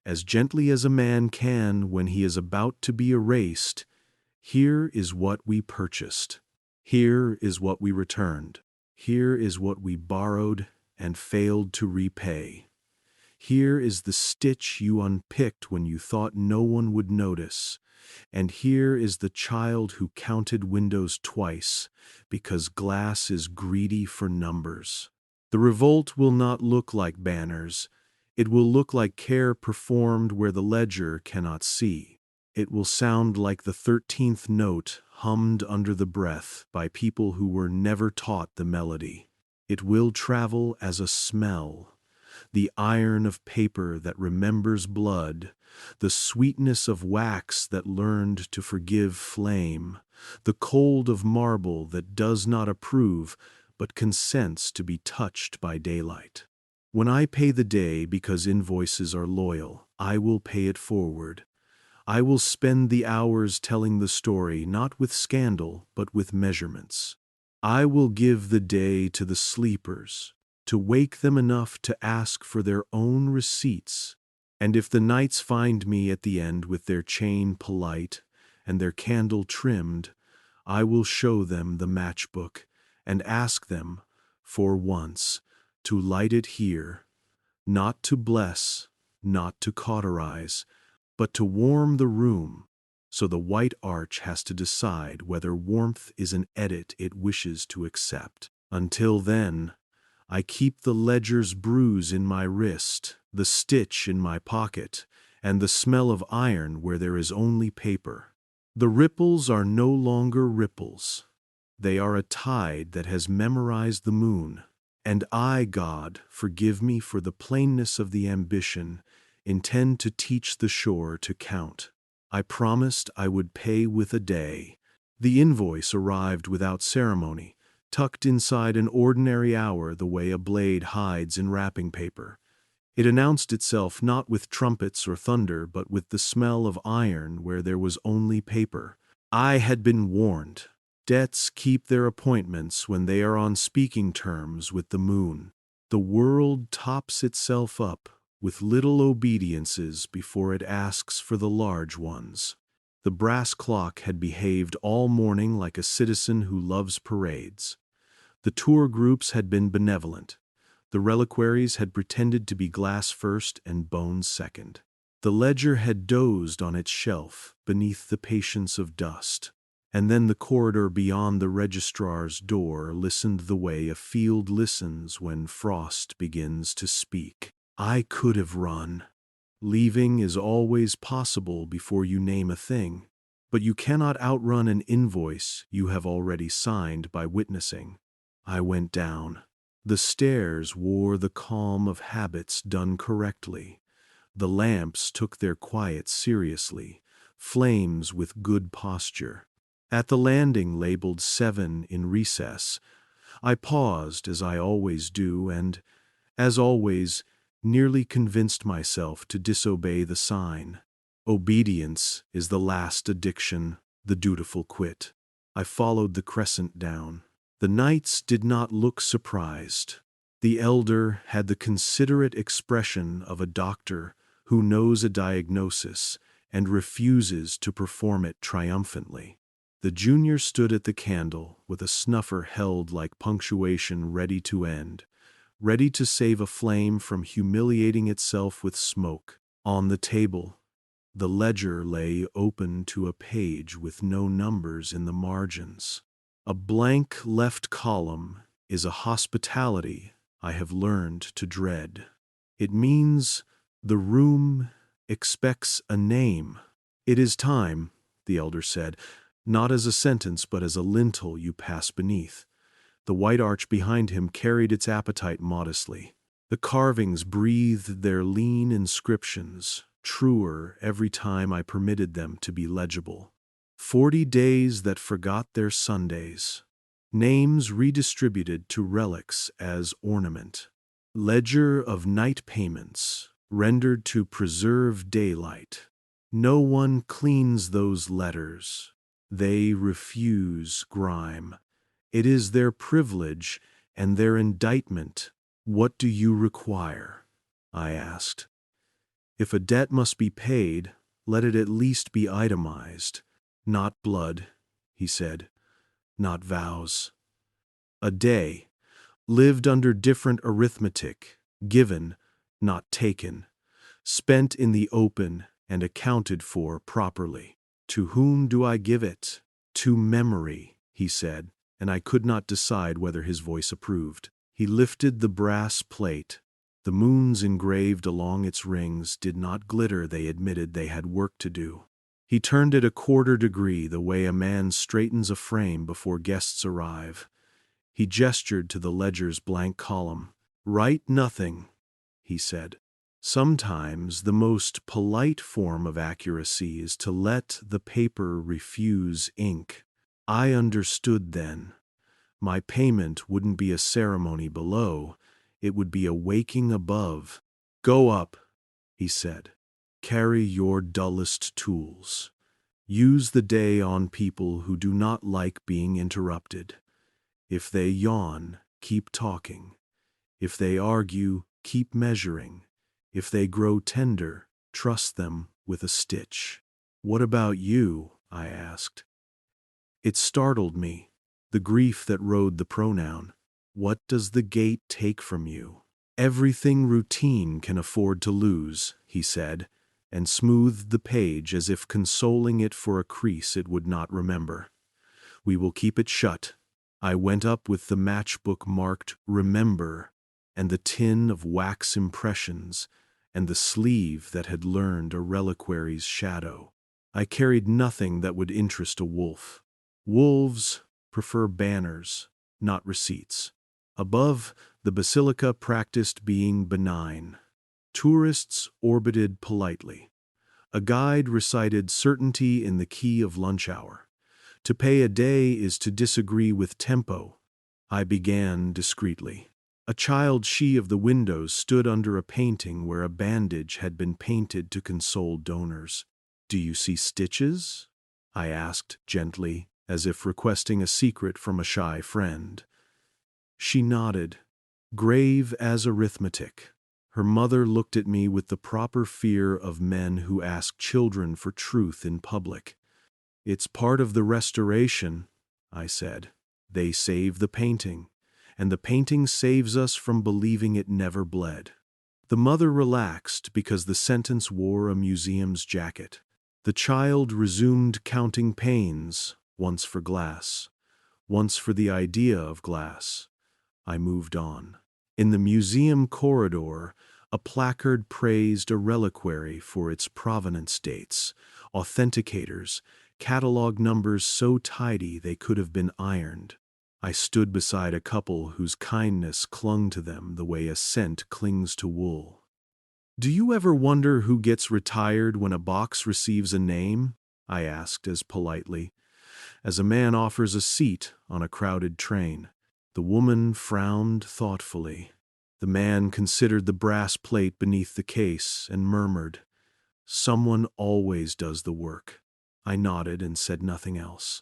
as gently as a man can when he is about to be erased, here is what we purchased. Here is what we returned. Here is what we borrowed and failed to repay. Here is the stitch you unpicked when you thought no one would notice. And here is the child who counted windows twice because glass is greedy for numbers. The revolt will not look like banners. It will look like care performed where the ledger cannot see. It will sound like the 13th note hummed under the breath by people who were never taught the melody. It will travel as a smell, the iron of paper that remembers blood, the sweetness of wax that learned to forgive flame, the cold of marble that does not approve but consents to be touched by daylight. When I pay the day because invoices are loyal, I will pay it forward. I will spend the hours telling the story not with scandal but with measurements. I will give the day to the sleepers, to wake them enough to ask for their own receipts. And if the nights find me at the end with their chain polite and their candle trimmed, I will show them the matchbook and ask them, for once, to light it here, not to bless, not to cauterize, but to warm the room, so the white arch has to decide whether warmth is an edit it wishes to accept. Until then, I keep the ledger's bruise in my wrist, the stitch in my pocket, and the smell of iron where there is only paper. The ripples are no longer ripples. They are a tide that has memorized the moon. And I, God, forgive me for the plainness of the ambition, intend to teach the shore to count. I promised I would pay with a day. The invoice arrived without ceremony, tucked inside an ordinary hour the way a blade hides in wrapping paper. It announced itself not with trumpets or thunder, but with the smell of iron where there was only paper. I had been warned. Debts keep their appointments when they are on speaking terms with the moon. The world tops itself up with little obediences before it asks for the large ones. The brass clock had behaved all morning like a citizen who loves parades. The tour groups had been benevolent. The reliquaries had pretended to be glass first and bones second. The ledger had dozed on its shelf beneath the patience of dust. And then the corridor beyond the registrar's door listened the way a field listens when frost begins to speak. I could have run. Leaving is always possible before you name a thing, but you cannot outrun an invoice you have already signed by witnessing. I went down. The stairs wore the calm of habits done correctly. The lamps took their quiet seriously, flames with good posture. At the landing labeled 7 in recess, I paused as I always do and, as always, nearly convinced myself to disobey the sign. Obedience is the last addiction, the dutiful quit. I followed the crescent down. The knights did not look surprised. The elder had the considerate expression of a doctor who knows a diagnosis and refuses to perform it triumphantly. The junior stood at the candle with a snuffer held like punctuation ready to end, ready to save a flame from humiliating itself with smoke. On the table, the ledger lay open to a page with no numbers in the margins. A blank left column is a hospitality I have learned to dread. It means the room expects a name. It is time, the elder said, not as a sentence but as a lintel you pass beneath. The white arch behind him carried its appetite modestly. The carvings breathed their lean inscriptions, truer every time I permitted them to be legible. 40 days that forgot their Sundays. Names redistributed to relics as ornament. Ledger of night payments, rendered to preserve daylight. No one cleans those letters. They refuse grime. It is their privilege and their indictment. What do you require? I asked. If a debt must be paid, let it at least be itemized. Not blood, he said, not vows. A day, lived under different arithmetic, given, not taken, spent in the open and accounted for properly. To whom do I give it? To memory, he said, and I could not decide whether his voice approved. He lifted the brass plate. The moons engraved along its rings did not glitter. They admitted they had work to do. He turned it a quarter degree the way a man straightens a frame before guests arrive. He gestured to the ledger's blank column. Write nothing, he said. Sometimes the most polite form of accuracy is to let the paper refuse ink. I understood then. My payment wouldn't be a ceremony below, it would be a waking above. "Go up," he said. "Carry your dullest tools. Use the day on people who do not like being interrupted. If they yawn, keep talking. If they argue, keep measuring. If they grow tender, trust them with a stitch." "What about you?" I asked. It startled me, the grief that rode the pronoun. "What does the gate take from you?" "Everything routine can afford to lose," he said, and smoothed the page as if consoling it for a crease it would not remember. "We will keep it shut." I went up with the matchbook marked "Remember," and the tin of wax impressions, and the sleeve that had learned a reliquary's shadow. I carried nothing that would interest a wolf. Wolves prefer banners, not receipts. Above, the basilica practiced being benign. Tourists orbited politely. A guide recited certainty in the key of lunch hour. To pay a day is to disagree with tempo. I began discreetly. A child she of the windows stood under a painting where a bandage had been painted to console donors. "Do you see stitches?" I asked gently, as if requesting a secret from a shy friend. She nodded, grave as arithmetic. Her mother looked at me with the proper fear of men who ask children for truth in public. "It's part of the restoration," I said. "They save the painting, and the painting saves us from believing it never bled." The mother relaxed because the sentence wore a museum's jacket. The child resumed counting panes, once for glass, once for the idea of glass. I moved on. In the museum corridor, a placard praised a reliquary for its provenance dates, authenticators, catalog numbers so tidy they could have been ironed. I stood beside a couple whose kindness clung to them the way a scent clings to wool. "Do you ever wonder who gets retired when a box receives a name?" I asked as politely as a man offers a seat on a crowded train. The woman frowned thoughtfully. The man considered the brass plate beneath the case and murmured, "Someone always does the work." I nodded and said nothing else.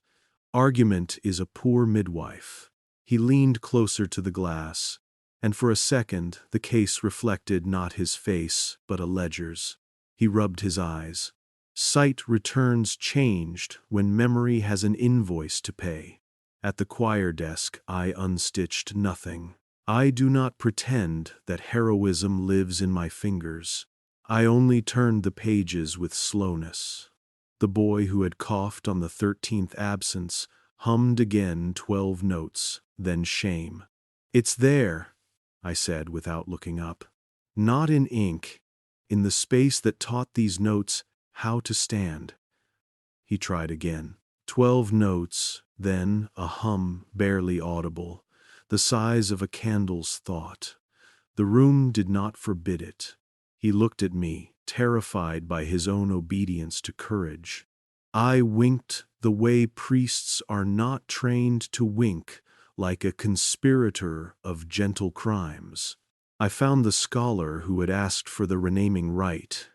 "Argument is a poor midwife." He leaned closer to the glass, and for a second the case reflected not his face but a ledger's. He rubbed his eyes. "Sight returns changed when memory has an invoice to pay." At the choir desk I unstitched nothing. I do not pretend that heroism lives in my fingers. I only turned the pages with slowness. The boy who had coughed on the 13th absence hummed again 12 notes, then shame. "It's there," I said without looking up. "Not in ink, in the space that taught these notes how to stand." He tried again. 12 notes, then a hum barely audible, the size of a candle's thought. The room did not forbid it. He looked at me, terrified by his own obedience to courage. I winked the way priests are not trained to wink, like a conspirator of gentle crimes. I found the scholar who had asked for the renaming rite.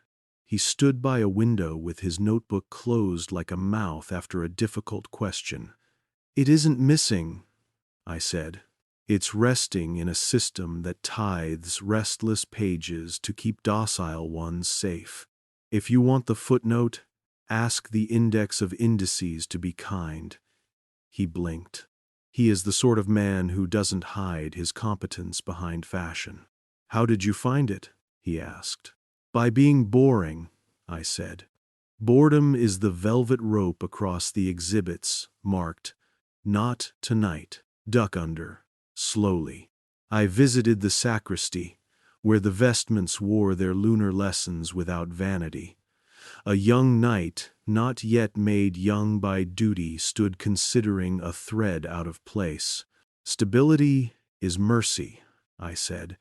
He stood by a window with his notebook closed like a mouth after a difficult question. "It isn't missing," I said. "It's resting in a system that tithes restless pages to keep docile ones safe. If you want the footnote, ask the index of indices to be kind." He blinked. He is the sort of man who doesn't hide his competence behind fashion. "How did you find it?" he asked. "By being boring," I said. Boredom is the velvet rope across the exhibits, marked, "Not tonight, duck under," slowly. I visited the sacristy, where the vestments wore their lunar lessons without vanity. A young knight, not yet made young by duty, stood considering a thread out of place. "Stability is mercy," I said,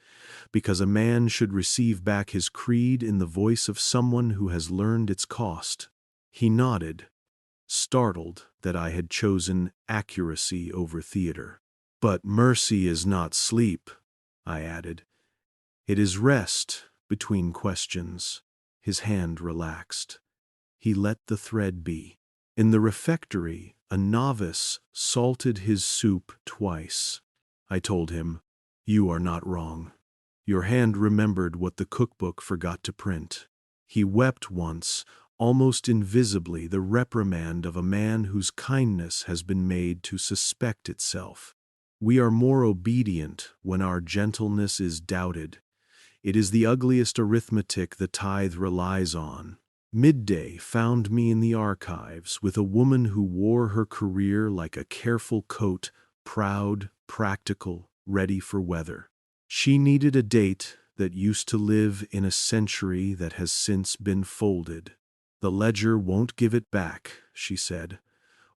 "because a man should receive back his creed in the voice of someone who has learned its cost." He nodded, startled that I had chosen accuracy over theater. "But mercy is not sleep," I added. It is rest between questions. His hand relaxed. He let the thread be. In the refectory, a novice salted his soup twice. I told him, "You are not wrong. Your hand remembered what the cookbook forgot to print." He wept once, almost invisibly, the reprimand of a man whose kindness has been made to suspect itself. We are more obedient when our gentleness is doubted. It is the ugliest arithmetic the tithe relies on. Midday found me in the archives with a woman who wore her career like a careful coat, proud, practical, ready for weather. She needed a date that used to live in a century that has since been folded. "The ledger won't give it back," she said.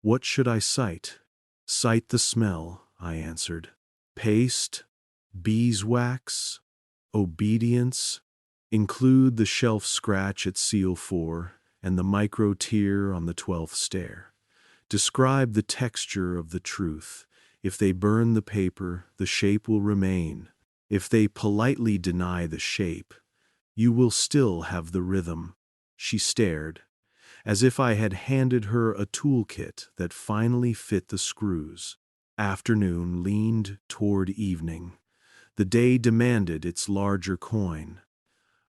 "What should I cite?" "Cite the smell," I answered. "Paste, beeswax, obedience." Include the shelf scratch at seal 4 and the micro tear on the 12th stair. Describe the texture of the truth. If they burn the paper, the shape will remain. If they politely deny the shape, you will still have the rhythm. She stared, as if I had handed her a toolkit that finally fit the screws. Afternoon leaned toward evening. The day demanded its larger coin.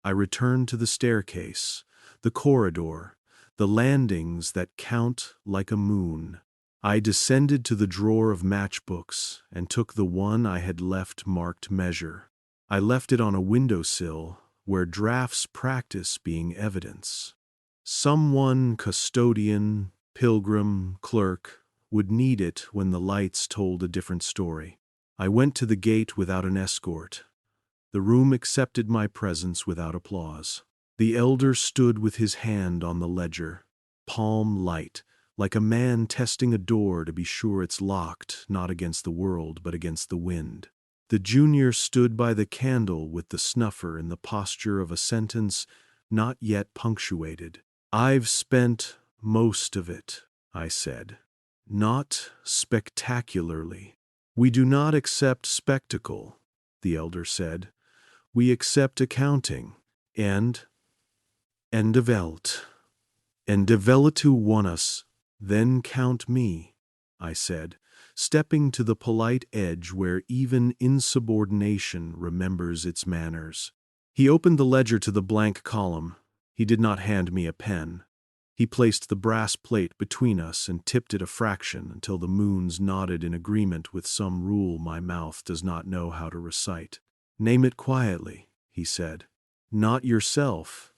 I returned to the staircase, the corridor, the landings that count like a moon. I descended to the drawer of matchbooks and took the one I had left marked measure. I left it on a windowsill where drafts practice being evidence. Someone, custodian, pilgrim, clerk, would need it when the lights told a different story. I went to the gate without an escort. The room accepted my presence without applause. The elder stood with his hand on the ledger, palm light, like a man testing a door to be sure it's locked, not against the world, but against the wind. The junior stood by the candle with the snuffer in the posture of a sentence not yet punctuated. "I've spent most of it," I said. "Not spectacularly." "We do not accept spectacle," the elder said. "We accept accounting, and developed. And develop to one us, then count me," I said, stepping to the polite edge where even insubordination remembers its manners. He opened the ledger to the blank column. He did not hand me a pen. He placed the brass plate between us and tipped it a fraction until the moons nodded in agreement with some rule my mouth does not know how to recite. "Name it quietly," he said. "Not yourself.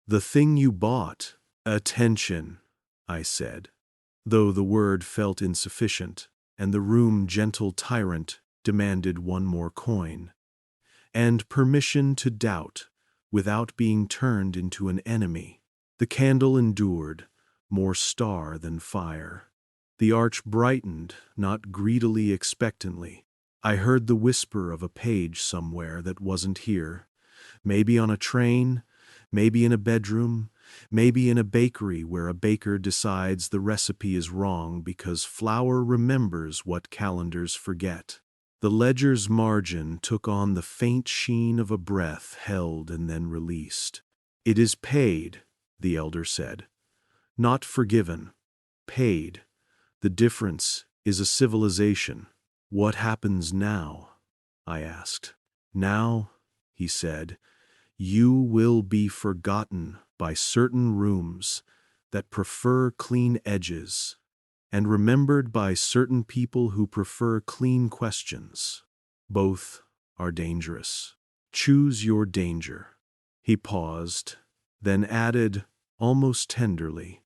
The thing you bought." "Attention," I said, though the word felt insufficient, and the room gentle tyrant demanded one more coin. "And permission to doubt, without being turned into an enemy." The candle endured, more star than fire. The arch brightened, not greedily expectantly. I heard the whisper of a page somewhere that wasn't here. Maybe on a train, maybe in a bedroom, maybe in a bakery where a baker decides the recipe is wrong because flour remembers what calendars forget. The ledger's margin took on the faint sheen of a breath held and then released. "It is paid," the elder said. "Not forgiven. Paid. The difference is a civilization." "What happens now?" I asked. "Now," he said, "you will be forgotten by certain rooms that prefer clean edges, and remembered by certain people who prefer clean questions. Both are dangerous. Choose your danger." He paused, then added, almost tenderly,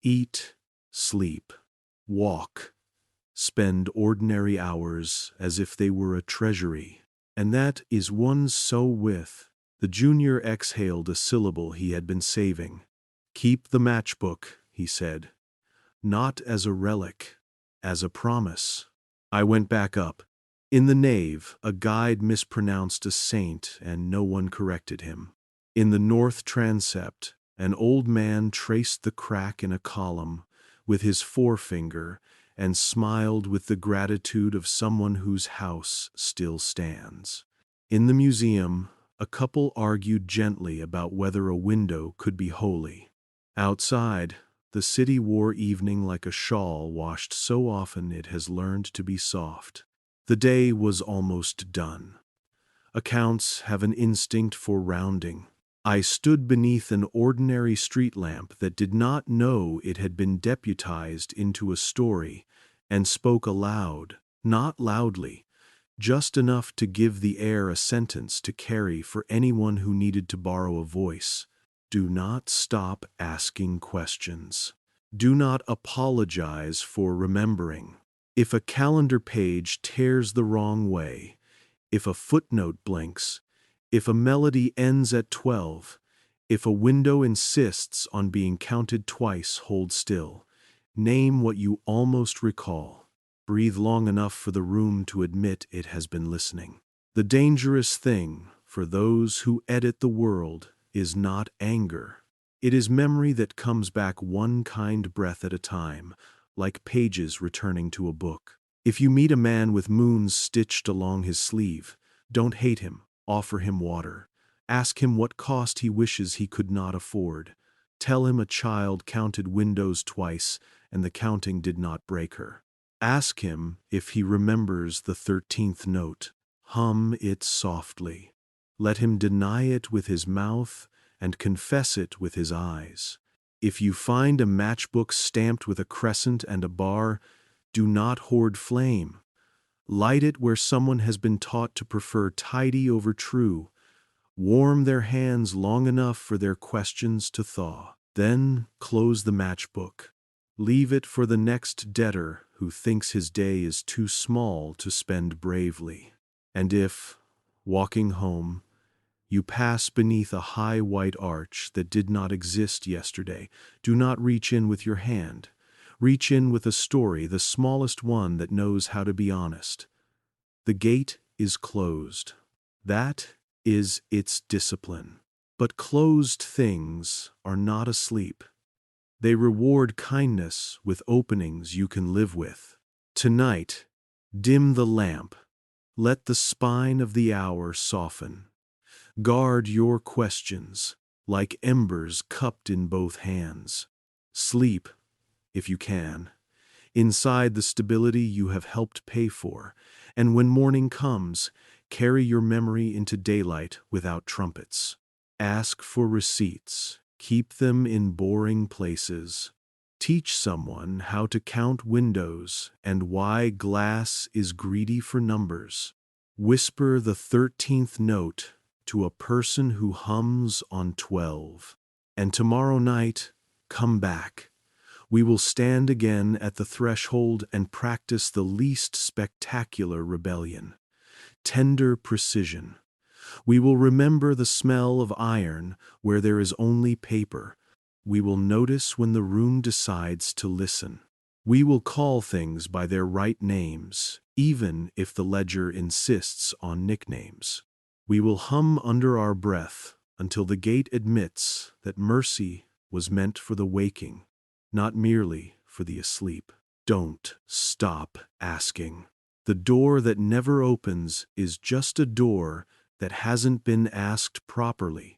"Eat, sleep, walk, spend ordinary hours as if they were a treasury, and that is one so with." The junior exhaled a syllable he had been saving. "Keep the matchbook," he said. "Not as a relic, as a promise." I went back up. In the nave, a guide mispronounced a saint and no one corrected him. In the north transept, an old man traced the crack in a column with his forefinger and smiled with the gratitude of someone whose house still stands. In the museum, A couple argued gently about whether a window could be holy. Outside, the city wore evening like a shawl washed so often it has learned to be soft. The day was almost done. Accounts have an instinct for rounding. I stood beneath an ordinary street lamp that did not know it had been deputized into a story, and spoke aloud, not loudly, just enough to give the air a sentence to carry for anyone who needed to borrow a voice. Do not stop asking questions. Do not apologize for remembering. If a calendar page tears the wrong way, if a footnote blinks, if a melody ends at 12, if a window insists on being counted twice, hold still. Name what you almost recall. Breathe long enough for the room to admit it has been listening. The dangerous thing, for those who edit the world, is not anger. It is memory that comes back one kind breath at a time, like pages returning to a book. If you meet a man with moons stitched along his sleeve, don't hate him, offer him water. Ask him what cost he wishes he could not afford. Tell him a child counted windows twice and the counting did not break her. Ask him if he remembers the 13th note. Hum it softly. Let him deny it with his mouth and confess it with his eyes. If you find a matchbook stamped with a crescent and a bar, do not hoard flame. Light it where someone has been taught to prefer tidy over true. Warm their hands long enough for their questions to thaw. Then close the matchbook. Leave it for the next debtor who thinks his day is too small to spend bravely. And if, walking home, you pass beneath a high white arch that did not exist yesterday, do not reach in with your hand. Reach in with a story, the smallest one that knows how to be honest. The gate is closed. That is its discipline. But closed things are not asleep. They reward kindness with openings you can live with. Tonight, dim the lamp. Let the spine of the hour soften. Guard your questions, like embers cupped in both hands. Sleep, if you can, inside the stability you have helped pay for, and when morning comes, carry your memory into daylight without trumpets. Ask for receipts. Keep them in boring places. Teach someone how to count windows and why glass is greedy for numbers. Whisper the 13th note to a person who hums on 12. And tomorrow night, come back. We will stand again at the threshold and practice the least spectacular rebellion. Tender precision. We will remember the smell of iron where there is only paper. We will notice when the room decides to listen. We will call things by their right names, even if the ledger insists on nicknames. We will hum under our breath until the gate admits that mercy was meant for the waking, not merely for the asleep. Don't stop asking. The door that never opens is just a door that hasn't been asked properly.